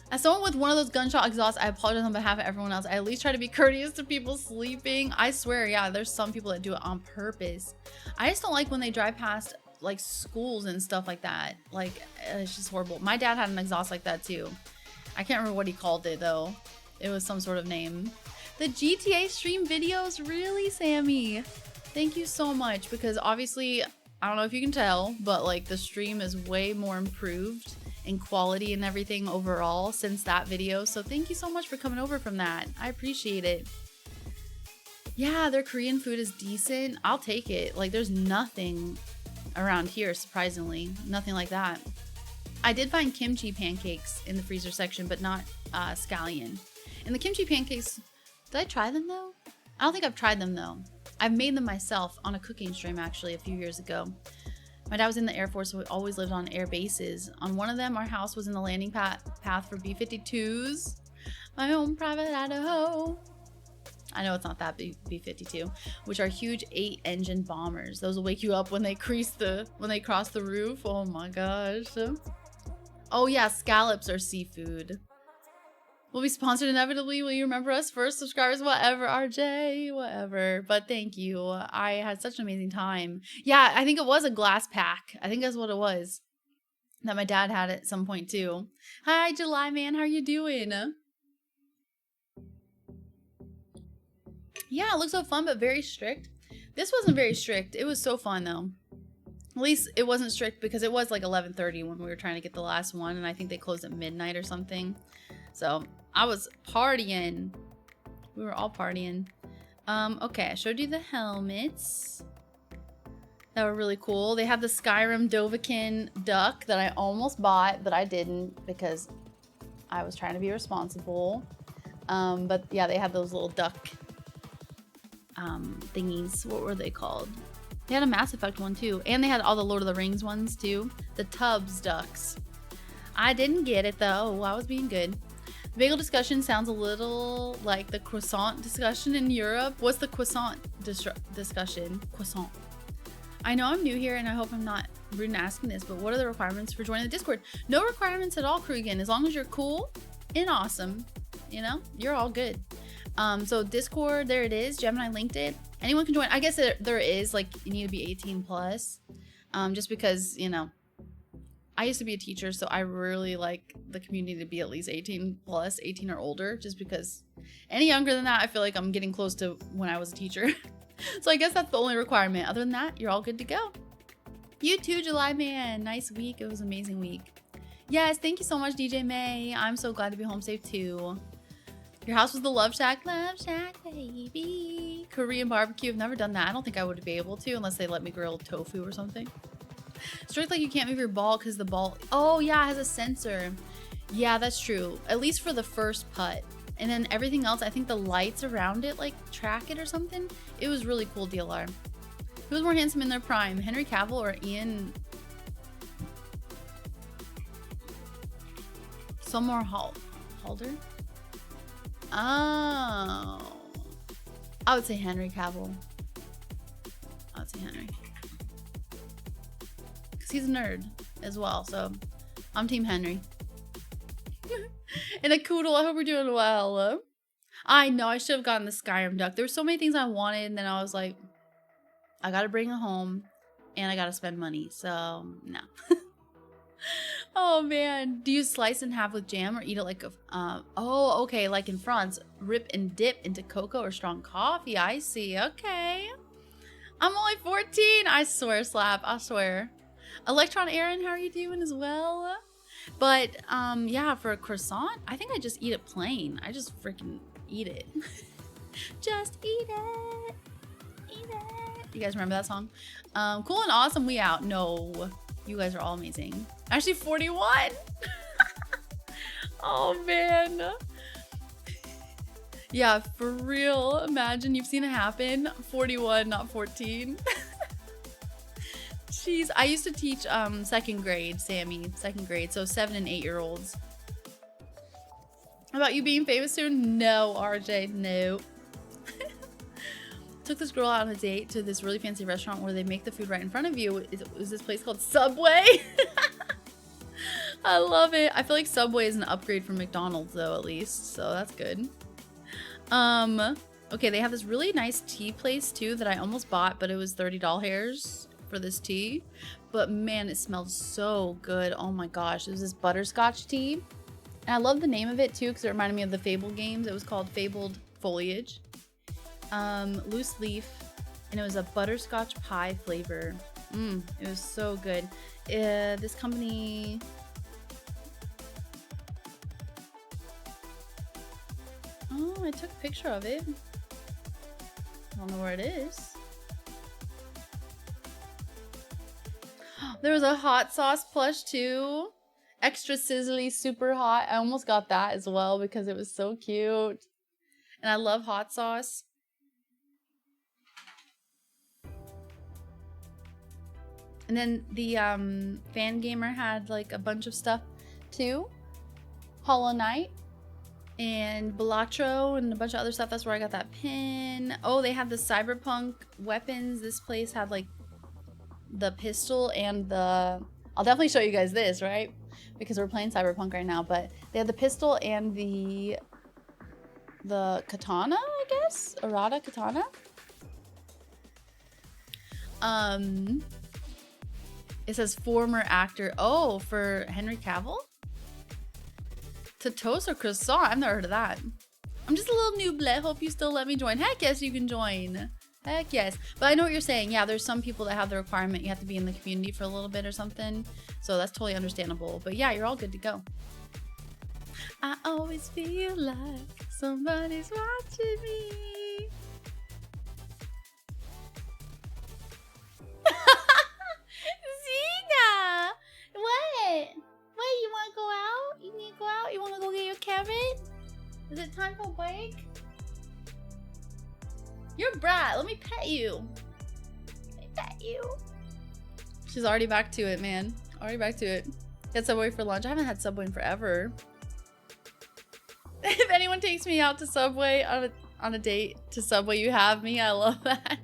As someone with one of those gunshot exhausts, I apologize on behalf of everyone else. I at least try to be courteous to people sleeping. I swear, yeah, there's some people that do it on purpose. I just don't like when they drive past like schools and stuff like that. Like, it's just horrible. My dad had an exhaust like that too. I can't remember what he called it though. It was some sort of name. The GTA stream videos, really, Sammy? Thank you so much, because obviously, I don't know if you can tell, but like the stream is way more improved in quality and everything overall since that video. So thank you so much for coming over from that. I appreciate it. Yeah, their Korean food is decent. I'll take it. Like, there's nothing around here, surprisingly. Nothing like that. I did find kimchi pancakes in the freezer section, but not scallion. And the kimchi pancakes, did I try them though? I don't think I've tried them though. I've made them myself on a cooking stream actually a few years ago. My dad was in the Air Force, so we always lived on air bases. On one of them, our house was in the landing path for B-52s. My own private Idaho. I know it's not that B-52, which are huge 8-engine bombers. Those will wake you up when they cross the roof. Oh my gosh. Oh yeah, scallops are seafood. We'll be sponsored inevitably. Will you remember us? First subscribers, whatever, RJ, whatever. But thank you. I had such an amazing time. Yeah, I think it was a glass pack. I think that's what it was that my dad had at some point too. Hi, July man. How are you doing? Yeah, it looks so fun, but very strict. This wasn't very strict. It was so fun though. At least it wasn't strict because it was like 11:30 when we were trying to get the last one, and I think they closed at midnight or something. So I was partying. We were all partying. Okay, I showed you the helmets. That were really cool. They have the Skyrim Dovahkiin duck that I almost bought, but I didn't because I was trying to be responsible. But yeah, they had those little duck thingies. What were they called? They had a Mass Effect one too. And they had all the Lord of the Rings ones too. The Tubbs ducks. I didn't get it though. I was being good. The bagel discussion sounds a little like the croissant discussion in Europe. What's the croissant discussion? Croissant. I know I'm new here and I hope I'm not rude in asking this, but what are the requirements for joining the Discord? No requirements at all, Krugen. As long as you're cool and awesome, you know, you're all good. So Discord, there it is. Gemini linked it. Anyone can join. I guess there is, like, you need to be 18 plus. Just because, you know, I used to be a teacher, so I really like the community to be at least 18 plus, 18 or older, just because any younger than that, I feel like I'm getting close to when I was a teacher. So I guess that's the only requirement. Other than that, you're all good to go. You too, July man. Nice week. It was an amazing week. Yes, thank you so much, DJ May. I'm so glad to be home safe too. Your house was the Love Shack? Love Shack, baby. Korean barbecue. I've never done that. I don't think I would be able to unless they let me grill tofu or something. Strict like you can't move your ball because the ball... Oh, yeah, it has a sensor. Yeah, that's true. At least for the first putt. And then everything else, I think the lights around it, like, track it or something. It was really cool, DLR. Who was more handsome in their prime? Henry Cavill or Ian... Somewhere Halder? Oh. I would say Henry Cavill. I would say Henry. Because he's a nerd as well, so I'm Team Henry. And a Koodle, I hope we're doing well. I know, I should have gotten the Skyrim duck. There were so many things I wanted, and then I was like, I gotta bring it home, and I gotta spend money, so no. Oh man, do you slice and have with jam or eat it like a, oh, okay, like in France, rip and dip into cocoa or strong coffee? I see, okay. I'm only 14, I swear, Slap, I swear. Electron Aaron, how are you doing as well? But, yeah, for a croissant, I think I just eat it plain. I just freaking eat it. Just eat it. Eat it. You guys remember that song? Cool and awesome, we out. No, you guys are all amazing. Actually, 41. Oh, man. Yeah, for real. Imagine you've seen it happen. 41, not 14. Jeez, I used to teach second grade, Sammy, second grade, so 7 and 8 year olds. How about you being famous soon? No, RJ, no. Took this girl out on a date to this really fancy restaurant where they make the food right in front of you. Is this place called Subway? I love it. I feel like Subway is an upgrade from McDonald's though, at least. So that's good. Okay, they have this really nice tea place too that I almost bought, but it was $30 for this tea. But man, it smelled so good. Oh my gosh. It was this butterscotch tea. And I love the name of it too because it reminded me of the Fable games. It was called Fabled Foliage. Loose leaf. And it was a butterscotch pie flavor. It was so good. This company... Oh, I took a picture of it. I don't know where it is. There was a hot sauce plush too. Extra sizzly, super hot. I almost got that as well because it was so cute. And I love hot sauce. And then the fan gamer had like a bunch of stuff too. Hollow Knight and Balatro and a bunch of other stuff. That's where I got that pin. Oh, they had the cyberpunk weapons. This place had like the pistol and the... I'll definitely show you guys this, right? Because we're playing cyberpunk right now. But they had the pistol and the katana, I guess? Arata katana? It says former actor. Oh, for Henry Cavill? To toast or croissant? I've never heard of that. I'm just a little nooblet. Hope you still let me join. Heck yes, you can join. Heck yes. But I know what you're saying. Yeah, there's some people that have the requirement you have to be in the community for a little bit or something. So that's totally understandable. But yeah, you're all good to go. I always feel like somebody's watching me. Zena! What? Wait, you want to go out? You need to go out? You want to go get your carrot? Is it time for break? You're a brat. Let me pet you. Let me pet you. She's already back to it, man. Already back to it. Get Subway for lunch. I haven't had Subway in forever. If anyone takes me out to Subway on a date to Subway, you have me. I love that.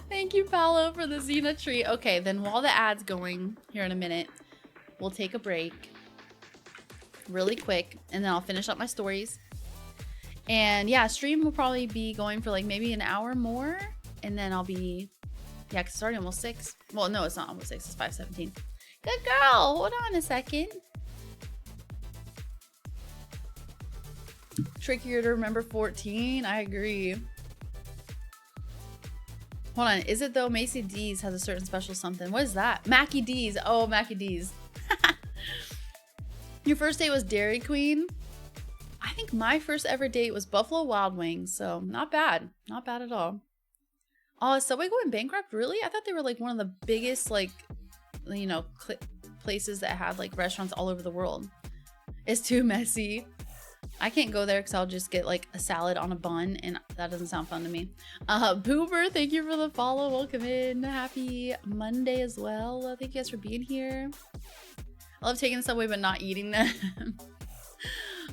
Thank you, Paolo, for the Xena treat. Okay, then while the ad's going here in a minute, we'll take a break really quick, and then I'll finish up my stories. And yeah, stream will probably be going for like maybe an hour more, and then I'll be, yeah, because it's already almost 6. Well, no, it's not almost 6. It's 5:17. Good girl. Hold on a second. Trickier to remember 14. I agree. Hold on. Is it though? Macy D's has a certain special something. What is that? Mackie D's. Oh, Mackie D's. Your first date was Dairy Queen? I think my first ever date was Buffalo Wild Wings. So not bad. Not bad at all. Oh, is Subway going bankrupt? Really? I thought they were like one of the biggest, like, you know, places that had like restaurants all over the world. It's too messy. I can't go there because I'll just get like a salad on a bun, and that doesn't sound fun to me. Boober, thank you for the follow. Welcome in. Happy Monday as well. Thank you guys for being here. I love taking the Subway but not eating them.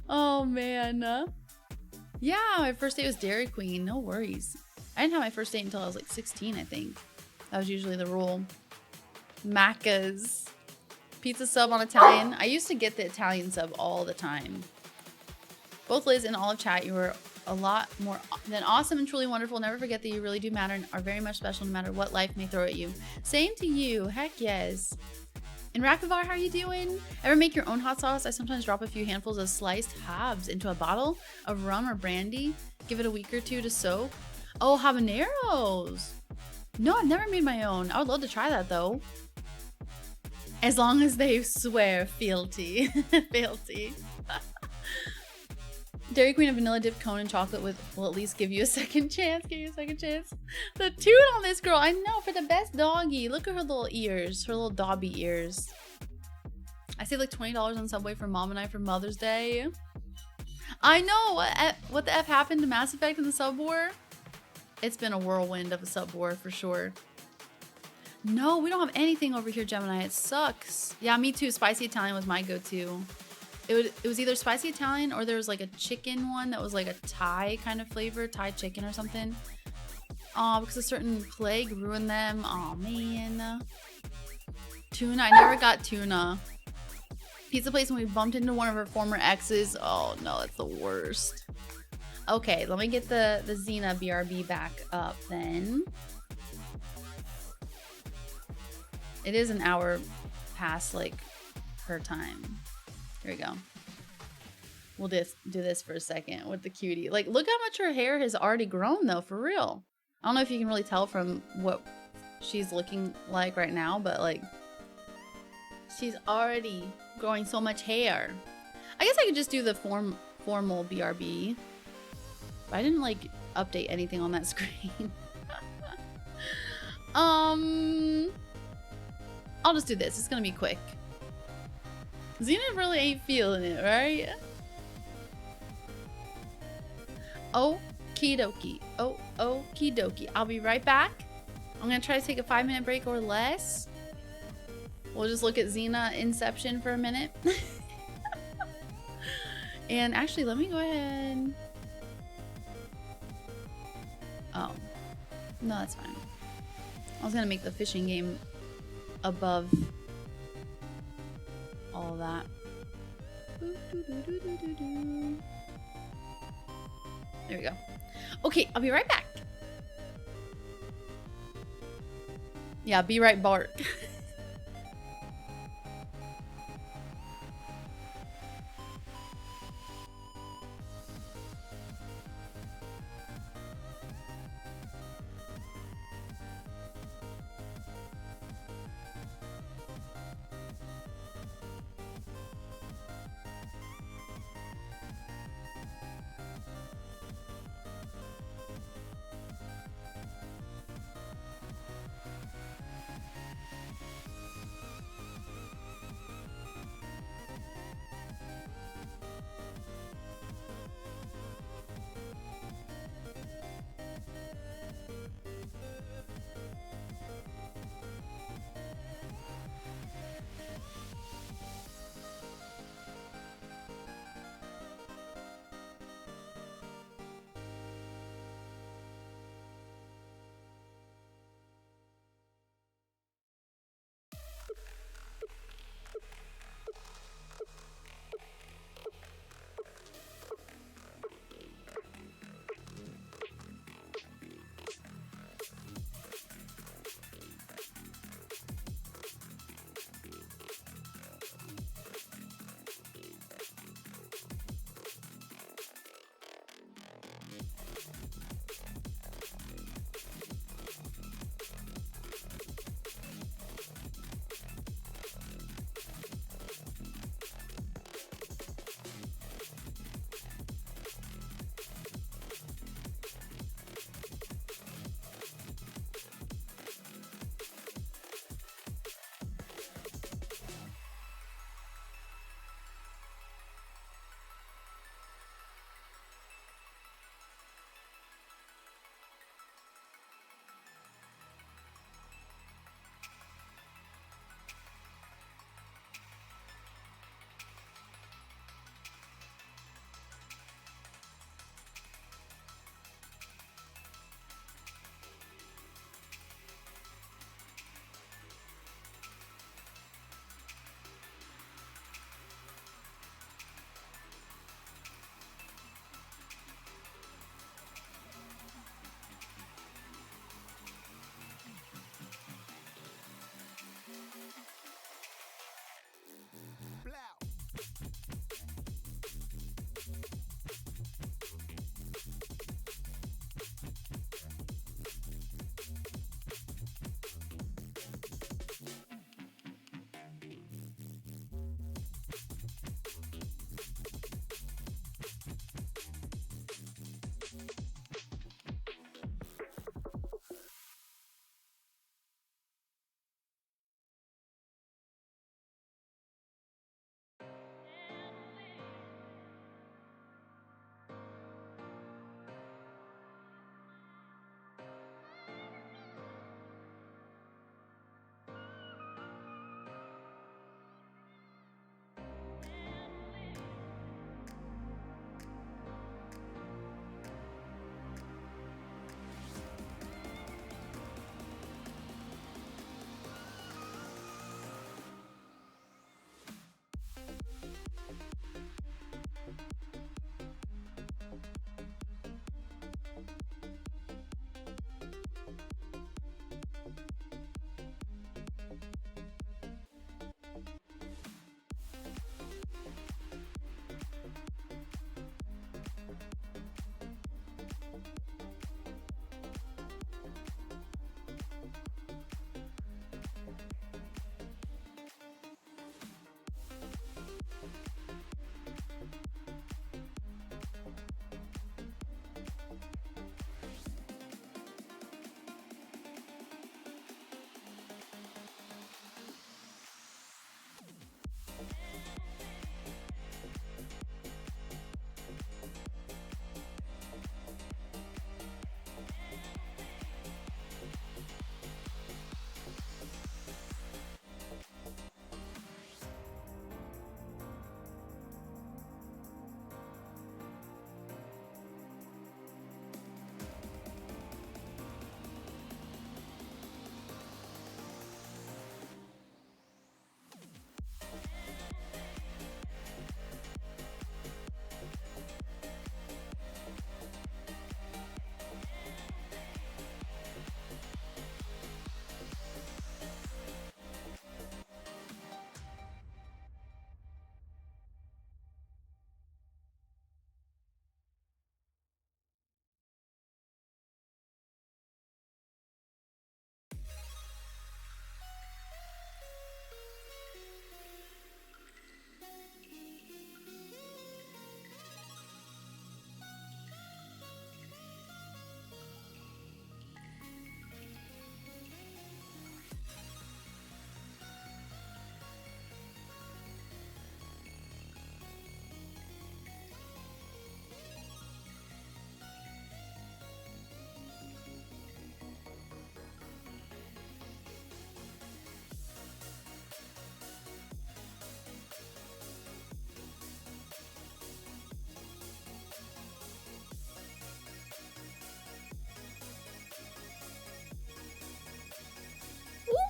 Oh man. Yeah, my first date was Dairy Queen. No worries. I didn't have my first date until I was like 16, I think. That was usually the rule. Macca's. Pizza sub on Italian. I used to get the Italian sub all the time. Both Liz and Olive chat, you were a lot more than awesome and truly wonderful. Never forget that you really do matter and are very much special no matter what life may throw at you. Same to you. Heck yes. And Rapivar, how are you doing? Ever make your own hot sauce? I sometimes drop a few handfuls of sliced halves into a bottle of rum or brandy. Give it a week or two to soak. Oh, habaneros. No, I've never made my own. I would love to try that though. As long as they swear fealty. Fealty. Dairy Queen, a vanilla dipped cone and chocolate will at least give you a second chance. Give you a second chance. The tune on this girl, I know, for the best doggy. Look at her little ears, her little Dobby ears. I saved like $20 on Subway for Mom and I for Mother's Day. I know what the F happened to Mass Effect in the sub war. It's been a whirlwind of a sub war for sure. No, we don't have anything over here, Gemini. It sucks. Yeah, me too. Spicy Italian was my go-to. It was either spicy Italian or there was like a chicken one that was like a Thai kind of flavor, Thai chicken or something. Oh, because a certain plague ruined them. Oh man. Tuna, I never got tuna. pizza place when we bumped into one of her former exes. Oh no, that's the worst. Okay, let me get the Xena BRB back up then. It is an hour past like her time. Here we go. We'll just do this for a second with the cutie. Like, look how much her hair has already grown though, for real. I don't know if you can really tell from what she's looking like right now, but like, she's already growing so much hair. I guess I could just do the formal BRB. But I didn't like update anything on that screen. I'll just do this. It's gonna be quick. Xena really ain't feeling it, right? Okie dokie. Oh, okie dokie. I'll be right back. I'm gonna try to take a 5-minute break or less. We'll just look at Xena Inception for a minute. And actually, let me go ahead. Oh. No, that's fine. I was gonna make the fishing game above all of that. There we go. Okay, I'll be right back. Yeah, be right Bart.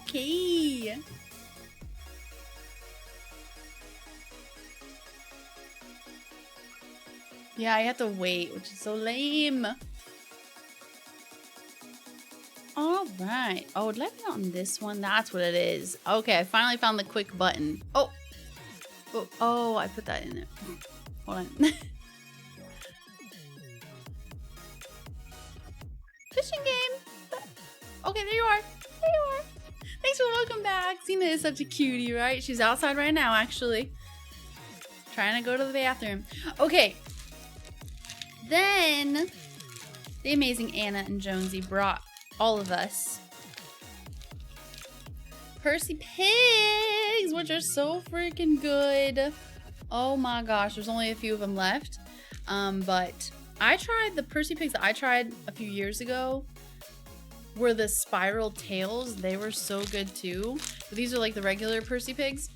Okay. Yeah, I have to wait, which is so lame. All right. Oh, did I put it on this one? That's what it is. Okay, I finally found the quick button. Oh. Oh, I put that in there. Hold on. Fishing game. Okay, there you are. There you are. Thanks for welcome back. Cena is such a cutie, right? She's outside right now, actually. Trying to go to the bathroom. Okay. Then, the amazing Anna and Jonesy brought all of us Percy Pigs, which are so freaking good. Oh my gosh, there's only a few of them left. But I tried the Percy Pigs that I tried a few years ago were the spiral tails. They were so good too. But these are like the regular Percy Pigs.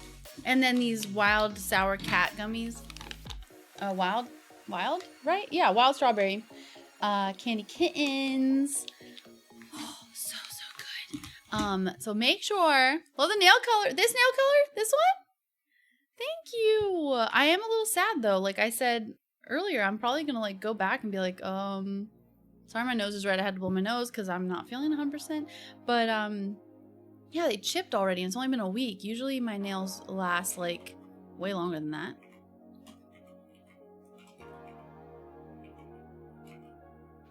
And then these wild sour cat gummies. Wild, right? Yeah, wild strawberry. Candy kittens. Oh, so good. So make sure. Oh, the nail color. This nail color? This one? Thank you. I am a little sad though. Like I said earlier, I'm probably gonna like go back and be like, sorry my nose is red. I had to blow my nose because I'm not feeling 100%. But yeah, they chipped already and it's only been a week. Usually my nails last like way longer than that.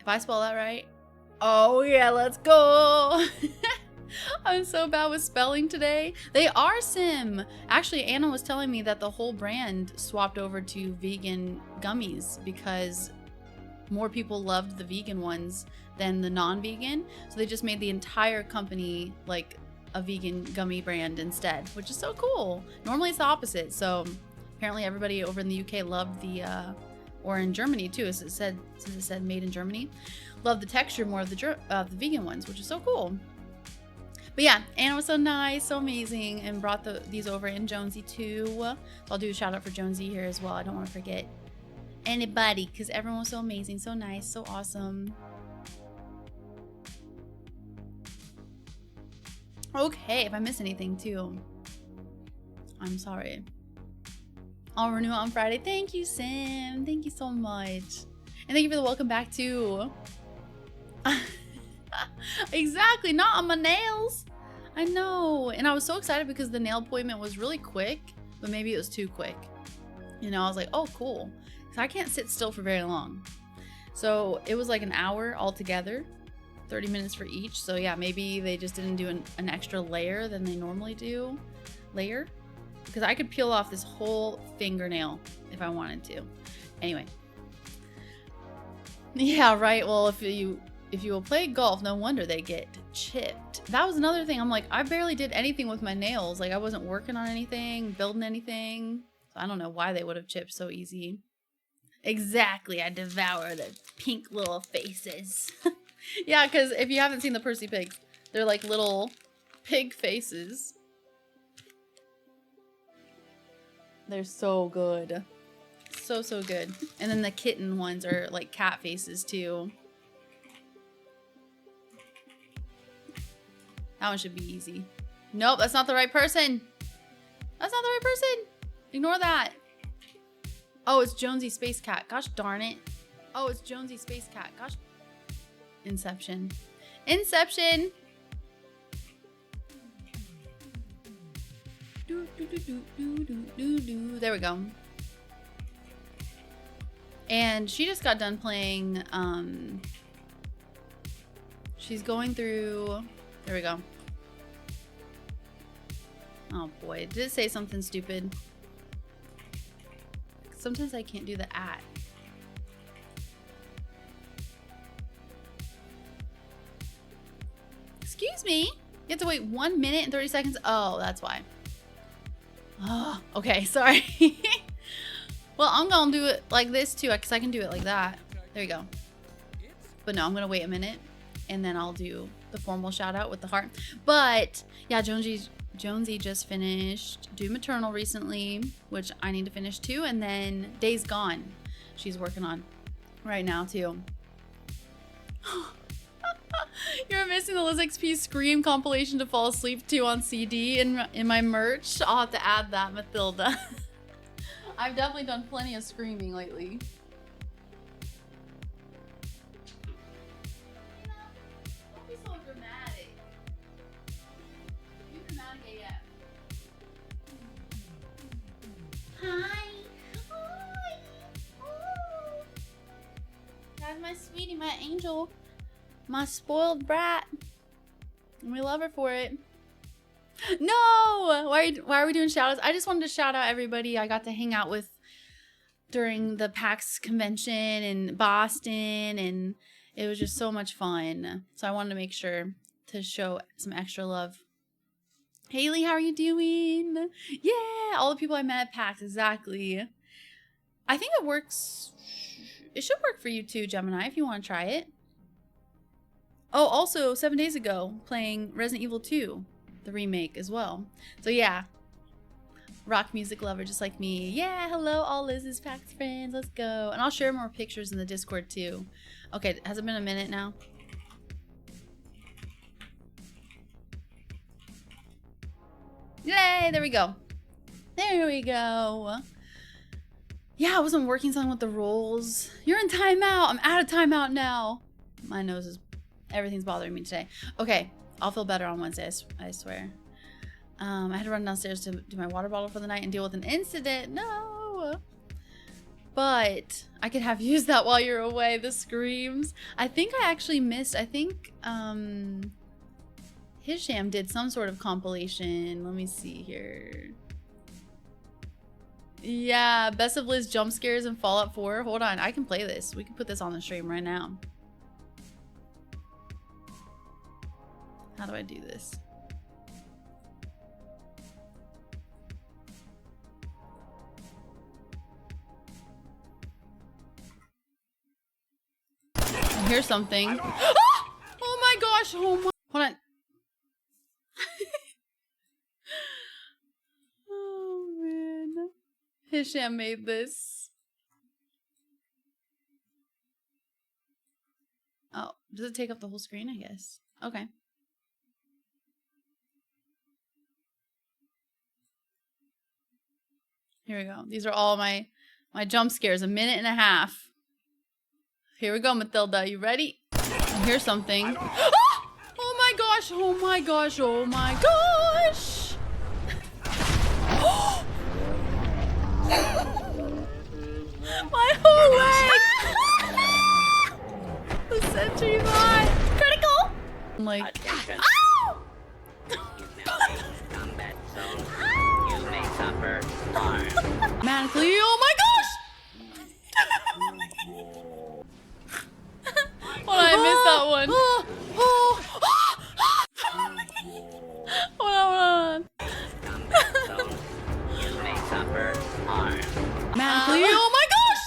If I spell that right. Oh yeah, let's go. I'm so bad with spelling today. They are Sim. Actually, Anna was telling me that the whole brand swapped over to vegan gummies because more people loved the vegan ones than the non-vegan. So they just made the entire company like a vegan gummy brand instead, which is so cool. Normally it's the opposite. So apparently everybody over in the UK loved the, or in Germany too, as it said, since it said made in Germany, loved the texture more of the vegan ones, which is so cool. But yeah, Anna was so nice, so amazing, and brought these over, and Jonesy too. So I'll do a shout out for Jonesy here as well. I don't want to forget anybody because everyone was so amazing, so nice, so awesome. Okay, if I miss anything too, I'm sorry. I'll renew it on Friday. Thank you, Sim. Thank you so much. And thank you for the welcome back too. Exactly, not on my nails. I know. And I was so excited because the nail appointment was really quick, but maybe it was too quick. You know, I was like, oh, cool. Because I can't sit still for very long. So it was like an hour altogether, 30 minutes for each. So yeah, maybe they just didn't do an extra layer than they normally do. Layer? Because I could peel off this whole fingernail if I wanted to. Anyway. Yeah, right. Well, if you will play golf, no wonder they get chipped. That was another thing. I'm like, I barely did anything with my nails. Like I wasn't working on anything, building anything. So I don't know why they would have chipped so easy. Exactly. I devour the pink little faces. Yeah, because if you haven't seen the Percy Pigs, they're like little pig faces. They're so good. So good. And then the kitten ones are like cat faces too. That one should be easy. Nope, that's not the right person. That's not the right person. Ignore that. Oh, it's Jonesy Space Cat. Gosh darn it. Oh, it's Jonesy Space Cat. Gosh. Inception. Inception. There we go. And she just got done playing, she's going through, there we go. Oh boy, did it say something stupid? Sometimes I can't do the at. Excuse me? You have to wait 1 minute and 30 seconds? Oh, that's why. Oh, okay, sorry. Well, I'm gonna do it like this too, because I can do it like that. There you go. But no, I'm gonna wait a minute and then I'll do the formal shout out with the heart. But yeah, Jonesy just finished Doom Eternal recently, which I need to finish too. And then Days Gone, she's working on right now too. You're missing the LizXP Scream compilation to fall asleep to on CD in my merch. I'll have to add that, Mathilda. I've definitely done plenty of screaming lately. Don't be so dramatic. You dramatic AF. Hi. Hi. Oh. That's my sweetie, my angel. My spoiled brat. And we love her for it. No! Why are we doing shout outs? I just wanted to shout out everybody I got to hang out with during the PAX convention in Boston, and it was just so much fun. So I wanted to make sure to show some extra love. Haley, how are you doing? Yeah, all the people I met at PAX, exactly. I think it works. It should work for you too, Gemini, if you want to try it. Oh, also 7 days ago, playing Resident Evil 2, the remake as well. So yeah, rock music lover just like me. Yeah, hello all Liz's PAX friends, let's go. And I'll share more pictures in the Discord too. Okay, has it been a minute now? Yay, there we go. There we go. Yeah, I wasn't working something with the rolls. You're in timeout. I'm out of timeout now. My nose is... Everything's bothering me today. Okay, I'll feel better on Wednesday, I swear. I had to run downstairs to do my water bottle for the night and deal with an incident. No! But I could have used that while you're away, the screams. I think I actually missed, Hisham did some sort of compilation. Let me see here. Yeah, Best of Liz jump scares in Fallout 4. Hold on, I can play this. We can put this on the stream right now. How do I do this? Here's something. Oh my gosh! Oh my! Hold on. Oh man! Hisham made this. Oh, does it take up the whole screen? I guess. Okay. Here we go. These are all my jump scares. 1.5 minutes. Here we go, Mathilda. You ready? Here's something. Oh my gosh! Oh my gosh! Oh my gosh! My whole leg! The sentry bot! Critical! I'm like, Attention. ow! Combat zone. You may suffer harm. Manically, oh my gosh! Hold on, I missed that one. Hold on. Combat zone. You may suffer harm. Manically, oh my gosh!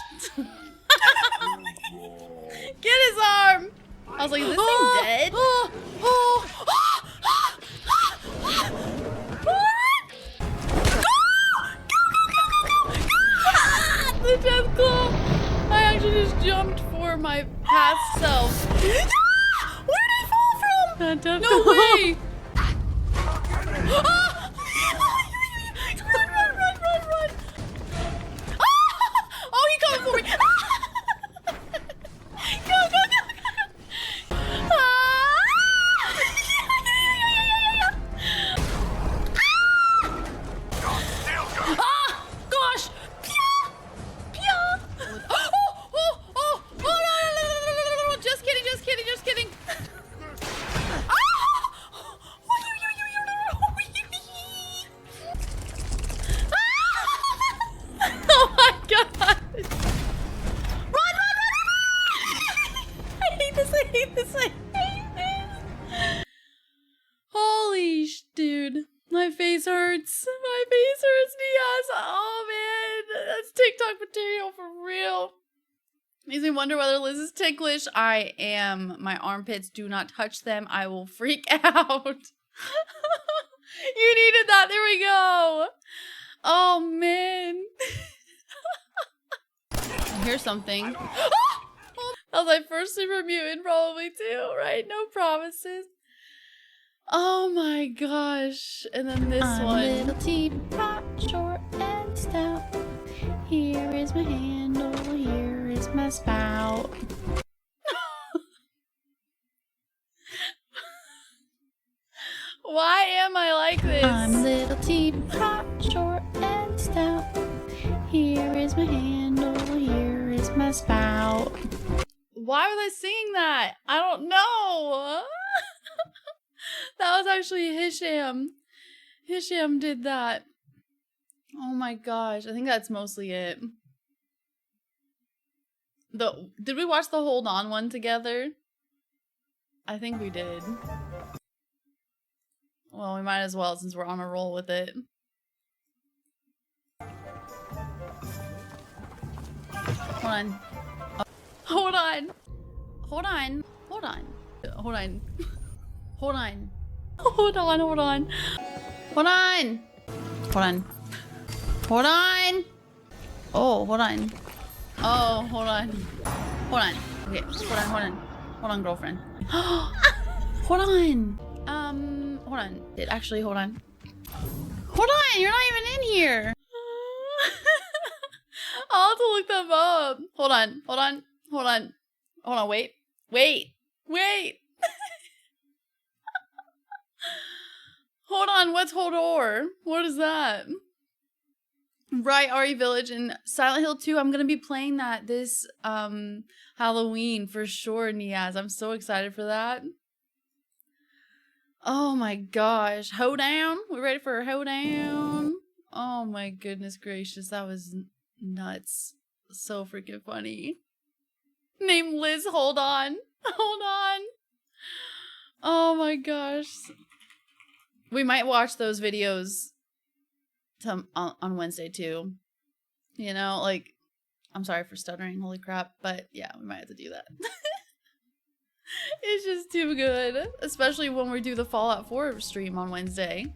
Get his arm! I was like, is this thing dead? The death claw! I actually just jumped for my past self. Where did he fall from? That death no claw. Way! Run! Oh, he coming for me! Go! Gosh! Oh, just kidding. Oh my god! Run! I hate this. Holy dude. My face hurts. Diaz. Oh man. That's TikTok material for real. Makes me wonder whether Liz is ticklish. I am. My armpits, do not touch them. I will freak out. You needed that. There we go. Oh man. Here's something. That was like, first super mutant probably too, right? No promises. Oh my gosh. And then this one. Little teapot, short and stout. Here is my handle, here is my spout. Why am I like this? I'm little teapot, short and stout. Here is my handle, here is my spout. Why was I singing that? I don't know. That was actually Hisham. Hisham did that. Oh my gosh. I think that's mostly it. Did we watch the Hold On one together? I think we did. Well, we might as well since we're on a roll with it. Hold on. Oh. Hold on. Hold on. Hold on. Hold on. Hold on. Hold on. Hold on. Hold on. Hold on. Hold on. Oh, hold on. Oh, hold on. Hold on. Okay, hold on, hold on. Hold on, girlfriend. Hold on. Hold on. Actually, hold on. Hold on, you're not even in here. I'll have to look them up. Hold on, hold on, hold on. Hold on, wait. Wait. Wait. Hold on, what's Hodor? What is that? Right, RE Village and Silent Hill 2. I'm gonna be playing that this Halloween for sure, Niaz. I'm so excited for that. Oh my gosh. Hoedown? We ready for a hoedown? Oh my goodness gracious. That was nuts. So freaking funny. Name Liz, hold on. Hold on. Oh my gosh. We might watch those videos on Wednesday too. You know, like, I'm sorry for stuttering, holy crap, but yeah, we might have to do that. It's just too good, especially when we do the Fallout 4 stream on Wednesday.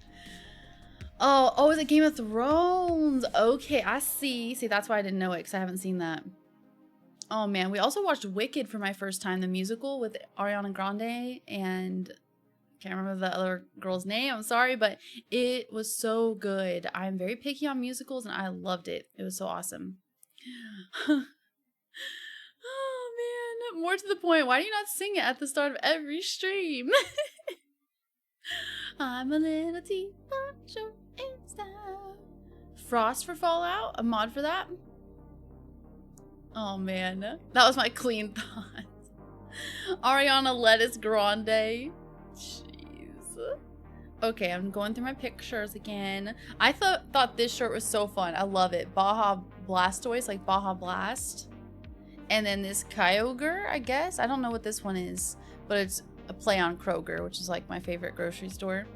Oh, is it Game of Thrones? Okay, I see. See, that's why I didn't know it, because I haven't seen that. Oh man, we also watched Wicked for my first time, the musical with Ariana Grande and can't remember the other girl's name, I'm sorry, but it was so good. I'm very picky on musicals and I loved it. It was so awesome. Oh man, more to the point, why do you not sing it at the start of every stream? I'm a little teapot, short and stout. Frost for Fallout? A mod for that? Oh man, that was my clean thought. Ariana Lettuce Grande. Okay, I'm going through my pictures again. I thought this shirt was so fun. I love it. Baja Blastoise, like Baja Blast. And then this Kyogre, I guess. I don't know what this one is, but it's a play on Kroger, which is like my favorite grocery store.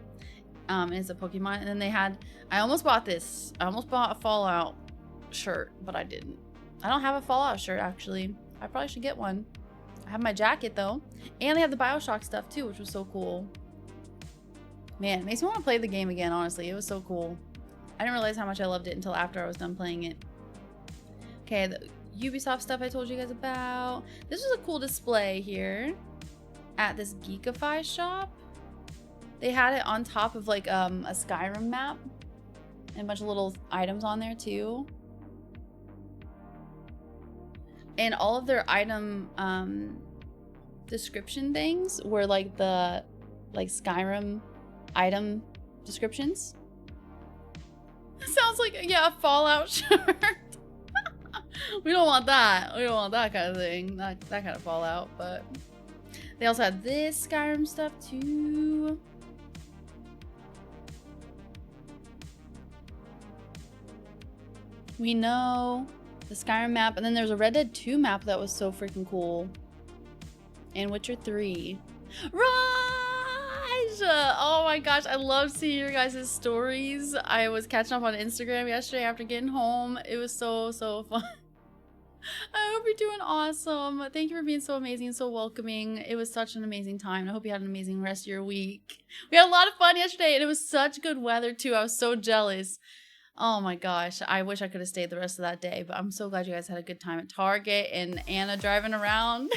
And it's a Pokemon. And then they had, I almost bought this. I almost bought a Fallout shirt, but I didn't. I don't have a Fallout shirt, actually. I probably should get one. I have my jacket, though. And they have the Bioshock stuff, too, which was so cool. Man, it makes me want to play the game again, honestly. It was so cool. I didn't realize how much I loved it until after I was done playing it. Okay, the Ubisoft stuff I told you guys about. This was a cool display here at this Geekify shop. They had it on top of like a Skyrim map and a bunch of little items on there too. And all of their item description things were like the Skyrim item descriptions. Sounds like, yeah, a Fallout shirt. We don't want that. We don't want that kind of thing. That kind of Fallout, but they also had this Skyrim stuff too. We know the Skyrim map, and then there's a Red Dead 2 map that was so freaking cool. And Witcher 3. Oh my gosh, I love seeing your guys' stories. I was catching up on Instagram yesterday after getting home. It was so fun. I hope you're doing awesome. Thank you for being so amazing and so welcoming. It was such an amazing time. I hope you had an amazing rest of your week. We had a lot of fun yesterday and it was such good weather too. I was so jealous. Oh my gosh, I wish I could have stayed the rest of that day, but I'm so glad you guys had a good time at Target and Anna driving around in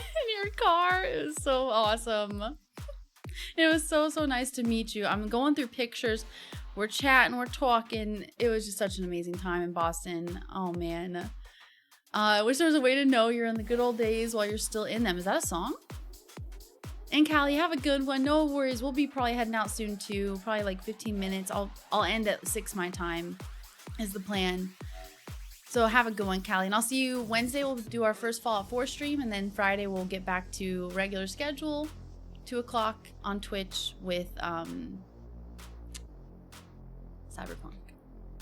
colored car. It was so awesome. It was so nice to meet you. I'm going through pictures. We're chatting, we're talking. It was just such an amazing time in Boston. Oh man. I wish there was a way to know you're in the good old days while you're still in them. Is that a song? And Callie, have a good one. No worries. We'll be probably heading out soon too. Probably like 15 minutes. I'll end at 6 my time is the plan. So have a good one, Callie. And I'll see you Wednesday. We'll do our first Fallout 4 stream. And then Friday we'll get back to regular schedule. 2 o'clock on Twitch with Cyberpunk,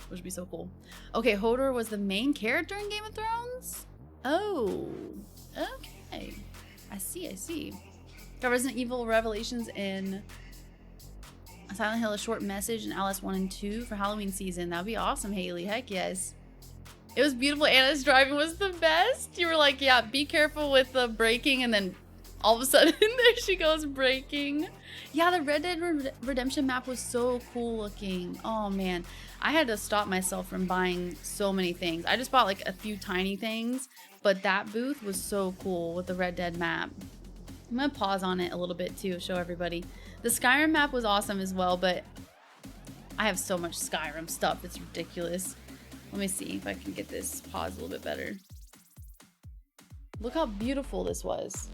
which would be so cool. Okay, Hodor was the main character in Game of Thrones? Oh, okay. I see. Got Resident Evil Revelations in Silent Hill, a short message in LS 1 and 2 for Halloween season. That'd be awesome, Haley. Heck yes. It was beautiful. Anna's driving was the best. You were like, yeah, be careful with the braking, and then all of a sudden there she goes braking. Yeah, the Red Dead Redemption map was so cool looking. Oh man, I had to stop myself from buying so many things. I just bought like a few tiny things, but that booth was so cool with the Red Dead map. I'm gonna pause on it a little bit too, show everybody. The Skyrim map was awesome as well, but I have so much Skyrim stuff, it's ridiculous. Let me see if I can get this pause a little bit better. Look how beautiful this was.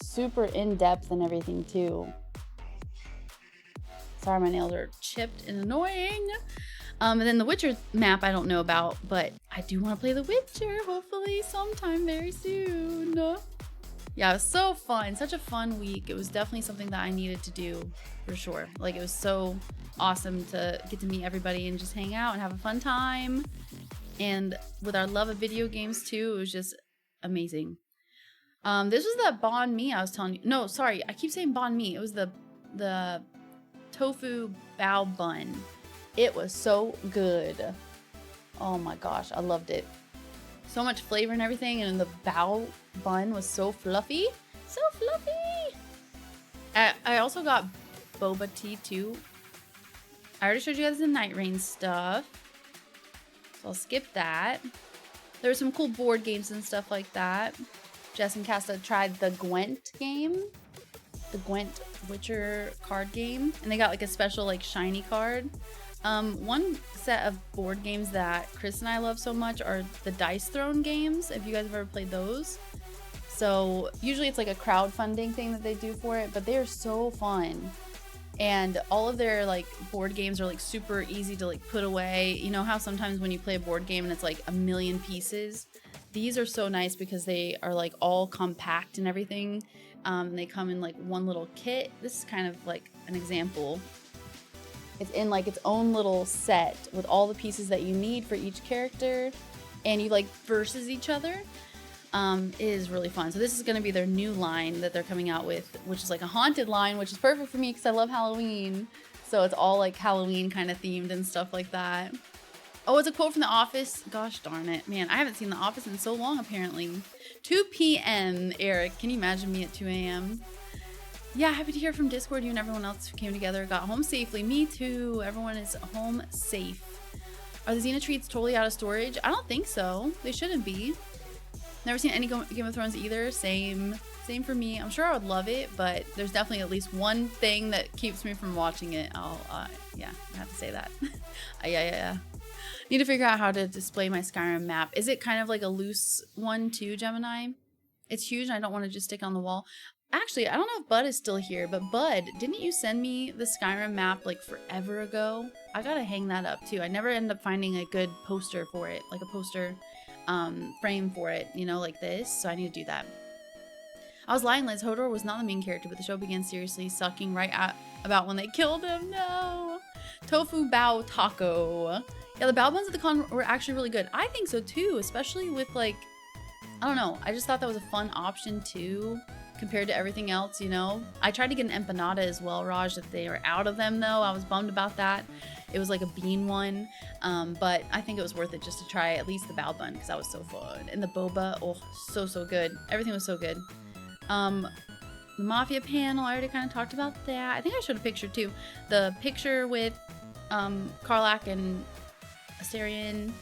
Super in-depth and everything too. Sorry, my nails are chipped and annoying. And then the Witcher map I don't know about, but I do want to play the Witcher, hopefully sometime very soon. Yeah, it was so fun. Such a fun week. It was definitely something that I needed to do for sure. Like, it was so awesome to get to meet everybody and just hang out and have a fun time. And with our love of video games too, it was just amazing. This was the banh mi I was telling you. No, sorry, I keep saying banh mi. It was the tofu bao bun. It was so good. Oh my gosh, I loved it. So much flavor and everything, and the bao bun was so fluffy. So fluffy! I also got boba tea too. I already showed you guys the Night Rain stuff, so I'll skip that. There were some cool board games and stuff like that. Jess and Casta tried the Gwent game. The Gwent Witcher card game. And they got like a special like shiny card. One set of board games that Chris and I love so much are the Dice Throne games, if you guys have ever played those. So usually it's like a crowdfunding thing that they do for it, but they are so fun. And all of their like board games are like super easy to like put away. You know how sometimes when you play a board game and it's like a million pieces? These are so nice because they are like all compact and everything. They come in like one little kit. This is kind of like an example. It's in like its own little set with all the pieces that you need for each character, and you like versus each other. It is really fun. So this is going to be their new line that they're coming out with, which is like a haunted line, which is perfect for me because I love Halloween. So it's all like Halloween kind of themed and stuff like that. Oh, it's a quote from The Office. Gosh darn it. Man, I haven't seen The Office in so long, apparently. 2 p.m., Eric. Can you imagine me at 2 a.m.? Yeah, happy to hear from Discord. You and everyone else who came together got home safely. Me too. Everyone is home safe. Are the Xena treats totally out of storage? I don't think so. They shouldn't be. Never seen any Game of Thrones either. Same for me. I'm sure I would love it, but there's definitely at least one thing that keeps me from watching it. Yeah, I have to say that. Yeah. Need to figure out how to display my Skyrim map. Is it kind of like a loose one too, Gemini? It's huge and I don't want to just stick on the wall. Actually, I don't know if Bud is still here, but Bud, didn't you send me the Skyrim map like forever ago? I gotta hang that up too. I never end up finding a good poster for it, like a poster frame for it, you know, like this. So I need to do that. I was lying, Liz. Hodor was not the main character, but the show began seriously sucking right at about when they killed him. No. Tofu bao taco. Yeah, the bao buns at the con were actually really good. I think so too, especially with like, I don't know. I just thought that was a fun option too, compared to everything else, you know? I tried to get an empanada as well, Raj, that they were out of them though. I was bummed about that. It was like a bean one, but I think it was worth it just to try at least the bao bun because that was so fun. And the boba, oh, so good. Everything was so good. The Mafia panel, I already kind of talked about that. I think I showed a picture too. The picture with Karlak and Asterion.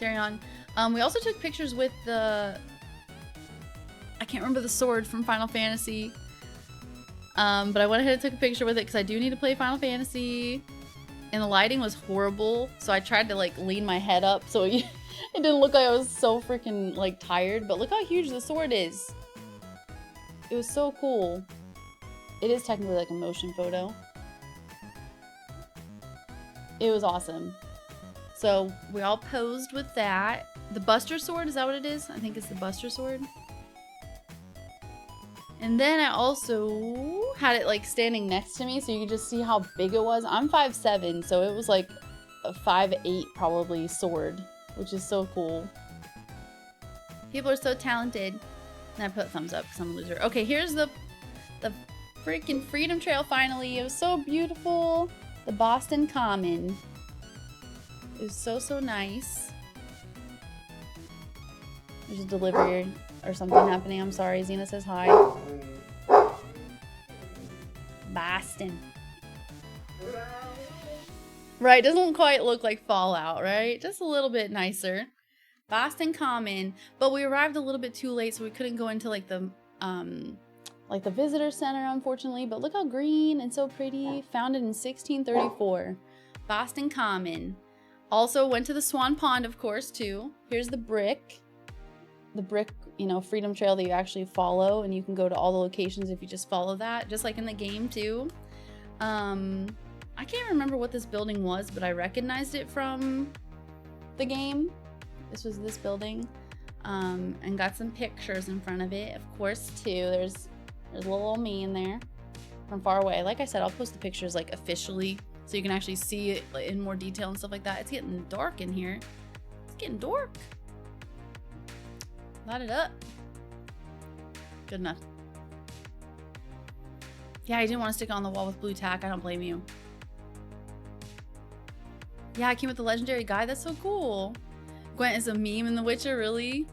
We also took pictures with the can't remember the sword from Final Fantasy. But I went ahead and took a picture with it because I do need to play Final Fantasy. And the lighting was horrible, so I tried to like lean my head up so it didn't look like I was so freaking like tired. But look how huge the sword is. It was so cool. It is technically like a motion photo. It was awesome. So we all posed with that. The Buster Sword, is that what it is? I think it's the Buster Sword. And then I also had it like standing next to me so you could just see how big it was. I'm 5'7", so it was like a 5'8" probably sword, which is so cool. People are so talented. And I put thumbs up because I'm a loser. Okay, here's the freaking Freedom Trail finally. It was so beautiful. The Boston Common. It was so, so nice. There's a delivery or something happening. I'm sorry. Xena says hi. Boston. Right, doesn't quite look like Fallout, right? Just a little bit nicer. Boston Common, but we arrived a little bit too late, so we couldn't go into like the visitor center, unfortunately. But look how green and so pretty. Founded in 1634. Boston Common. Also went to the Swan Pond, of course, too. Here's the brick. The brick, you know, Freedom Trail that you actually follow, and you can go to all the locations if you just follow that, just like in the game too. I can't remember what this building was, but I recognized it from the game. This was this building, and got some pictures in front of it, of course, too. There's little old me in there from far away. Like I said, I'll post the pictures like officially so you can actually see it in more detail and stuff like that. It's getting dark in here. It's getting dark. Light it up. Good enough. Yeah, I didn't want to stick it on the wall with blue tack. I don't blame you. Yeah, I came with the legendary guy. That's so cool. Gwent is a meme in The Witcher, really?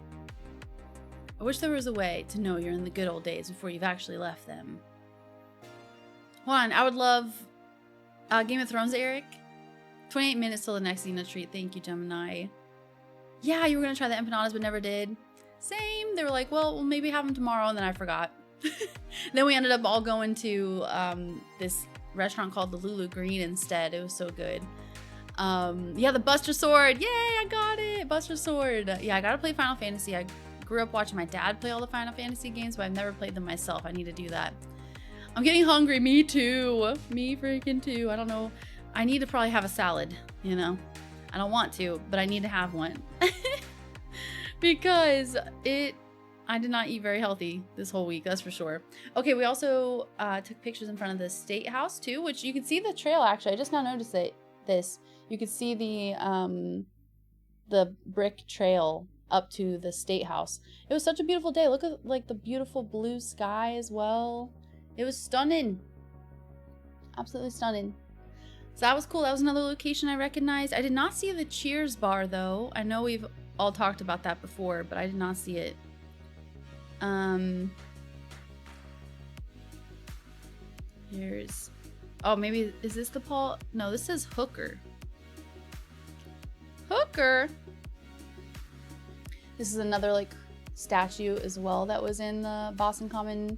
I wish there was a way to know you're in the good old days before you've actually left them. Hold on, I would love Game of Thrones, Eric. 28 minutes till the next Xena treat. Thank you, Gemini. Yeah, you were going to try the empanadas, but never did. Same. They were like, well, we'll maybe have them tomorrow, and then I forgot. Then we ended up all going to this restaurant called the Lulu Green instead. It was so good. Yeah, the Buster Sword. Yay, I got it. Buster Sword. Yeah, I gotta play Final Fantasy. I grew up watching my dad play all the Final Fantasy games, but I've never played them myself. I need to do that. I'm getting hungry. Me too. Me freaking too. I don't know. I need to probably have a salad, you know? I don't want to, but I need to have one. Because I did not eat very healthy this whole week, that's for sure. Okay, we also took pictures in front of the State House too, which you can see the trail actually. I just now noticed this. You could see the brick trail up to the State House. It was such a beautiful day. Look at like the beautiful blue sky as well. It was stunning. Absolutely stunning. So that was cool. That was another location I recognized. I did not see the Cheers bar though. I know we've all talked about that before, but I did not see it. Here's, oh, maybe, is this the Paul? No, this says Hooker. Hooker. This is another like statue as well that was in the Boston Common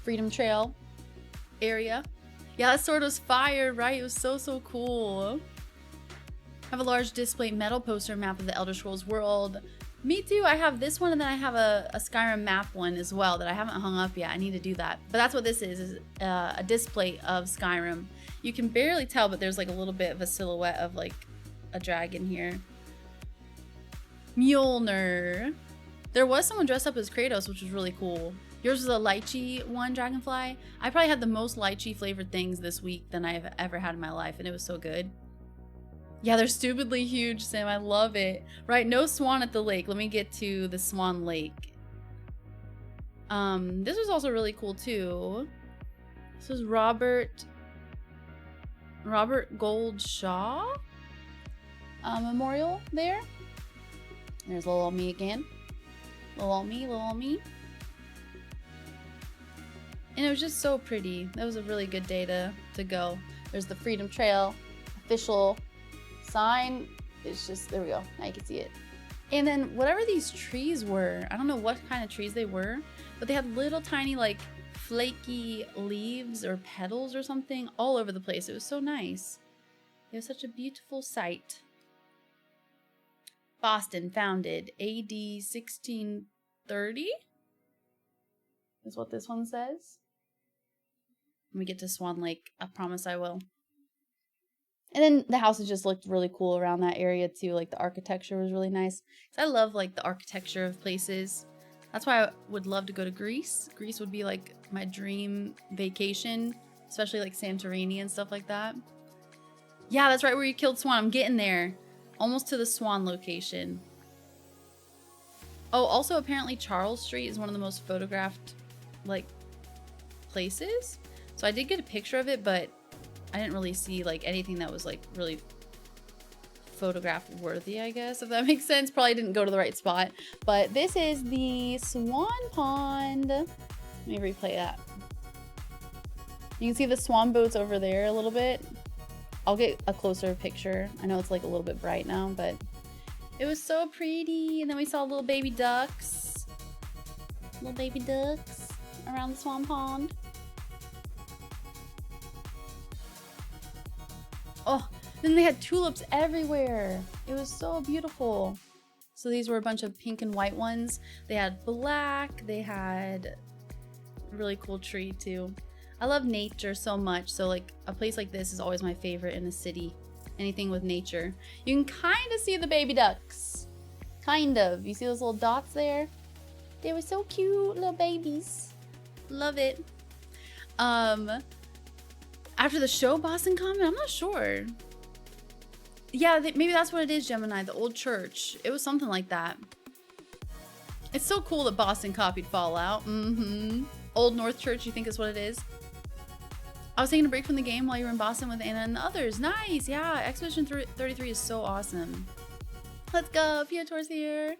Freedom Trail area. Yeah, that sword was fire, right? It was so, so cool. I have a large display metal poster map of the Elder Scrolls world. Me too. I have this one, and then I have a Skyrim map one as well that I haven't hung up yet. I need to do that. But that's what this is a display of Skyrim. You can barely tell, but there's like a little bit of a silhouette of like a dragon here. Mjolnir. There was someone dressed up as Kratos, which was really cool. Yours was a lychee one, Dragonfly. I probably had the most lychee flavored things this week than I've ever had in my life, and it was so good. Yeah, they're stupidly huge, Sam. I love it. Right, no swan at the lake. Let me get to the Swan Lake. This was also really cool too. This was Robert Goldshaw Memorial there. There's little old me again. Little old me, little old me. And it was just so pretty. That was a really good day to go. There's the Freedom Trail official sign. It's just, there we go. Now you can see it. And then whatever these trees were, I don't know what kind of trees they were, but they had little tiny like flaky leaves or petals or something all over the place. It was so nice. It was such a beautiful sight. Boston, founded AD 1630 is what this one says. When we get to Swan Lake, I promise I will. And then the houses just looked really cool around that area too. Like the architecture was really nice. I love like the architecture of places. That's why I would love to go to Greece. Greece would be like my dream vacation, especially like Santorini and stuff like that. Yeah, that's right where you killed Swan. I'm getting there. Almost to the Swan location. Oh, also apparently Charles Street is one of the most photographed like places. So I did get a picture of it, but I didn't really see like anything that was like really photograph worthy, I guess, if that makes sense. Probably didn't go to the right spot. But this is the Swan Pond. Let me replay that. You can see the swan boats over there a little bit. I'll get a closer picture. I know it's like a little bit bright now, but it was so pretty. And then we saw little baby ducks. Little baby ducks around the Swan Pond. Oh, then they had tulips everywhere. It was so beautiful. So these were a bunch of pink and white ones. They had black. They had a really cool tree too. I love nature so much. So like a place like this is always my favorite in a city. Anything with nature. You can kind of see the baby ducks. Kind of. You see those little dots there? They were so cute, little babies. Love it. After the show, Boston Common? I'm not sure. Yeah, maybe that's what it is, Gemini. The old church. It was something like that. It's so cool that Boston copied Fallout. Old North Church, you think is what it is? I was taking a break from the game while you were in Boston with Anna and the others. Nice, yeah. Expedition 33 is so awesome. Let's go, Piator's here.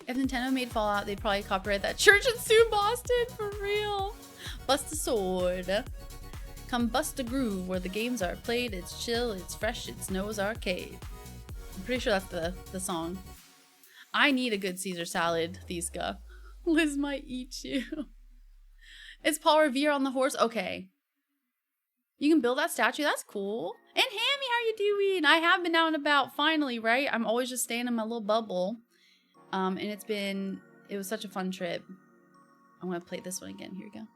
If Nintendo made Fallout, they'd probably copyright that church and sue Boston, for real. Bust a sword. Come bust a groove where the games are played. It's chill, it's fresh, it's Noah's Arcade. I'm pretty sure that's the song. I need a good Caesar salad, Thiska. Liz might eat you. Is Paul Revere on the horse? Okay. You can build that statue. That's cool. And Hammy, how you doing? I have been out and about finally, right? I'm always just staying in my little bubble. And it was such a fun trip. I'm going to play this one again. Here we go.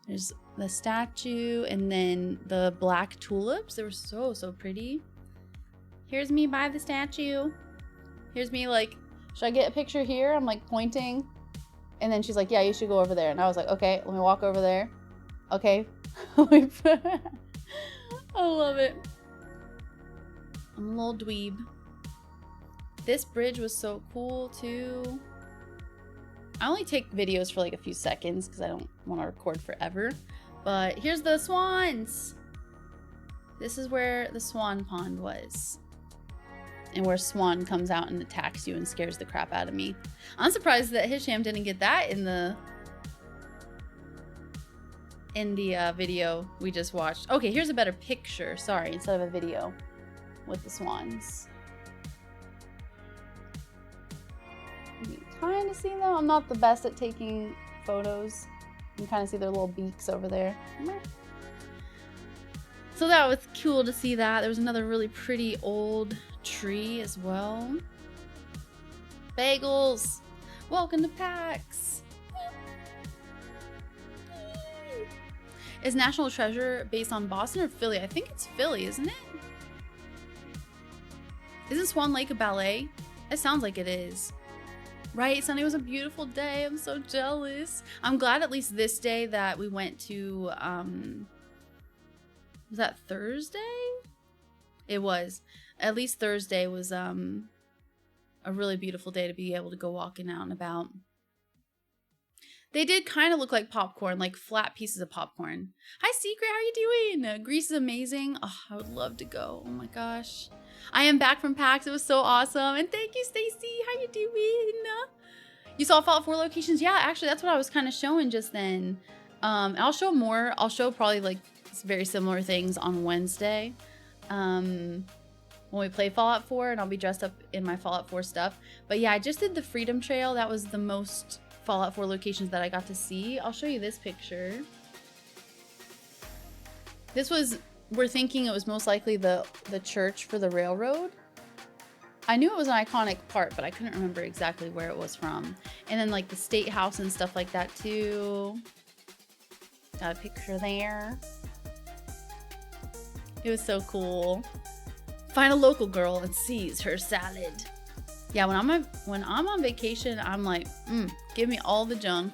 There's the statue and then the black tulips. They were so, so pretty. Here's me by the statue. Here's me like, should I get a picture here? I'm like pointing. And then she's like, yeah, you should go over there. And I was like, okay, let me walk over there. Okay. I love it. I'm a little dweeb. This bridge was so cool too. I only take videos for like a few seconds because I don't want to record forever. But here's the swans. This is where the swan pond was. And where Swan comes out and attacks you and scares the crap out of me. I'm surprised that Hisham didn't get that in the video we just watched. Okay, here's a better picture. Sorry, instead of a video with the swans. You can kind of see them. I'm not the best at taking photos. You can kind of see their little beaks over there. So that was cool to see that. There was another really pretty old tree as well. Bagels! Welcome to PAX! Is National Treasure based on Boston or Philly? I think it's Philly, isn't it? Isn't Swan Lake a ballet? It sounds like it is. Right, Sunday was a beautiful day. I'm so jealous. I'm glad at least this day that we went to, was that Thursday? It was. At least Thursday was a really beautiful day to be able to go walking out and about. They did kind of look like popcorn, like flat pieces of popcorn. Hi, Secret. How are you doing? Greece is amazing. Oh, I would love to go. Oh my gosh. I am back from PAX. It was so awesome. And thank you, Stacy. How you doing? You saw Fallout 4 locations? Yeah, actually, that's what I was kind of showing just then. I'll show more. I'll show probably like very similar things on Wednesday. when we play Fallout 4, and I'll be dressed up in my Fallout 4 stuff. But yeah, I just did the Freedom Trail. That was the most Fallout 4 locations that I got to see. I'll show you this picture. This was, we're thinking it was most likely the church for the railroad. I knew it was an iconic part, but I couldn't remember exactly where it was from. And then like the state house and stuff like that too. Got a picture there. It was so cool. Find a local girl and seize her salad. Yeah, when I'm on vacation, I'm like, give me all the junk.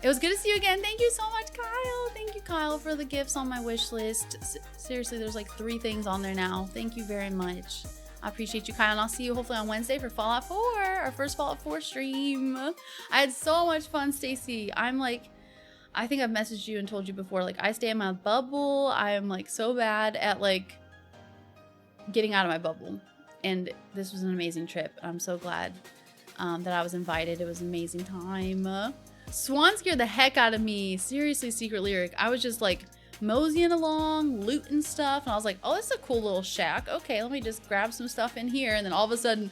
It was good to see you again. Thank you so much, Kyle. Thank you, Kyle, for the gifts on my wish list. Seriously, there's like 3 things on there now. Thank you very much. I appreciate you, Kyle, and I'll see you hopefully on Wednesday for Fallout 4, our first Fallout 4 stream. I had so much fun, Stacy. I'm like, I think I've messaged you and told you before, like, I stay in my bubble. I am like so bad at like getting out of my bubble. And this was an amazing trip. I'm so glad that I was invited. It was an amazing time. Swan scared the heck out of me. Seriously, Secret Lyric. I was just like moseying along, looting stuff, and I was like, oh, this is a cool little shack. Okay, let me just grab some stuff in here. And then all of a sudden,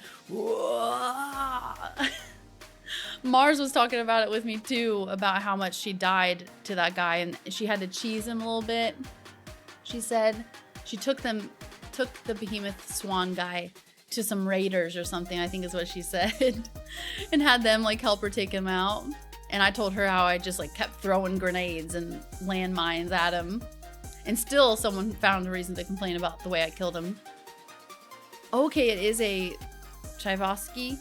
Mars was talking about it with me too, about how much she died to that guy, and she had to cheese him a little bit. She said she took the behemoth swan guy to some raiders or something, I think is what she said, and had them like help her take him out. And I told her how I just like kept throwing grenades and landmines at him. And still someone found a reason to complain about the way I killed him. Okay, it is a Tchaikovsky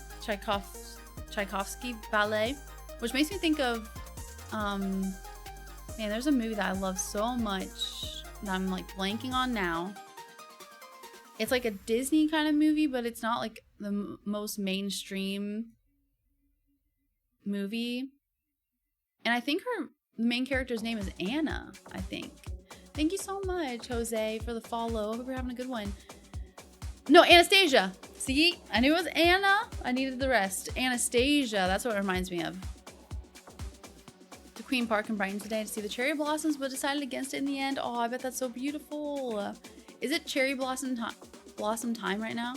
ballet, which makes me think of, man, there's a movie that I love so much that I'm like blanking on now. It's like a Disney kind of movie, but it's not like the most mainstream movie. And I think the main character's name is Anna, I think. Thank you so much, Jose, for the follow. Hope you're having a good one. No, Anastasia. See? I knew it was Anna. I needed the rest. Anastasia. That's what it reminds me of. To Queen Park in Brighton today to see the cherry blossoms, but decided against it in the end. Oh, I bet that's so beautiful. Is it cherry blossom time right now?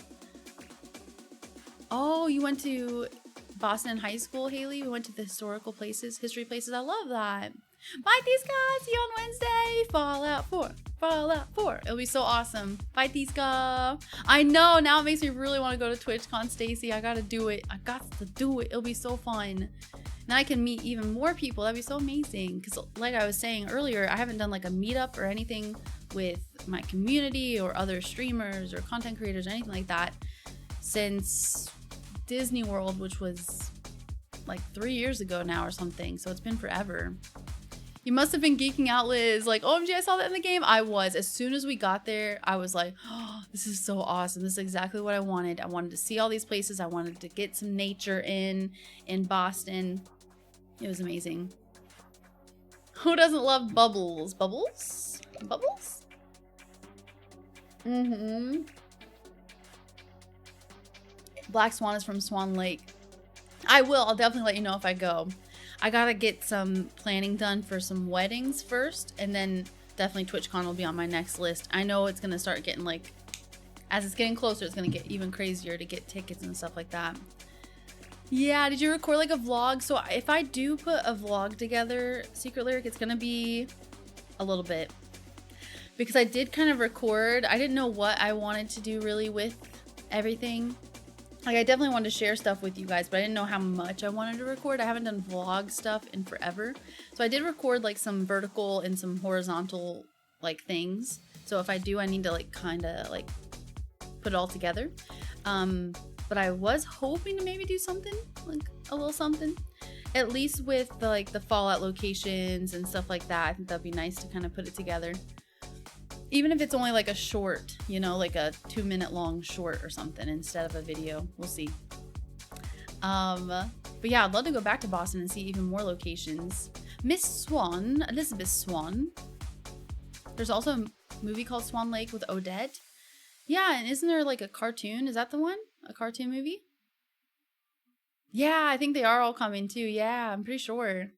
Oh, you went to Boston High School, Haley. We went to the historical places, history places. I love that. Bye, these guys. See you on Wednesday. Fallout 4. Fallout 4. It'll be so awesome. Bye, these guys. I know. Now it makes me really want to go to TwitchCon, Stacy. I gotta do it. I got to do it. It'll be so fun. Then I can meet even more people. That'd be so amazing. Because like I was saying earlier, I haven't done like a meetup or anything with my community or other streamers or content creators or anything like that since Disney World, which was like 3 years ago now or something. So it's been forever. You must have been geeking out, Liz. Like, OMG, I saw that in the game. I was. As soon as we got there, I was like, oh, this is so awesome. This is exactly what I wanted. I wanted to see all these places. I wanted to get some nature in Boston. It was amazing. Who doesn't love bubbles? Bubbles? Bubbles? Mm-hmm. Black Swan is from Swan Lake. I will. I'll definitely let you know if I go. I gotta get some planning done for some weddings first, and then definitely TwitchCon will be on my next list. I know it's gonna start getting like, as it's getting closer, it's gonna get even crazier to get tickets and stuff like that. Yeah, did you record like a vlog? So if I do put a vlog together, Secret Lyric, it's gonna be a little bit. Because I did kind of record. I didn't know what I wanted to do really with everything. Like, I definitely wanted to share stuff with you guys, but I didn't know how much I wanted to record. I haven't done vlog stuff in forever. So I did record like some vertical and some horizontal like things. So if I do, I need to like kind of like put it all together. But I was hoping to maybe do something, like a little something, at least with the like the Fallout locations and stuff like that. I think that'd be nice to kind of put it together. Even if it's only like a short, you know, like a 2-minute long short or something instead of a video. We'll see. But yeah, I'd love to go back to Boston and see even more locations. Miss Swan, Elizabeth Swan. There's also a movie called Swan Lake with Odette. Yeah, and isn't there like a cartoon? Is that the one? A cartoon movie? Yeah, I think they are all coming too. Yeah, I'm pretty sure.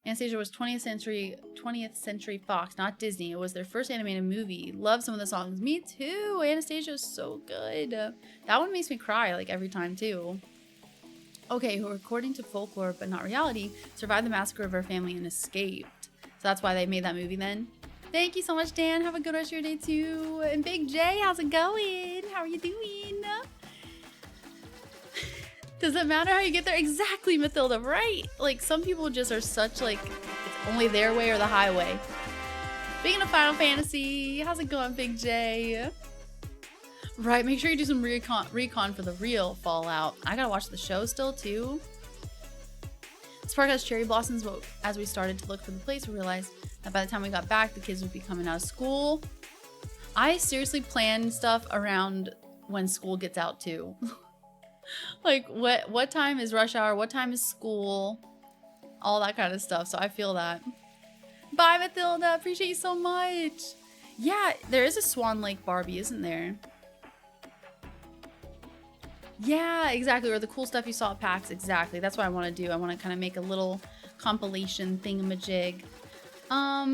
Anastasia was 20th Century Fox, not Disney. It was their first animated movie. Love some of the songs. Me too. Anastasia is so good. That one makes me cry like every time too. Okay, who according to folklore but not reality, survived the massacre of her family and escaped. So that's why they made that movie then. Thank you so much, Dan. Have a good rest of your day too. And Big J, how's it going? How are you doing? Does it matter how you get there? Exactly, Mathilda, right? Like, some people just are such, like, it's only their way or the highway. Speaking of Final Fantasy, how's it going, Big J? Right, make sure you do some recon for the real Fallout. I gotta watch the show still, too. This park has cherry blossoms, but as we started to look for the place, we realized that by the time we got back, the kids would be coming out of school. I seriously plan stuff around when school gets out, too. Like, what time is rush hour? What time is school? All that kind of stuff. So I feel that. Bye, Mathilda. Appreciate you so much. Yeah, there is a Swan Lake Barbie, isn't there? Yeah, exactly. Or the cool stuff you saw at PAX. Exactly. That's what I want to do. I want to kind of make a little compilation thingamajig. I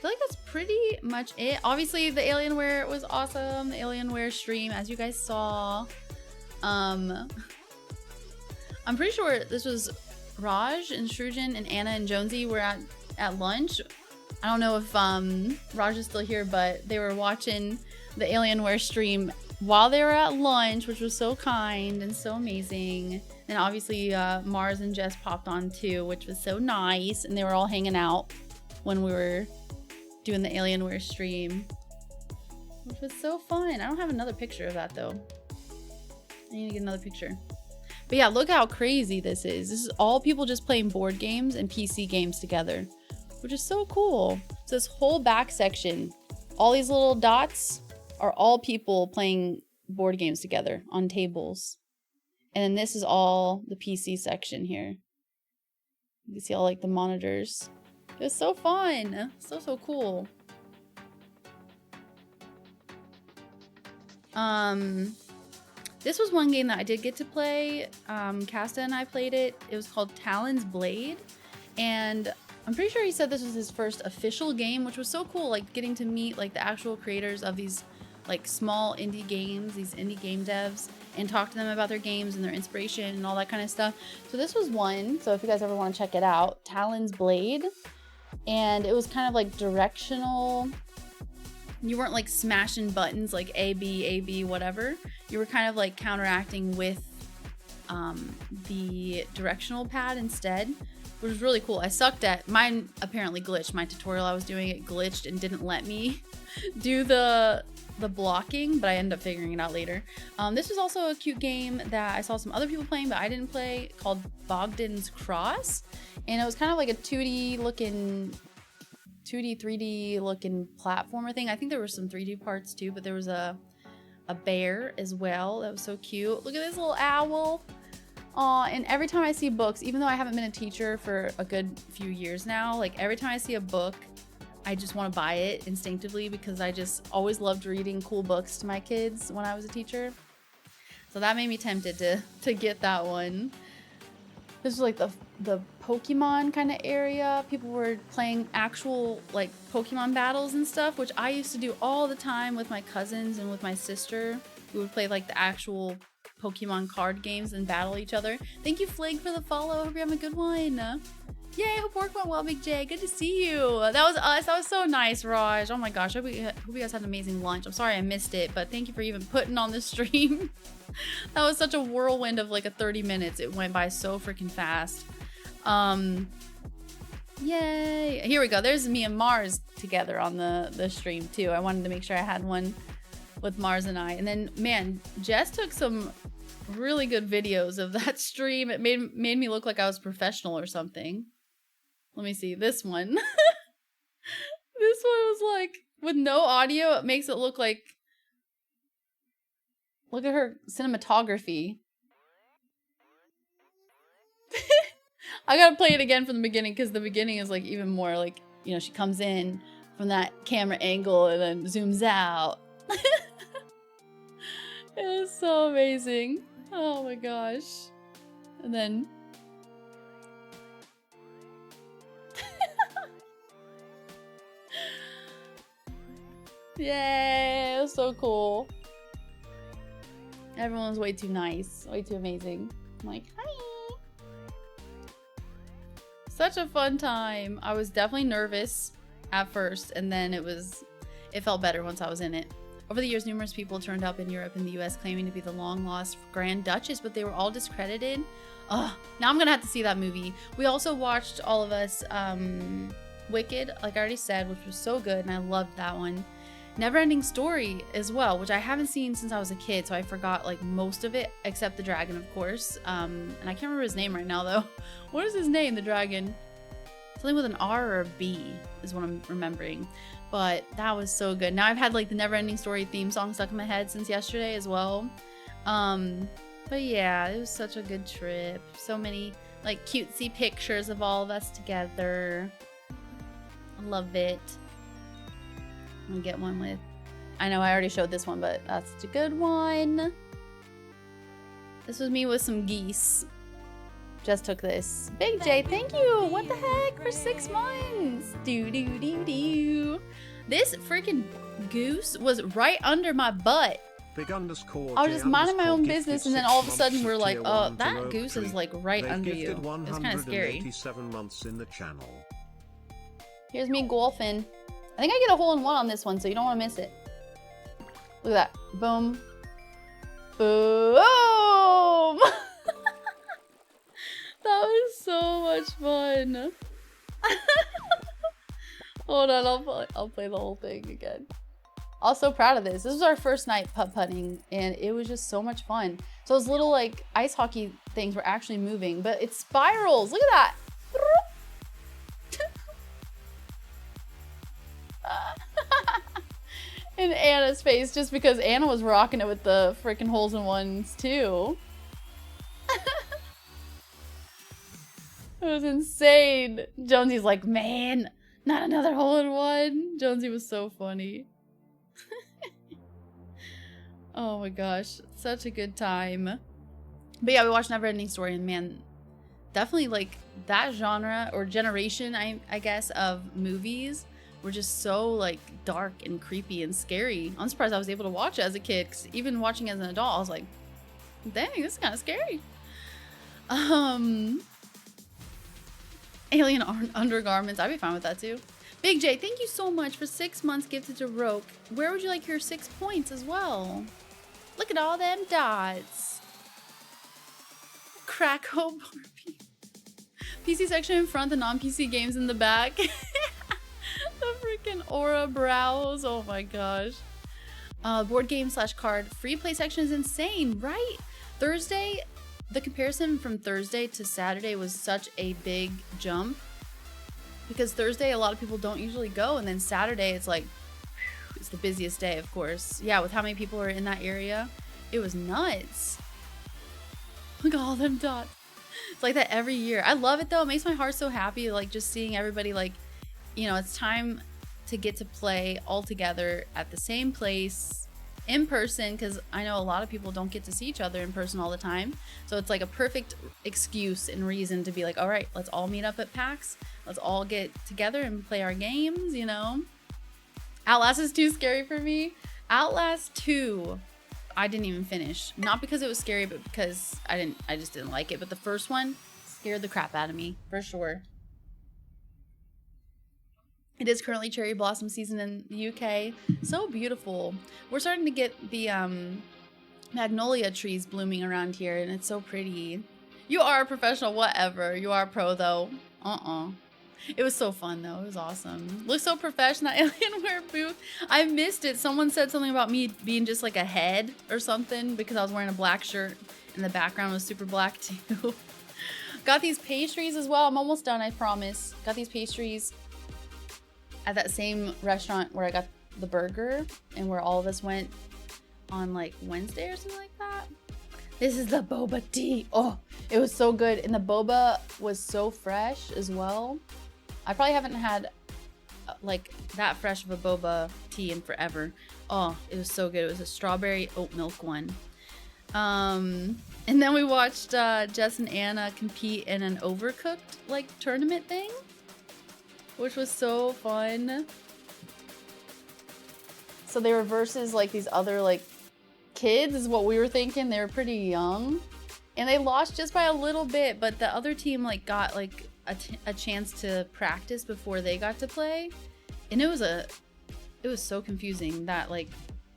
feel like that's pretty much it. Obviously, the Alienware was awesome. The Alienware stream, as you guys saw. I'm pretty sure this was Raj and Shrujan and Anna and Jonesy were at lunch. I don't know if Raj is still here, but they were watching the Alienware stream while they were at lunch, which was so kind and so amazing. And obviously, Mars and Jess popped on too, which was so nice. And they were all hanging out when we were doing the Alienware stream, which was so fun. I don't have another picture of that though. I need to get another picture. But yeah, look how crazy this is. This is all people just playing board games and PC games together, which is so cool. So this whole back section, all these little dots are all people playing board games together on tables. And then this is all the PC section here. You can see all like the monitors. It was so fun. So cool. This was one game that I did get to play. Casta and I played it. It was called Talon's Blade. And I'm pretty sure he said this was his first official game, which was so cool. Like getting to meet like the actual creators of these like small indie games, these indie game devs, and talk to them about their games and their inspiration and all that kind of stuff. So this was one. So if you guys ever want to check it out, Talon's Blade. And it was kind of like directional. You weren't like smashing buttons like A, B, whatever. You were kind of like counteracting with the directional pad instead, which was really cool. I sucked at mine. Apparently glitched. My tutorial I was doing, it glitched and didn't let me do the blocking, but I ended up figuring it out later. This was also a cute game that I saw some other people playing, but I didn't play, called Bogdan's Cross. And it was kind of like a 2D, 3D looking platformer thing. I think there were some 3D parts too, but there was a bear as well. That was so cute. Look at this little owl. Aw, and every time I see books, even though I haven't been a teacher for a good few years now, like every time I see a book, I just want to buy it instinctively because I just always loved reading cool books to my kids when I was a teacher. So that made me tempted to get that one. This was like the Pokemon kind of area. People were playing actual like Pokemon battles and stuff, which I used to do all the time with my cousins and with my sister. We would play like the actual Pokemon card games and battle each other. Thank you, Flig, for the follow. Hope you have a good one. Yay, hope work went well, Big J. Good to see you. That was us. That was so nice, Raj. Oh my gosh. Hope you guys had an amazing lunch. I'm sorry I missed it, but thank you for even putting on the stream. That was such a whirlwind of like a 30 minutes. It went by so freaking fast. Yay. Here we go. There's me and Mars together on the stream too. I wanted to make sure I had one with Mars and I. And then, man, Jess took some really good videos of that stream. It made me look like I was professional or something. Let me see. This one. This one was like, with no audio, it makes it look like, look at her cinematography. I gotta play it again from the beginning because the beginning is like even more like, you know, she comes in from that camera angle and then zooms out. It was so amazing. Oh my gosh. And then Yay, it was so cool. Everyone was way too nice, way too amazing. I'm like, hi. Such a fun time. I was definitely nervous at first, and then it felt better once I was in it. Over the years, numerous people turned up in Europe and the US claiming to be the long-lost Grand Duchess, but they were all discredited. Ugh, now I'm gonna have to see that movie. We also watched, all of us, Wicked, like I already said, which was so good, and I loved that one. Neverending Story as well, which I haven't seen since I was a kid, so I forgot like most of it, except the dragon, of course. And I can't remember his name right now, though. What is his name, the dragon? Something with an R or a B is what I'm remembering. But that was so good. Now I've had like the Neverending Story theme song stuck in my head since yesterday as well. But yeah, it was such a good trip. So many like cutesy pictures of all of us together. I love it. I'm gonna get one with, I know I already showed this one, but that's such a good one. This was me with some geese. Just took this. Big J, thank you. What the heck for 6 months? Do. This freaking goose was right under my butt. Big underscore I was just minding my own business, and then all of a sudden we're like, oh, that goose is like right under you. It was kind of scary. Months in the channel. Here's me golfing. I think I get a hole in one on this one, so you don't want to miss it. Look at that. Boom. Boom! That was so much fun. Hold on, I'll play the whole thing again. I was so proud of this. This was our first night putt-putting, and it was just so much fun. So those little like ice hockey things were actually moving, but it spirals. Look at that. In Anna's face, just because Anna was rocking it with the freaking holes in ones too. It was insane. Jonesy's like, man, not another hole in one. Jonesy was so funny. Oh my gosh, such a good time. But yeah, we watched Neverending Story, and man, definitely like that genre or generation, I guess, of movies were just so like dark and creepy and scary. I'm surprised I was able to watch it as a kid, because even watching as an adult, I was like, dang, this is kind of scary. Alien undergarments, I'd be fine with that too. Big J, thank you so much for 6 months gifted to Roke. Where would you like your 6 points as well? Look at all them dots. Crackle Barbie. PC section in front, the non-PC games in the back. The freaking aura brows. Oh my gosh. Board game / card. Free play section is insane, right? Thursday, the comparison from Thursday to Saturday was such a big jump. Because Thursday, a lot of people don't usually go. And then Saturday, it's like, it's the busiest day, of course. Yeah, with how many people are in that area. It was nuts. Look at all them dots. It's like that every year. I love it though. It makes my heart so happy. Like just seeing everybody like, you know, it's time to get to play all together at the same place in person, because I know a lot of people don't get to see each other in person all the time. So it's like a perfect excuse and reason to be like, all right, let's all meet up at PAX. Let's all get together and play our games, you know? Outlast is too scary for me. Outlast 2, I didn't even finish. Not because it was scary, but because I just didn't like it. But the first one scared the crap out of me, for sure. It is currently cherry blossom season in the UK. So beautiful. We're starting to get the magnolia trees blooming around here, and it's so pretty. You are a professional, whatever. You are a pro, though. It was so fun, though. It was awesome. Looks so professional. Alienware booth. I missed it. Someone said something about me being just like a head or something because I was wearing a black shirt and the background was super black, too. Got these pastries as well. I'm almost done, I promise. Got these pastries at that same restaurant where I got the burger and where all of us went on like Wednesday or something like that. This is the boba tea. Oh, it was so good. And the boba was so fresh as well. I probably haven't had like that fresh of a boba tea in forever. Oh, it was so good. It was a strawberry oat milk one. And then we watched Jess and Anna compete in an Overcooked like tournament thing, which was so fun. so they were versus like these other like kids is what we were thinking. They were pretty young. And they lost just by a little bit, but the other team like got like a chance to practice before they got to play. And it was so confusing, that like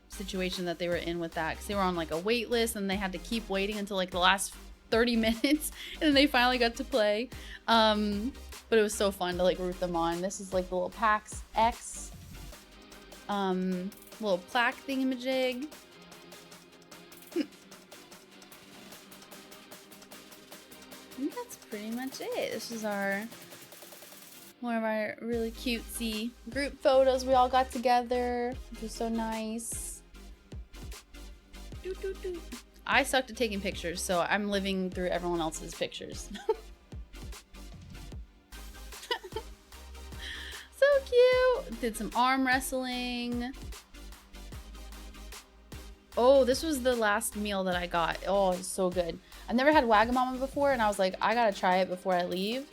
situation that they were in with that, because they were on like a wait list and they had to keep waiting until like the last 30 minutes and then they finally got to play. But it was so fun to like root them on. This is like the little PAX X little plaque thingamajig. I think that's pretty much it. This is one of our really cutesy group photos we all got together, which was so nice. I sucked at taking pictures, so I'm living through everyone else's pictures. So cute. Did some arm wrestling. Oh, this was the last meal that I got. Oh, it's so good. I've never had Wagamama before, and I was like, I gotta try it before I leave.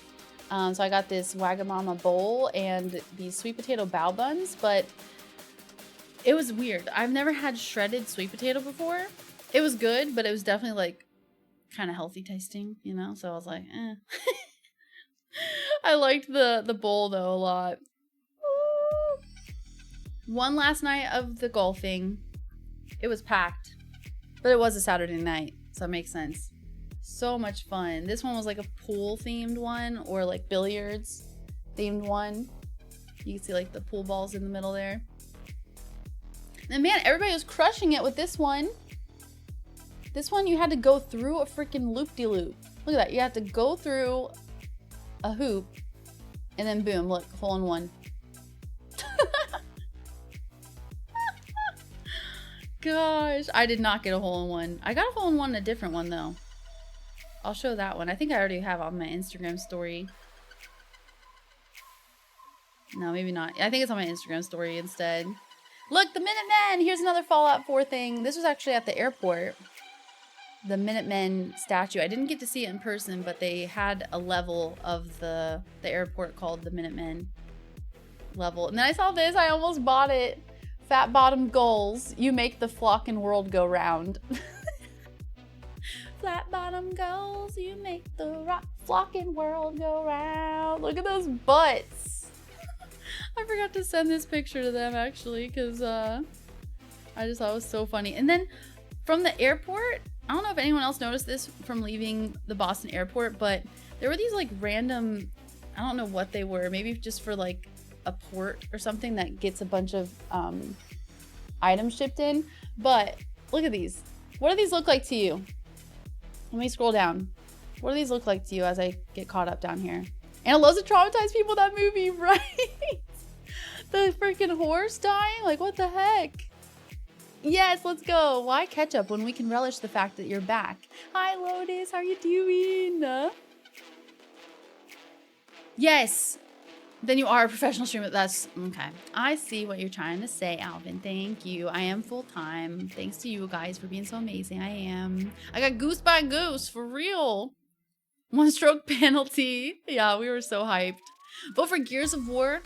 So I got this Wagamama bowl and these sweet potato bao buns, but it was weird. I've never had shredded sweet potato before. It was good, but it was definitely like kind of healthy tasting, you know? So I was like, eh. I liked the bowl though a lot. Ooh. One last night of the golfing. It was packed, but it was a Saturday night, so it makes sense. So much fun. This one was like a pool themed one, or like billiards themed one. You can see like the pool balls in the middle there. And man, everybody was crushing it with this one. This one you had to go through a freaking loop-de-loop. Look at that. You have to go through a hoop and then boom, look, hole in one. Gosh, I did not get a hole in one. I got a hole in one in a different one though. I'll show that one. I think I already have on my Instagram story. No, maybe not. I think it's on my Instagram story instead. Look, the Minutemen! Here's another Fallout 4 thing. This was actually at the airport. The Minutemen statue. I didn't get to see it in person, but they had a level of the airport called the Minutemen level. And then I saw this. I almost bought it. Fat bottom goals. You make the flockin' world go round. Flat bottom goals, you make the flocking world go round. Look at those butts. I forgot to send this picture to them actually, because I just thought it was so funny. And then from the airport, I don't know if anyone else noticed this from leaving the Boston airport, but there were these like random, I don't know what they were, maybe just for like a port or something that gets a bunch of items shipped in. But look at these. What do these look like to you? Let me scroll down. What do these look like to you as I get caught up down here? And it loves to traumatize people, that movie, right? The freaking horse dying? Like, what the heck? Yes, let's go. Why Ketchup when we can relish the fact that you're back? Hi, Lotus. How are you doing? Yes. Then you are a professional streamer. That's okay. I see what you're trying to say, Alvin. Thank you. I am full-time. Thanks to you guys for being so amazing. I am. I got goose by goose, for real. 1 stroke penalty. Yeah, we were so hyped. Vote for Gears of War.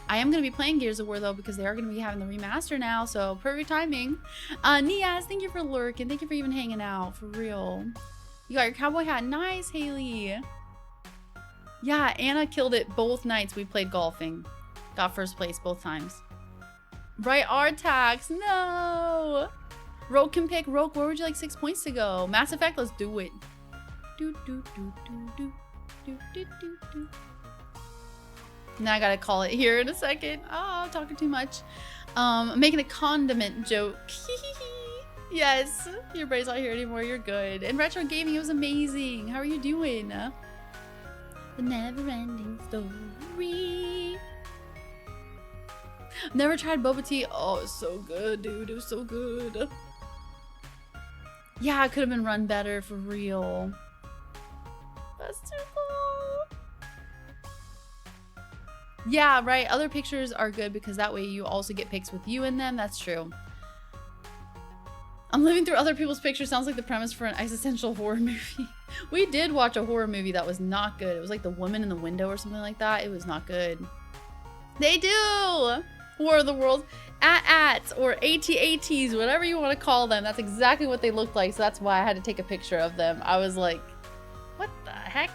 I am going to be playing Gears of War, though, because they are going to be having the remaster now, so perfect timing. Niaz, thank you for lurking. Thank you for even hanging out, for real. You got your cowboy hat. Nice, Haley. Yeah, Anna killed it both nights we played golfing. Got first place both times. Right, Artax. No. Rogue can pick. Rogue, where would you like 6 points to go? Mass Effect, let's do it. Do, do, do, do, do. Do, do, do, do. Now I gotta call it here in a second. Oh, I'm talking too much. I'm making a condiment joke. Yes, your brain's not here anymore. You're good. And retro gaming, it was amazing. How are you doing? The never-ending story. Never tried boba tea. Oh, it's so good, dude. It was so good. Yeah, it could have been run better, for real. That's too cool. Yeah, right. Other pictures are good because that way you also get pics with you in them. That's true. I'm living through other people's pictures. Sounds like the premise for an existential horror movie. We did watch a horror movie that was not good. It was like The Woman in the Window or something like that. It was not good. They do! War of the Worlds. AT-ATs or AT-ATs, whatever you want to call them. That's exactly what they looked like, so that's why I had to take a picture of them. I was like, what the heck?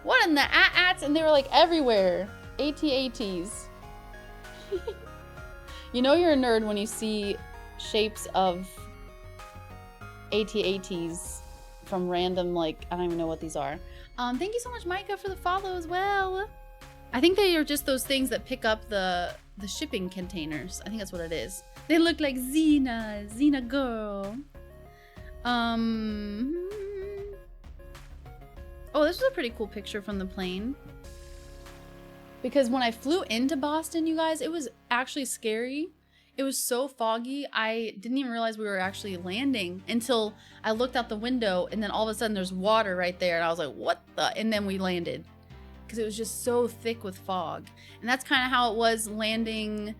What in the AT-ATs? And they were like everywhere. AT-ATs. You know you're a nerd when you see shapes of AT-ATs from random, like, I don't even know what these are. Thank you so much, Micah, for the follow as well. I think they are just those things that pick up the shipping containers. I think that's what it is. They look like Xena girl. Oh, this was a pretty cool picture from the plane. Because when I flew into Boston, you guys, it was actually scary. It was so foggy, I didn't even realize we were actually landing until I looked out the window, and then all of a sudden there's water right there, and I was like, what the? And then we landed. Because it was just so thick with fog. And that's kind of how it was landing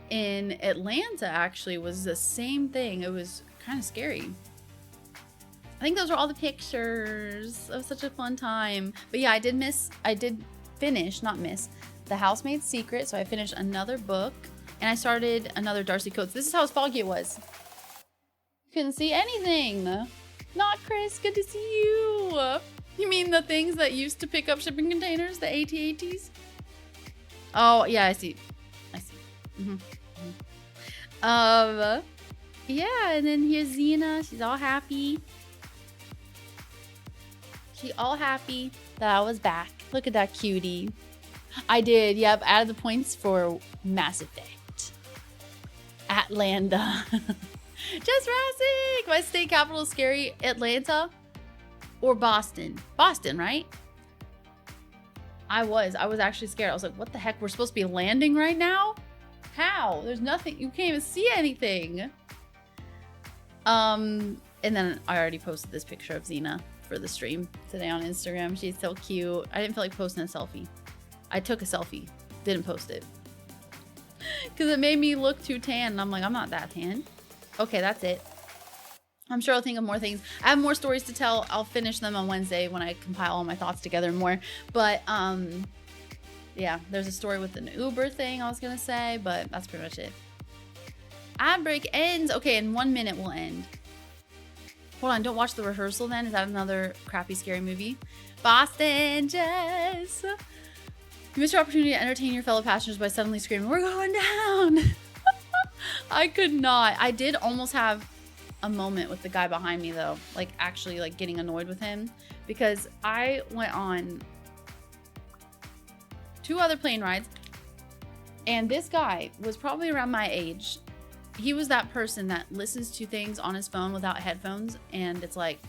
in Atlanta, actually. It was the same thing. It was kind of scary. I think those were all the pictures. It was such a fun time. But yeah, I did finish, not miss, The Housemaid's Secret. So I finished another book. And I started another Darcy Coates. This is how foggy it was. Couldn't see anything. Not Chris, good to see you. You mean the things that used to pick up shipping containers? The AT-ATs? Oh, yeah, I see. Yeah, and then here's Xena. She's all happy. She all happy that I was back. Look at that cutie. I did, yep, added the points for Mass Effect. Atlanta. Just Jurassic. My state capital is scary. Atlanta or Boston? Boston, right? I was actually scared. I was like, what the heck? We're supposed to be landing right now? How? There's nothing. You can't even see anything. And then I already posted this picture of Xena for the stream today on Instagram. She's so cute. I didn't feel like posting a selfie. I took a selfie. Didn't post it. Because it made me look too tan. And I'm like, I'm not that tan. Okay, that's it. I'm sure I'll think of more things. I have more stories to tell. I'll finish them on Wednesday when I compile all my thoughts together more. But, yeah, there's a story with an Uber thing I was going to say. But that's pretty much it. Ad break ends. Okay, in 1 minute we'll end. Hold on, don't watch The Rehearsal then. Is that another crappy, scary movie? Boston, Jess. You missed your opportunity to entertain your fellow passengers by suddenly screaming, "We're going down!" I could not. I did almost have a moment with the guy behind me though. Like actually like getting annoyed with him. Because I went on 2 other plane rides. And this guy was probably around my age. He was that person that listens to things on his phone without headphones. And it's like,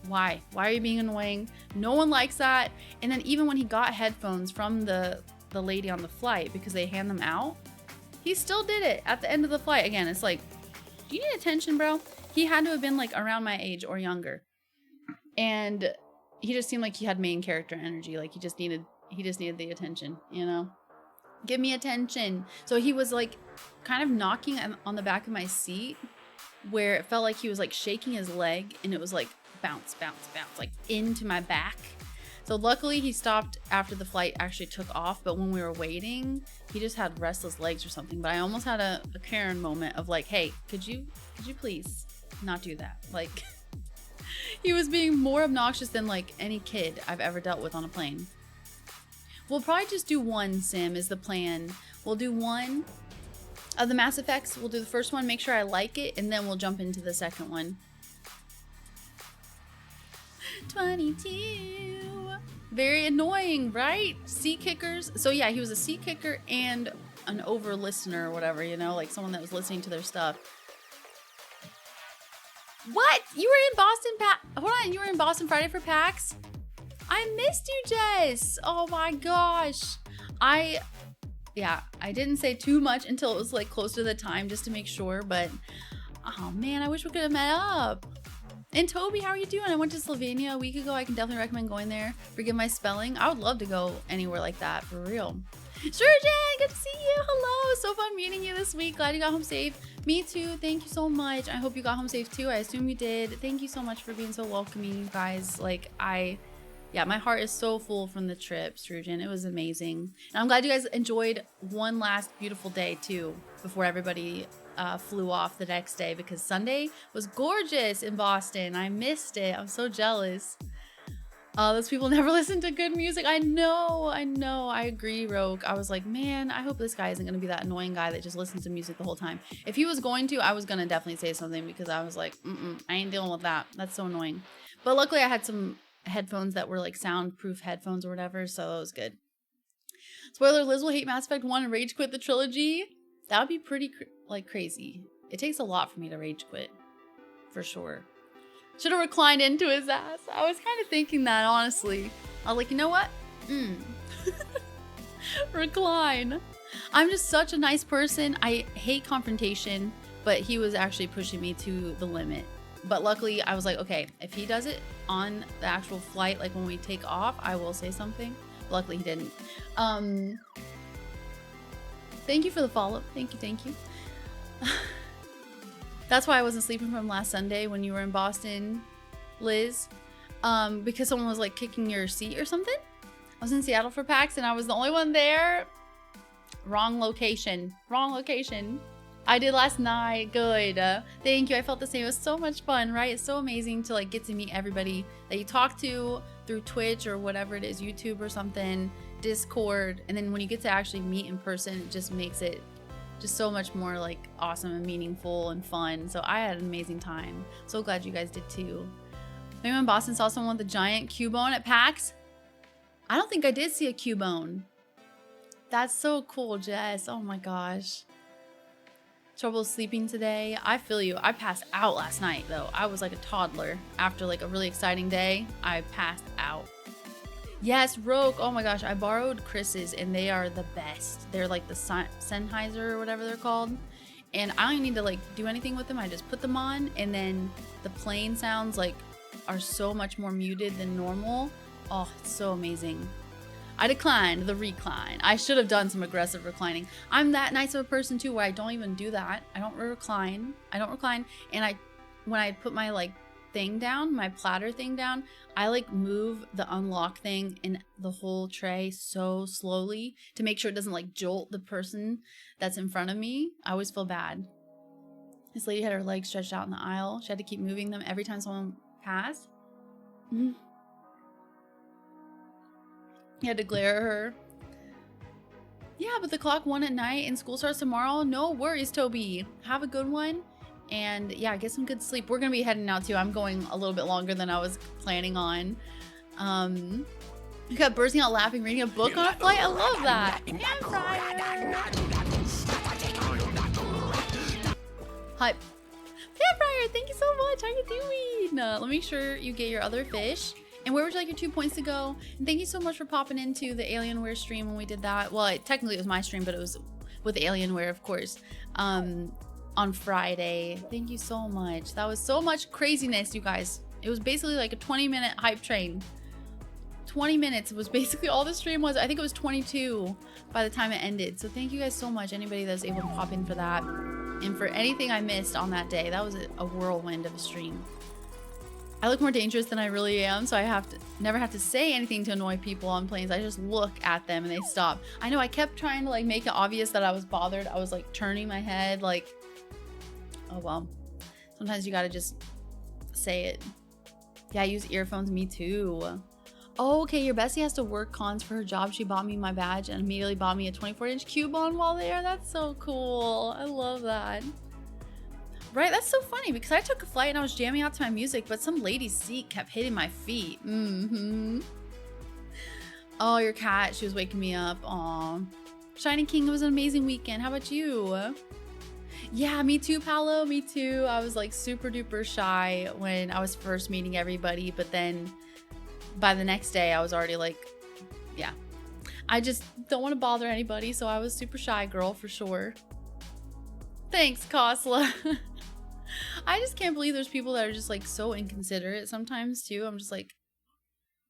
why? Why are you being annoying? No one likes that. And then even when he got headphones from the lady on the flight, because they hand them out, he still did it at the end of the flight. Again, it's like, do you need attention, bro? He had to have been like around my age or younger. And he just seemed like he had main character energy. Like he just needed the attention, you know? Give me attention. So he was like kind of knocking on the back of my seat where it felt like he was like shaking his leg and it was like bounce, bounce, bounce, like into my back. So luckily he stopped after the flight actually took off, but when we were waiting, he just had restless legs or something. But I almost had a Karen moment of like, hey, could you please not do that? Like he was being more obnoxious than like any kid I've ever dealt with on a plane. We'll probably just do one sim is the plan. We'll do one of the Mass Effects. We'll do the first one, make sure I like it, and then we'll jump into the second one. 22. Very annoying, right? Seat kickers. So yeah, he was a seat kicker and an over listener or whatever, you know, like someone that was listening to their stuff. What? You were in Boston, hold on, you were in Boston Friday for PAX? I missed you, Jess. Oh my gosh. I didn't say too much until it was like close to the time just to make sure, but oh man, I wish we could have met up. And Toby, how are you doing? I went to Slovenia a week ago. I can definitely recommend going there. Forgive my spelling. I would love to go anywhere like that, for real. Sturgeon, good to see you. Hello, so fun meeting you this week. Glad you got home safe. Me too. Thank you so much. I hope you got home safe too. I assume you did. Thank you so much for being so welcoming, you guys. Like, I Yeah, my heart is so full from the trip, Strugen. It was amazing. And I'm glad you guys enjoyed one last beautiful day too before everybody flew off the next day, because Sunday was gorgeous in Boston. I missed it. I'm so jealous. Those people never listen to good music. I know. I agree, Rogue. I was like, man, I hope this guy isn't going to be that annoying guy that just listens to music the whole time. If he was going to, I was going to definitely say something, because I was like, I ain't dealing with that. That's so annoying. But luckily I had some headphones that were like soundproof headphones or whatever, so it was good. Spoiler, Liz will hate Mass Effect 1 and rage quit the trilogy. That would be pretty crazy. It takes a lot for me to rage quit, for sure. Should have reclined into his ass. I was kind of thinking that, honestly. I was like, you know what? Recline. I'm just such a nice person. I hate confrontation, but he was actually pushing me to the limit. But luckily, I was like, okay, if he does it on the actual flight, like when we take off, I will say something. Luckily, he didn't. Thank you for the follow. Thank you. That's why I wasn't sleeping from last Sunday when you were in Boston, Liz. Because someone was like kicking your seat or something. I was in Seattle for PAX and I was the only one there. Wrong location. I did last night. Good. Thank you. I felt the same. It was so much fun, right? It's so amazing to like get to meet everybody that you talk to through Twitch or whatever it is, YouTube or something, Discord. And then when you get to actually meet in person, it just makes it just so much more like awesome and meaningful and fun. So I had an amazing time. So glad you guys did too. Maybe in Boston saw someone with a giant Cubone at PAX. I don't think I did see a Cubone. That's so cool, Jess. Oh my gosh. Trouble sleeping today. I feel you. I passed out last night though. I was like a toddler. After like a really exciting day, I passed out. Yes, Rogue. Oh my gosh, I borrowed Chris's and they are the best. They're like the Sennheiser or whatever they're called. And I don't even need to like do anything with them. I just put them on and then the plane sounds like are so much more muted than normal. Oh, it's so amazing. I declined the recline. I should have done some aggressive reclining. I'm that nice of a person too where I don't even do that. I don't recline. And when I put my like thing down, my platter thing down, I like move the unlock thing in the whole tray so slowly to make sure it doesn't like jolt the person that's in front of me. I always feel bad. This lady had her legs stretched out in the aisle. She had to keep moving them every time someone passed. You had to glare at her. Yeah, but the clock 1 at night and school starts tomorrow. No worries, Toby. Have a good one. And yeah, get some good sleep. We're going to be heading out too. I'm going a little bit longer than I was planning on. You got bursting out laughing, reading a book on a flight. I love that. And Fryer. Hi. Pan Fryer, thank you so much. How you doing? Let me make sure you get your other fish. And where would you like your 2 points to go? And thank you so much for popping into the Alienware stream when we did that. Well, technically it was my stream, but it was with Alienware, of course, on Friday. Thank you so much. That was so much craziness, you guys. It was basically like a 20-minute hype train. 20 minutes was basically all the stream was. I think it was 22 by the time it ended. So thank you guys so much. Anybody that was able to pop in for that. And for anything I missed on that day. That was a whirlwind of a stream. I look more dangerous than I really am, so I never have to say anything to annoy people on planes. I just look at them and they stop. I know I kept trying to like make it obvious that I was bothered. I was like turning my head like, oh well. Sometimes you gotta just say it. Yeah, I use earphones, me too. Oh, okay, your bestie has to work cons for her job. She bought me my badge and immediately bought me a 24-inch Cubone while there. That's so cool. I love that. Right, that's so funny because I took a flight and I was jamming out to my music, but some lady's seat kept hitting my feet. Oh, your cat, she was waking me up. Aw. Shining King, it was an amazing weekend. How about you? Yeah, me too, Paolo, me too. I was like super duper shy when I was first meeting everybody, but then by the next day I was already like, yeah. I just don't want to bother anybody, so I was super shy girl for sure. Thanks, Kosla. I just can't believe there's people that are just like so inconsiderate sometimes too. I'm just like,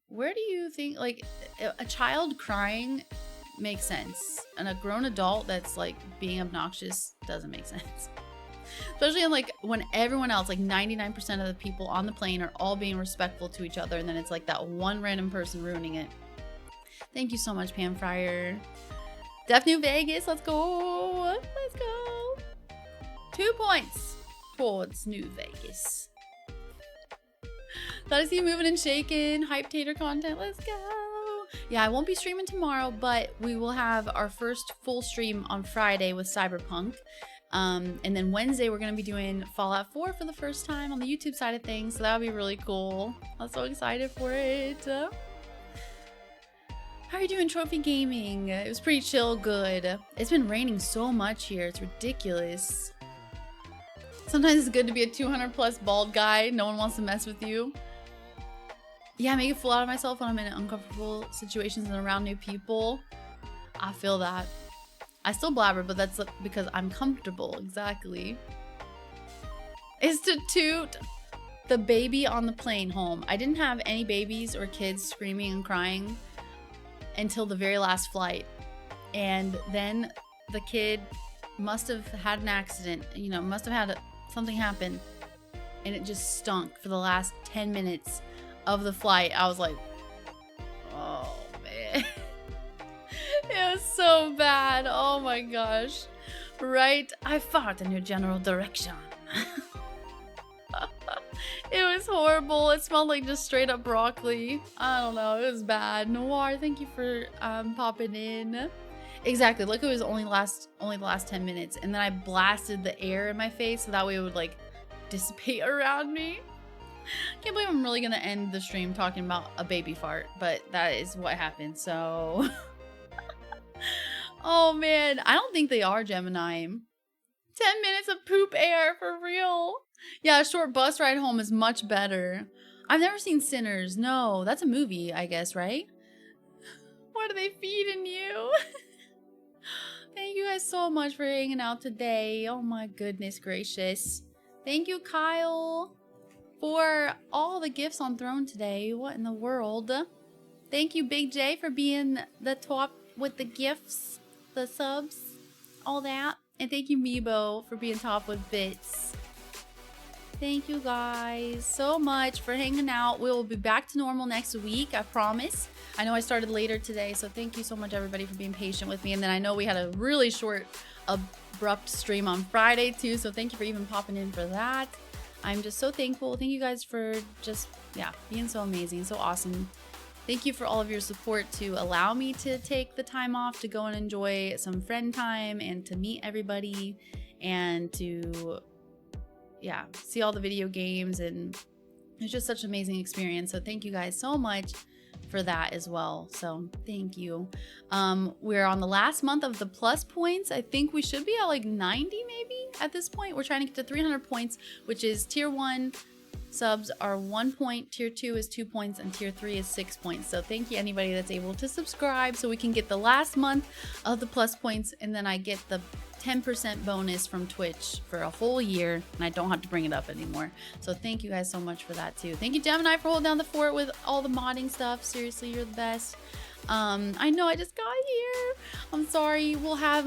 where do you think, like, a child crying makes sense and a grown adult that's like being obnoxious doesn't make sense. Especially in like when everyone else, like 99% of the people on the plane are all being respectful to each other, and then it's like that one random person ruining it. Thank you so much, Pam Fryer. Def New Vegas, let's go. Let's go. 2 points towards New Vegas. Thought I see you moving and shaking. Hype tater content, let's go. Yeah, I won't be streaming tomorrow, but we will have our first full stream on Friday with Cyberpunk. And then Wednesday, we're going to be doing Fallout 4 for the first time on the YouTube side of things. So that'll be really cool. I'm so excited for it. How are you doing, Trophy Gaming? It was pretty chill, good. It's been raining so much here. It's ridiculous. Sometimes it's good to be a 200 plus bald guy. No one wants to mess with you. Yeah, I make a fool out of myself when I'm in uncomfortable situations and around new people. I feel that. I still blabber, but that's because I'm comfortable. Exactly. Is to toot the baby on the plane home. I didn't have any babies or kids screaming and crying until the very last flight. And then the kid must have had an accident, you know, must have had something happen, and it just stunk for the last 10 minutes of the flight. I was like, oh man. It was so bad. Oh my gosh. Right? I fought in your general direction. It was horrible. It smelled like just straight up broccoli. I don't know. It was bad. Noir, thank you for popping in. Exactly. Like it was only the last 10 minutes, and then I blasted the air in my face so that way it would like dissipate around me. Can't believe I'm really gonna end the stream talking about a baby fart, but that is what happened. So, oh man, I don't think they are Gemini. 10 minutes of poop air for real. Yeah, a short bus ride home is much better. I've never seen Sinners. No, that's a movie, I guess, right? What are they feeding you? Thank you guys so much for hanging out today. Oh my goodness gracious. Thank you, Kyle, for all the gifts on Throne today. What in the world? Thank you, Big J, for being the top with the gifts, the subs, all that. And thank you, Meebo, for being top with bits. Thank you guys so much for hanging out. We will be back to normal next week, I promise. I know I started later today, so thank you so much, everybody, for being patient with me. And then I know we had a really short, abrupt stream on Friday, too, so thank you for even popping in for that. I'm just so thankful. Thank you guys for just, yeah, being so amazing, so awesome. Thank you for all of your support to allow me to take the time off to go and enjoy some friend time and to meet everybody and to, yeah, see all the video games, and it's just such an amazing experience. So thank you guys so much for that as well. So thank you. We're on the last month of the plus points. I think we should be at like 90 maybe at this point. We're trying to get to 300 points, which is tier 1 subs are 1 point, tier 2 is 2 points, and tier 3 is 6 points. So thank you anybody that's able to subscribe so we can get the last month of the plus points, and then I get the 10% bonus from Twitch for a whole year, and I don't have to bring it up anymore. So thank you guys so much for that too. Thank you, Gemini, for holding down the fort with all the modding stuff. Seriously, you're the best. I know I just got here. I'm sorry. We'll have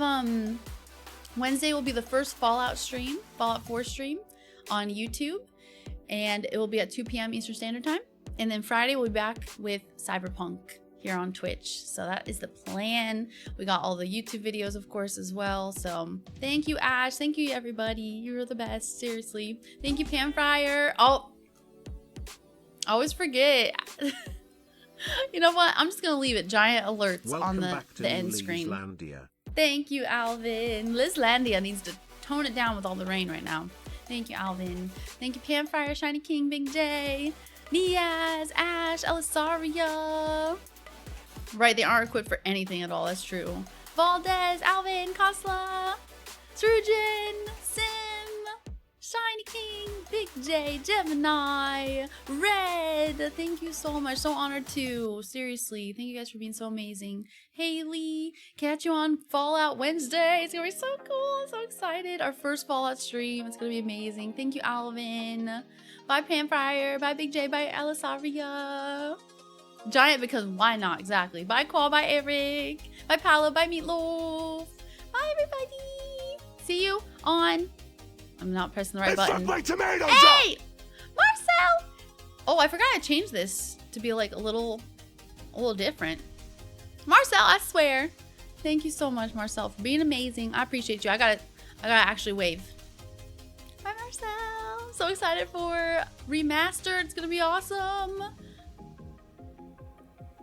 Wednesday will be the first Fallout 4 stream on YouTube, and it will be at 2 p.m. Eastern Standard Time. And then Friday we'll be back with Cyberpunk here on Twitch. So that is the plan. We got all the YouTube videos, of course, as well. So thank you, Ash. Thank you, everybody. You're the best. Seriously. Thank you, Pam Fryer. Oh, I always forget. You know what? I'm just going to leave it. Giant alerts on the end screen. Thank you, Alvin. Lizlandia needs to tone it down with all the rain right now. Thank you, Alvin. Thank you, Pam Fryer, Shiny King, Big J, Niaz, Ash, Elisaria. Right, they aren't equipped for anything at all. That's true. Valdez, Alvin, Kosla, Surgeon, Sim, Shiny King, Big J, Gemini, Red. Thank you so much. So honored too. Seriously. Thank you guys for being so amazing. Haley, catch you on Fallout Wednesday. It's gonna be so cool. I'm so excited. Our first Fallout stream. It's gonna be amazing. Thank you, Alvin. Bye, Pam Fryer. Bye, Big J. Bye, Elisaria. Giant, because why not? Exactly. Bye, Qual. Bye, Eric. Bye, Paolo. Bye, Meatloaf. Bye, everybody. See you on I'm not pressing the right button. My tomatoes hey! Marcel! Oh, I forgot I changed this to be like a little different. Marcel, I swear. Thank you so much, Marcel, for being amazing. I appreciate you. I gotta actually wave. Bye, Marcel. So excited for Remastered. It's gonna be awesome.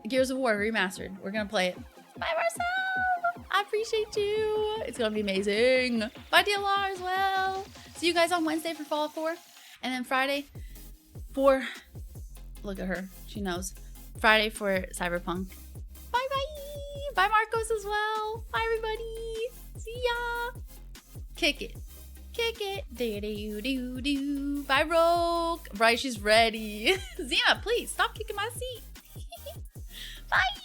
Gears of War Remastered. We're gonna play it. Bye, Marcel. I appreciate you. It's gonna be amazing. Bye, DLR as well. See you guys on Wednesday for Fallout 4. And then Friday for... Look at her. She knows. Friday for Cyberpunk. Bye, bye. Bye, Marcos as well. Bye, everybody. See ya. Kick it. Kick it. Do-do-do-do. Bye, Rogue. Right, she's ready. Zena, please stop kicking my seat. Bye.